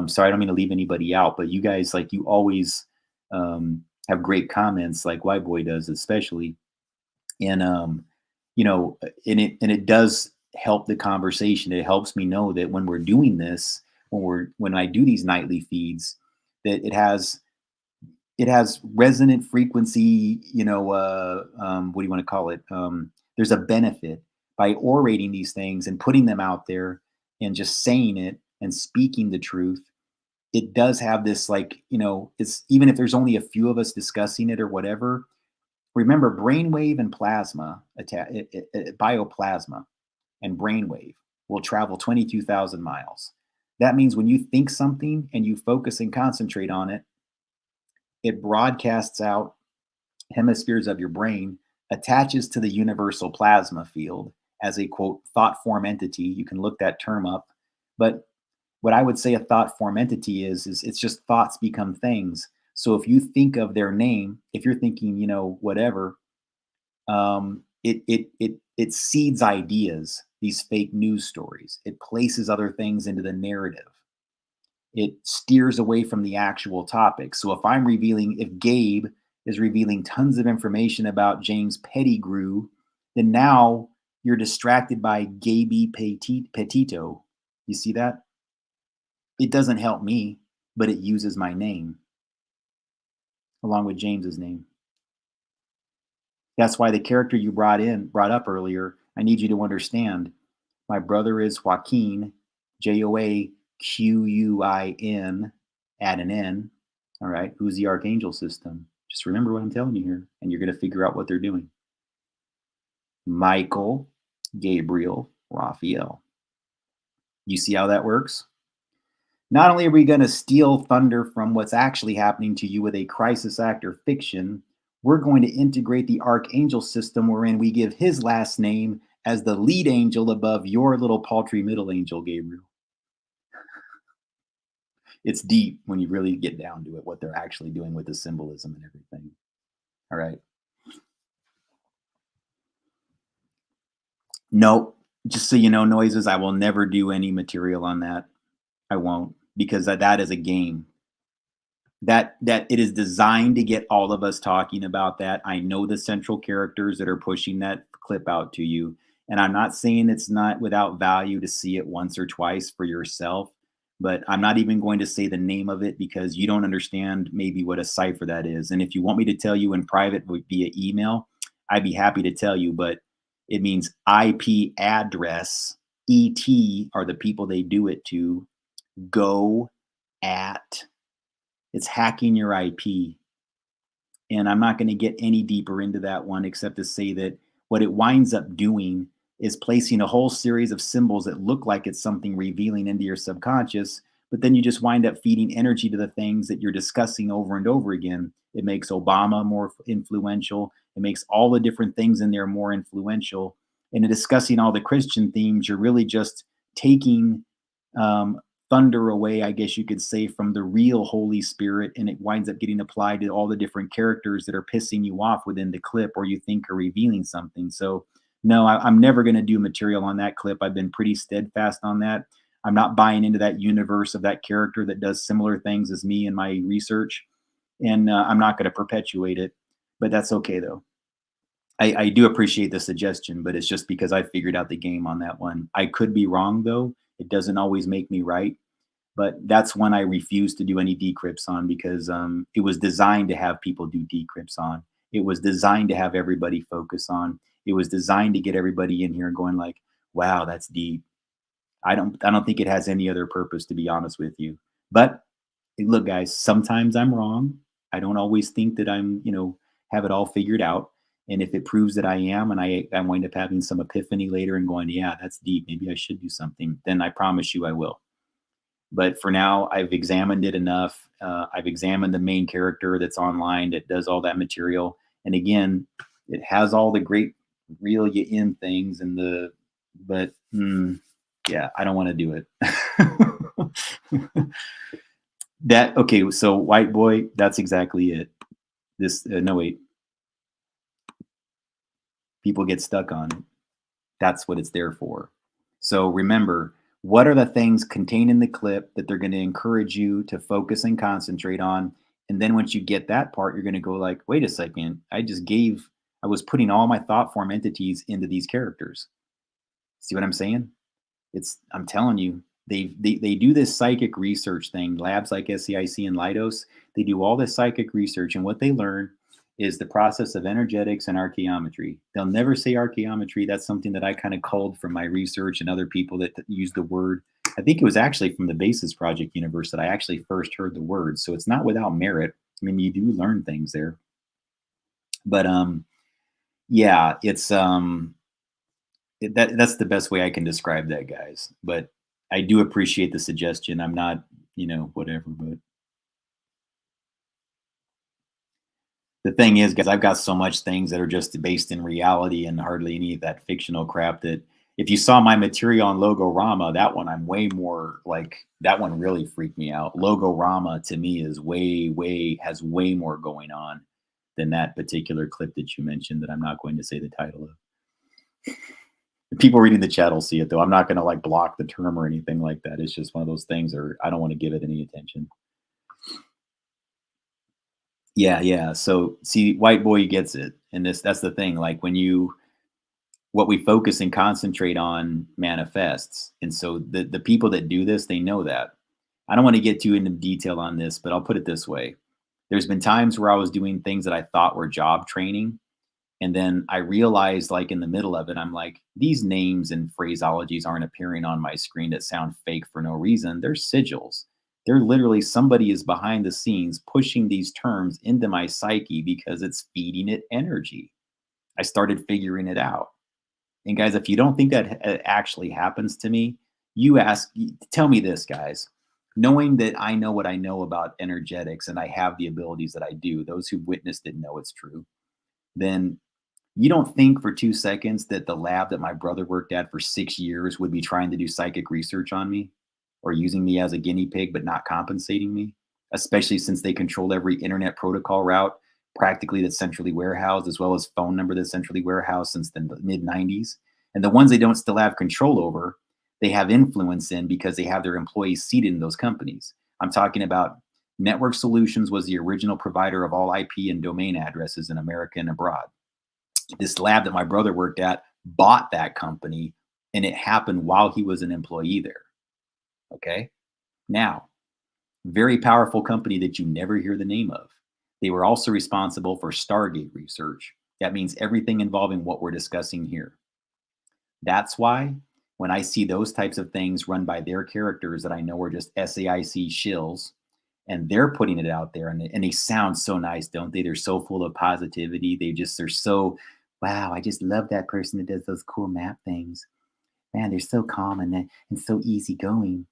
Sorry, I don't mean to leave anybody out, but you guys, like you always have great comments like white boy does, especially. And, and it does help the conversation. It helps me know that when we're doing this, when I do these nightly feeds, that it has resonant frequency, what do you want to call it? There's a benefit by orating these things and putting them out there and just saying it and speaking the truth. It does have this, like, it's, even if there's only a few of us discussing it or whatever, remember brainwave and plasma, bioplasma and brainwave will travel 22,000 miles. That means when you think something and you focus and concentrate on it, it broadcasts out hemispheres of your brain, attaches to the universal plasma field as a quote thought form entity. You can look that term up. But what I would say a thought form entity is it's just thoughts become things. So if you think of their name, if you're thinking, whatever, it seeds ideas, these fake news stories. It places other things into the narrative. It steers away from the actual topic. So if Gabe is revealing tons of information about James Pettigrew, then now you're distracted by Gaby Petito. You see that? It doesn't help me, but it uses my name along with James's name. That's why the character you brought up earlier, I need you to understand. My brother is Joaquin, Joaquin, add an N. All right. Who's the archangel system? Just remember what I'm telling you here, and you're going to figure out what they're doing. Michael, Gabriel, Raphael. You see how that works? Not only are we going to steal thunder from what's actually happening to you with a crisis act or fiction, we're going to integrate the archangel system wherein we give his last name as the lead angel above your little paltry middle angel, Gabriel. It's deep when you really get down to it, what they're actually doing with the symbolism and everything. All right. Nope. Just so you know, noises, I will never do any material on that. I won't, because that is a game. That it is designed to get all of us talking about that. I know the central characters that are pushing that clip out to you. And I'm not saying it's not without value to see it once or twice for yourself, but I'm not even going to say the name of it because you don't understand maybe what a cipher that is. And if you want me to tell you in private via email, I'd be happy to tell you, but it means IP address, ET are the people they do it to, go at. It's hacking your IP. And I'm not going to get any deeper into that one except to say that what it winds up doing is placing a whole series of symbols that look like it's something revealing into your subconscious, but then you just wind up feeding energy to the things that you're discussing over and over again. It makes Obama more influential. It makes all the different things in there more influential. And in discussing all the Christian themes, you're really just taking thunder away, I guess you could say, from the real Holy Spirit, and it winds up getting applied to all the different characters that are pissing you off within the clip or you think are revealing something. So no, I'm never going to do material on that clip. I've been pretty steadfast on that. I'm not buying into that universe of that character that does similar things as me in my research, and I'm not going to perpetuate it, but that's okay though. I do appreciate the suggestion, but it's just because I figured out the game on that one. I could be wrong though. It doesn't always make me right, but that's one I refuse to do any decrypts on because it was designed to have people do decrypts on. It was designed to have everybody focus on. It was designed to get everybody in here going like, wow, that's deep. I don't think it has any other purpose, to be honest with you. But look, guys, sometimes I'm wrong. I don't always think that I'm, have it all figured out. And if it proves that I am, and I wind up having some epiphany later and going, yeah, that's deep. Maybe I should do something. Then I promise you I will. But for now, I've examined it enough. I've examined the main character that's online that does all that material. And again, it has all the great reel you in things but yeah, I don't want to do it. Okay, so white boy, that's exactly it. No, wait. People get stuck on it. That's what it's there for. So remember, what are the things contained in the clip that they're going to encourage you to focus and concentrate on? And then once you get that part, you're going to go like, wait a second, I was putting all my thought form entities into these characters. See what I'm saying? I'm telling you, they do this psychic research thing, labs like SCIC and Leidos, they do all this psychic research, and what they learn is the process of energetics and archaeometry. They'll never say archaeometry. That's something that I kind of culled from my research and other people that use the word. I think it was actually from the Basis Project universe that I actually first heard the word. So it's not without merit. I mean, you do learn things there. But yeah, it's that's the best way I can describe that, guys. But I do appreciate the suggestion. I'm not, whatever, but the thing is, guys, I've got so much things that are just based in reality and hardly any of that fictional crap that if you saw my material on Logorama, that one I'm way more like, that one really freaked me out. Logorama to me is has way more going on than that particular clip that you mentioned that I'm not going to say the title of. People reading the chat will see it though. I'm not going to like block the term or anything like that. It's just one of those things, or I don't want to give it any attention. Yeah. So see, white boy gets it. And that's the thing. Like what we focus and concentrate on manifests. And so the people that do this, they know that. I don't want to get too into detail on this, but I'll put it this way. There's been times where I was doing things that I thought were job training. And then I realized, like in the middle of it, I'm like, these names and phraseologies aren't appearing on my screen that sound fake for no reason. They're sigils. They're literally, somebody is behind the scenes pushing these terms into my psyche because it's feeding it energy. I started figuring it out. And guys, if you don't think that actually happens to me, tell me this, guys. Knowing that I know what I know about energetics and I have the abilities that I do, those who witnessed it know it's true, then you don't think for 2 seconds that the lab that my brother worked at for 6 years would be trying to do psychic research on me or using me as a guinea pig, but not compensating me, especially since they control every internet protocol route practically that's centrally warehoused, as well as phone number that's centrally warehoused since the mid 90s. And the ones they don't still have control over, they have influence in because they have their employees seated in those companies. I'm talking about Network Solutions was the original provider of all IP and domain addresses in America and abroad. This lab that my brother worked at bought that company, and it happened while he was an employee there. Okay. Now, very powerful company that you never hear the name of. They were also responsible for Stargate research. That means everything involving what we're discussing here. That's why when I see those types of things run by their characters that I know are just SAIC shills, and they're putting it out there, and they sound so nice, don't they? They're so full of positivity. They're so wow, I just love that person that does those cool map things. Man, they're so calm and so easygoing.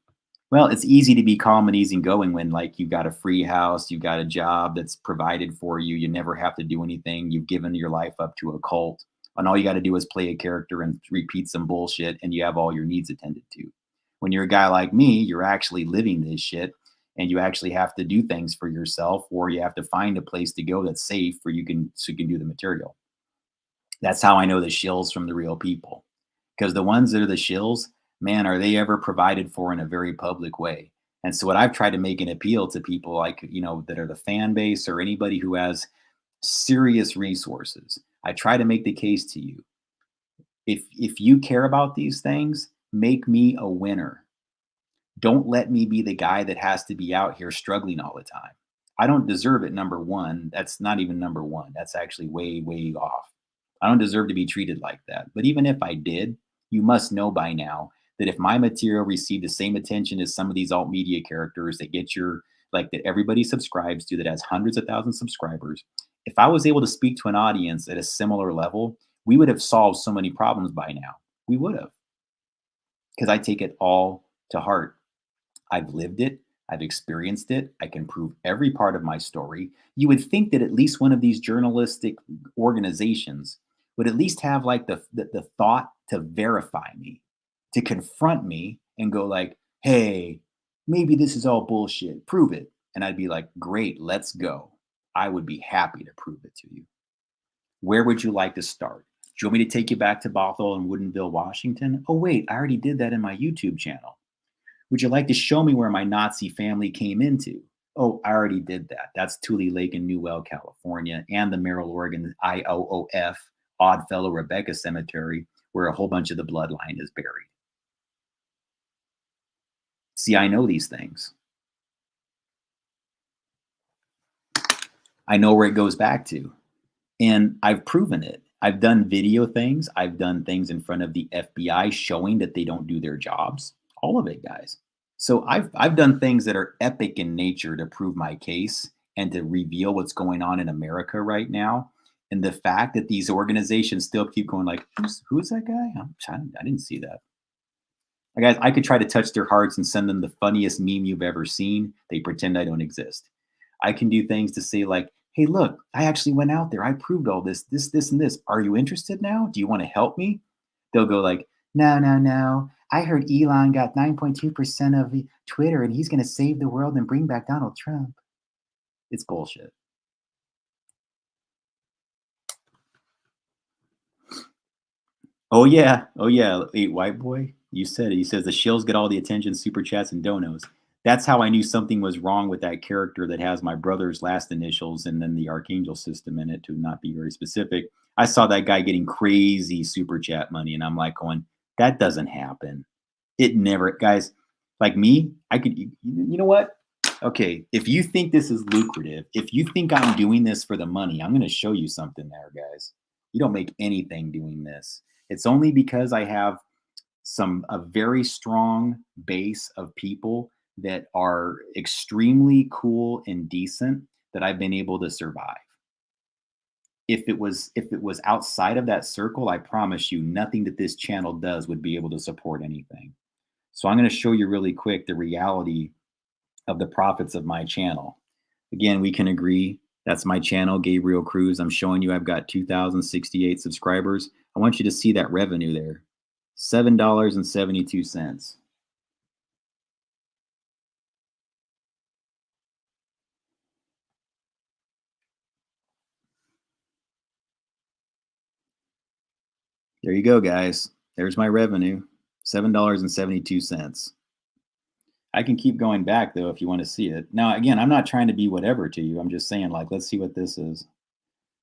Well, it's easy to be calm and easygoing when like you've got a free house, you've got a job that's provided for you, you never have to do anything, you've given your life up to a cult, and all you got to do is play a character and repeat some bullshit, and you have all your needs attended to. When you're a guy like me, you're actually living this shit, and you actually have to do things for yourself, or you have to find a place to go that's safe where you can do the material. That's how I know the shills from the real people. Because the ones that are the shills, man, are they ever provided for in a very public way? And so what I've tried to make an appeal to people like, that are the fan base or anybody who has serious resources. I try to make the case to you. If you care about these things, make me a winner. Don't let me be the guy that has to be out here struggling all the time. I don't deserve it, number one. That's not even number one. That's actually way, way off. I don't deserve to be treated like that. But even if I did, you must know by now that if my material received the same attention as some of these alt media characters that get that everybody subscribes to, that has hundreds of thousands of subscribers, if I was able to speak to an audience at a similar level, we would have solved so many problems by now. We would have, because I take it all to heart. I've lived it. I've experienced it. I can prove every part of my story. You would think that at least one of these journalistic organizations would at least have like the thought to verify me, to confront me and go like, hey, maybe this is all bullshit. Prove it. And I'd be like, great, let's go. I would be happy to prove it to you. Where would you like to start? Do you want me to take you back to Bothell and Woodinville, Washington? Oh, wait, I already did that in my YouTube channel. Would you like to show me where my Nazi family came into? Oh, I already did that. That's Tule Lake in Newell, California, and the Merrill, Oregon IOOF Oddfellow Rebecca Cemetery, where a whole bunch of the bloodline is buried. See, I know these things. I know where it goes back to. And I've proven it. I've done video things. I've done things in front of the FBI showing that they don't do their jobs. All of it, guys. So I've done things that are epic in nature to prove my case and to reveal what's going on in America right now. And the fact that these organizations still keep going like, who's that guy? I didn't see that. Guys, I could try to touch their hearts and send them the funniest meme you've ever seen. They pretend I don't exist. I can do things to say like, hey, look, I actually went out there. I proved all this, and this. Are you interested now? Do you want to help me? They'll go like, no. I heard Elon got 9.2% of Twitter and he's going to save the world and bring back Donald Trump. It's bullshit. Oh, yeah. Hey, white boy, you said it. He says the shills get all the attention, super chats, and donos. That's how I knew something was wrong with that character that has my brother's last initials and then the Archangel system in it, to not be very specific. I saw that guy getting crazy super chat money, and I'm like going, that doesn't happen. It never, guys, like me, I could, you know what? Okay, if you think this is lucrative, if you think I'm doing this for the money, I'm going to show you something there, guys. You don't make anything doing this. It's only because I have a very strong base of people that are extremely cool and decent that I've been able to survive. If it was outside of that circle, I promise you nothing that this channel does would be able to support anything. So I'm going to show you really quick the reality of the profits of my channel. Again, we can agree that's my channel, Gabriel Cruz. I'm showing you I've got 2,068 subscribers. I want you to see that revenue there, $7.72. There you go, guys. There's my revenue, $7.72. I can keep going back, though, if you want to see it. Now, again, I'm not trying to be whatever to you. I'm just saying, like, let's see what this is.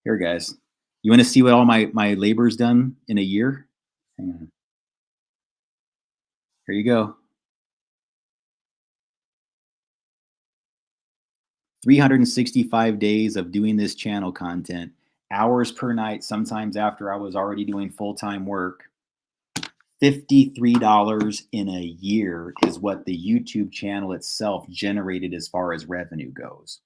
Here, guys. You want to see what all my labor's done in a year? Hang on. Here you go. 365 days of doing this channel content, hours per night, sometimes after I was already doing full-time work. $53 in a year is what the YouTube channel itself generated as far as revenue goes.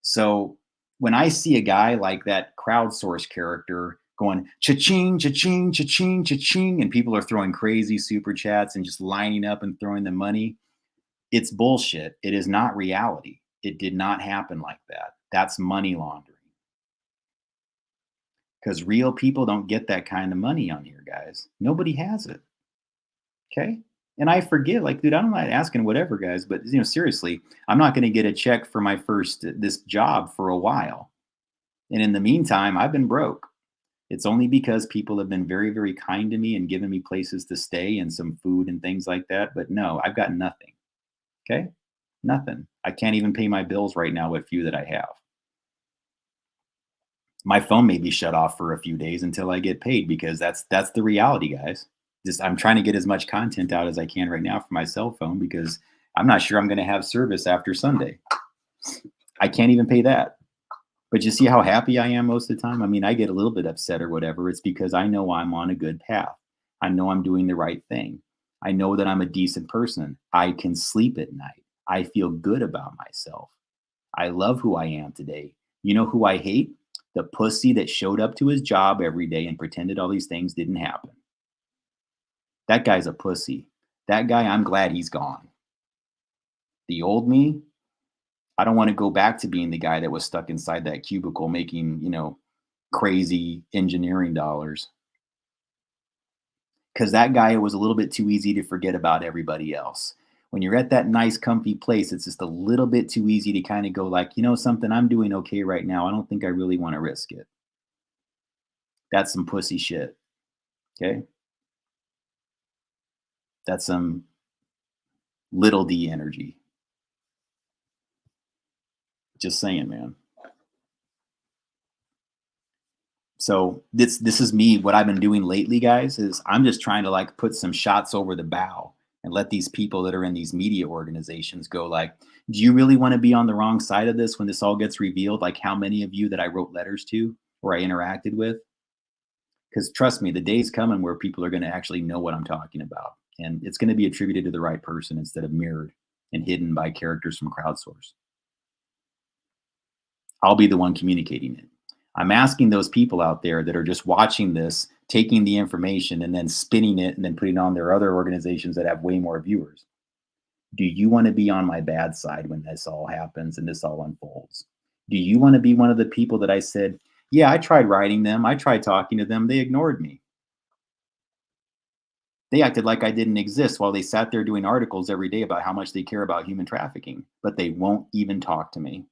So when I see a guy like that crowdsource character going cha-ching, cha-ching, cha-ching, cha-ching, and people are throwing crazy super chats and just lining up and throwing the money. It's bullshit. It is not reality. It did not happen like that. That's money laundering. Because real people don't get that kind of money on here, guys. Nobody has it. Okay? And I forget, like, dude, I'm not asking whatever, guys, but seriously, I'm not going to get a check for my first this job for a while. And in the meantime, I've been broke. It's only because people have been very, very kind to me and given me places to stay and some food and things like that. But no, I've got nothing. Okay? Nothing. I can't even pay my bills right now with few that I have. My phone may be shut off for a few days until I get paid, because that's the reality, guys. Just I'm trying to get as much content out as I can right now for my cell phone, because I'm not sure I'm going to have service after Sunday. I can't even pay that. But you see how happy I am most of the time? I mean, I get a little bit upset or whatever. It's because I know I'm on a good path. I know I'm doing the right thing. I know that I'm a decent person. I can sleep at night. I feel good about myself. I love who I am today. You know who I hate? The pussy that showed up to his job every day and pretended all these things didn't happen. That guy's a pussy. That guy, I'm glad he's gone. The old me, I don't want to go back to being the guy that was stuck inside that cubicle making, crazy engineering dollars. Because that guy, it was a little bit too easy to forget about everybody else. When you're at that nice, comfy place, it's just a little bit too easy to kind of go like, something, I'm doing okay right now. I don't think I really want to risk it. That's some pussy shit. Okay? That's some little d energy. Just saying, man. So this is me. What I've been doing lately, guys, is I'm just trying to like put some shots over the bow and let these people that are in these media organizations go like, do you really want to be on the wrong side of this when this all gets revealed? Like how many of you that I wrote letters to or I interacted with? Because trust me, the day's coming where people are going to actually know what I'm talking about. And it's going to be attributed to the right person instead of mirrored and hidden by characters from crowdsource. I'll be the one communicating it. I'm asking those people out there that are just watching this, taking the information and then spinning it and then putting it on their other organizations that have way more viewers. Do you want to be on my bad side when this all happens and this all unfolds? Do you want to be one of the people that I said, yeah, I tried writing them, I tried talking to them, they ignored me. They acted like I didn't exist while they sat there doing articles every day about how much they care about human trafficking, but they won't even talk to me.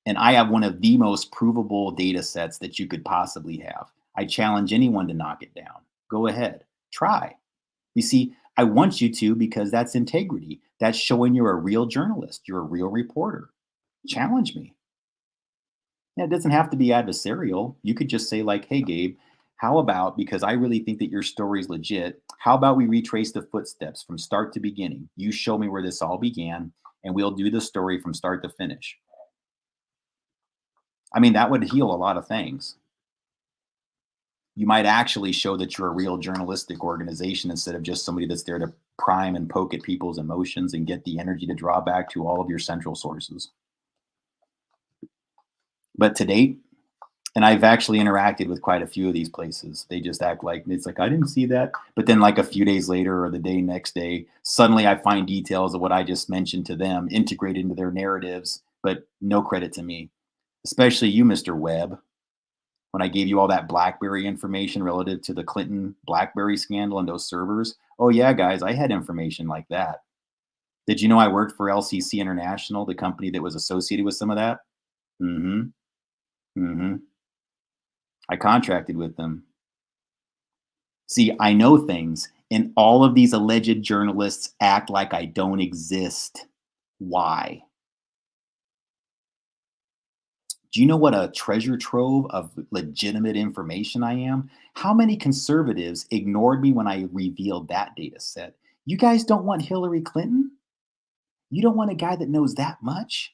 And I have one of the most provable data sets that you could possibly have. I challenge anyone to knock it down. Go ahead, try. You see, I want you to, because that's integrity. That's showing you're a real journalist. You're a real reporter. Challenge me. Yeah, it doesn't have to be adversarial. You could just say like, hey, Gabe, how about, because I really think that your story is legit, how about we retrace the footsteps from start to beginning? You show me where this all began, and we'll do the story from start to finish. I mean, that would heal a lot of things. You might actually show that you're a real journalistic organization instead of just somebody that's there to prime and poke at people's emotions and get the energy to draw back to all of your central sources. But to date, and I've actually interacted with quite a few of these places, they just act like, it's like, I didn't see that. But then like a few days later or the next day, suddenly I find details of what I just mentioned to them integrated into their narratives, but no credit to me. Especially you, Mr. Webb, when I gave you all that BlackBerry information relative to the Clinton BlackBerry scandal and those servers. Oh yeah, guys, I had information like that. Did you know I worked for LCC International, the company that was associated with some of that? I contracted with them. See, I know things, and all of these alleged journalists act like I don't exist. Why? Do you know what a treasure trove of legitimate information I am? How many conservatives ignored me when I revealed that data set? You guys don't want Hillary Clinton? You don't want a guy that knows that much?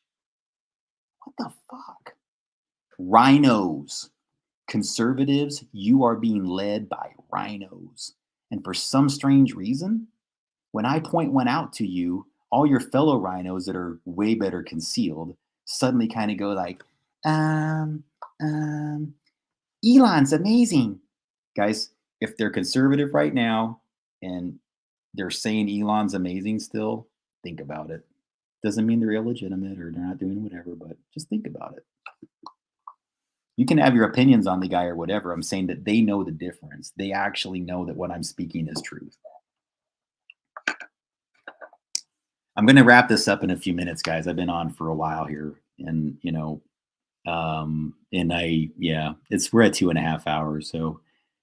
What the fuck? Rhinos. Conservatives, you are being led by rhinos. And for some strange reason, when I point one out to you, all your fellow rhinos that are way better concealed suddenly kind of go like, Elon's amazing. Guys, if they're conservative right now and they're saying Elon's amazing still, think about it. Doesn't mean they're illegitimate or they're not doing whatever, but just think about it. You can have your opinions on the guy or whatever. I'm saying that they know the difference. They actually know that what I'm speaking is truth. I'm going to wrap this up in a few minutes, guys. I've been on for a while here, and we're at 2.5 hours. So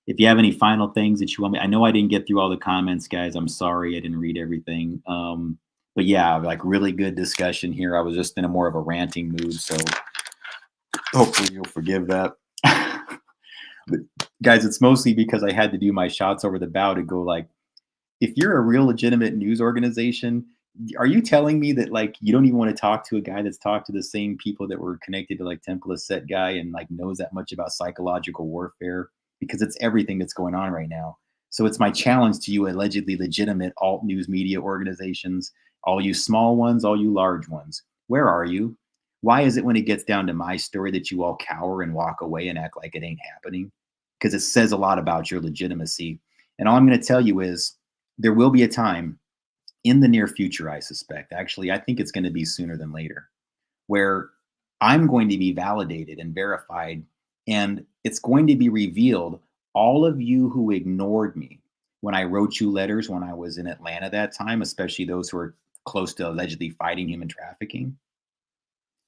if you have any final things that you want me, I know I didn't get through all the comments, guys. I'm sorry I didn't read everything. But yeah, like really good discussion here. I was just in a more of a ranting mood, so hopefully you'll forgive that. But guys, it's mostly because I had to do my shots over the bow to go like, if you're a real legitimate news organization, are you telling me that like you don't even want to talk to a guy that's talked to the same people that were connected to like Temple of Set guy and like knows that much about psychological warfare? Because it's everything that's going on right now. So it's my challenge to you allegedly legitimate alt news media organizations, all you small ones, all you large ones. Where are you? Why is it when it gets down to my story that you all cower and walk away and act like it ain't happening? Because it says a lot about your legitimacy. And all I'm going to tell you is there will be a time in the near future, I suspect. Actually, I think it's going to be sooner than later, where I'm going to be validated and verified, and it's going to be revealed all of you who ignored me when I wrote you letters when I was in Atlanta that time, especially those who are close to allegedly fighting human trafficking.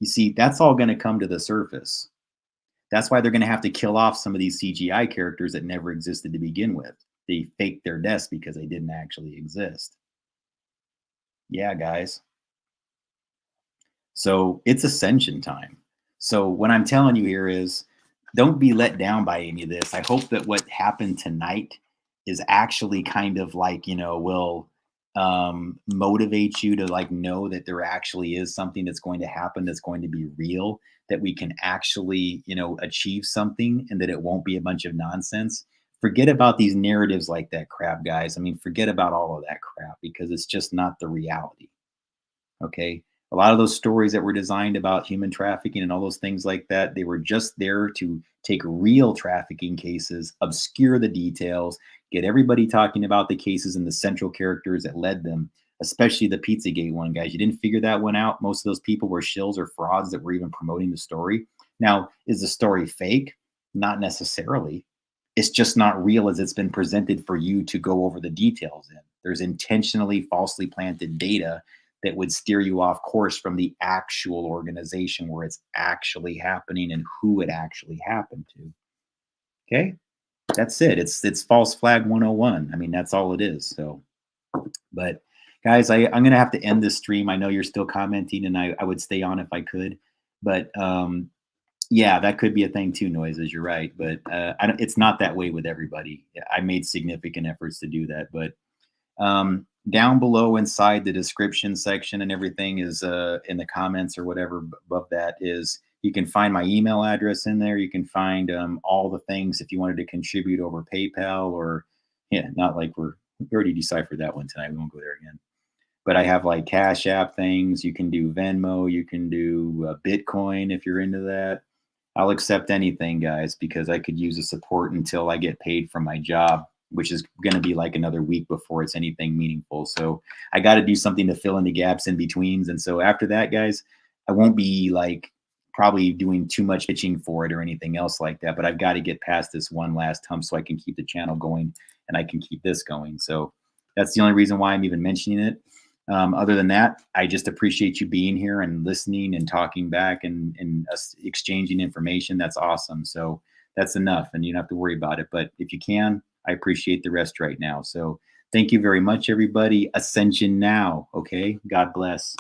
You see, that's all going to come to the surface. That's why they're going to have to kill off some of these CGI characters that never existed to begin with. They faked their deaths because they didn't actually exist. Yeah, guys. So it's ascension time. So what I'm telling you here is don't be let down by any of this. I hope that what happened tonight is actually kind of like, will motivate you to like know that there actually is something that's going to happen, that's going to be real, that we can actually, achieve something, and that it won't be a bunch of nonsense. Forget about these narratives like that crap, guys. I mean, forget about all of that crap because it's just not the reality. Okay. A lot of those stories that were designed about human trafficking and all those things like that, they were just there to take real trafficking cases, obscure the details, get everybody talking about the cases and the central characters that led them, especially the Pizzagate one, guys. You didn't figure that one out. Most of those people were shills or frauds that were even promoting the story. Now, is the story fake? Not necessarily. It's just not real as it's been presented for you to go over the details in. There's intentionally falsely planted data that would steer you off course from the actual organization where it's actually happening and who it actually happened to. Okay? That's it. It's false flag 101. I mean, that's all it is. So, but guys, I'm going to have to end this stream. I know you're still commenting and I would stay on if I could, but yeah, that could be a thing too, Noises. You're right. But it's not that way with everybody. I made significant efforts to do that, but down below inside the description section and everything is in the comments or whatever above that is, you can find my email address in there. You can find all the things if you wanted to contribute over PayPal or, yeah, not like we already deciphered that one tonight. We won't go there again. But I have like Cash App things. You can do Venmo. You can do Bitcoin if you're into that. I'll accept anything, guys, because I could use the support until I get paid from my job, which is going to be like another week before it's anything meaningful. So I got to do something to fill in the gaps in betweens. And so after that, guys, I won't be like probably doing too much pitching for it or anything else like that. But I've got to get past this one last hump so I can keep the channel going and I can keep this going. So that's the only reason why I'm even mentioning it. Other than that, I just appreciate you being here and listening and talking back and us exchanging information. That's awesome. So that's enough and you don't have to worry about it. But if you can, I appreciate the rest right now. So thank you very much, everybody. Ascension now. Okay. God bless.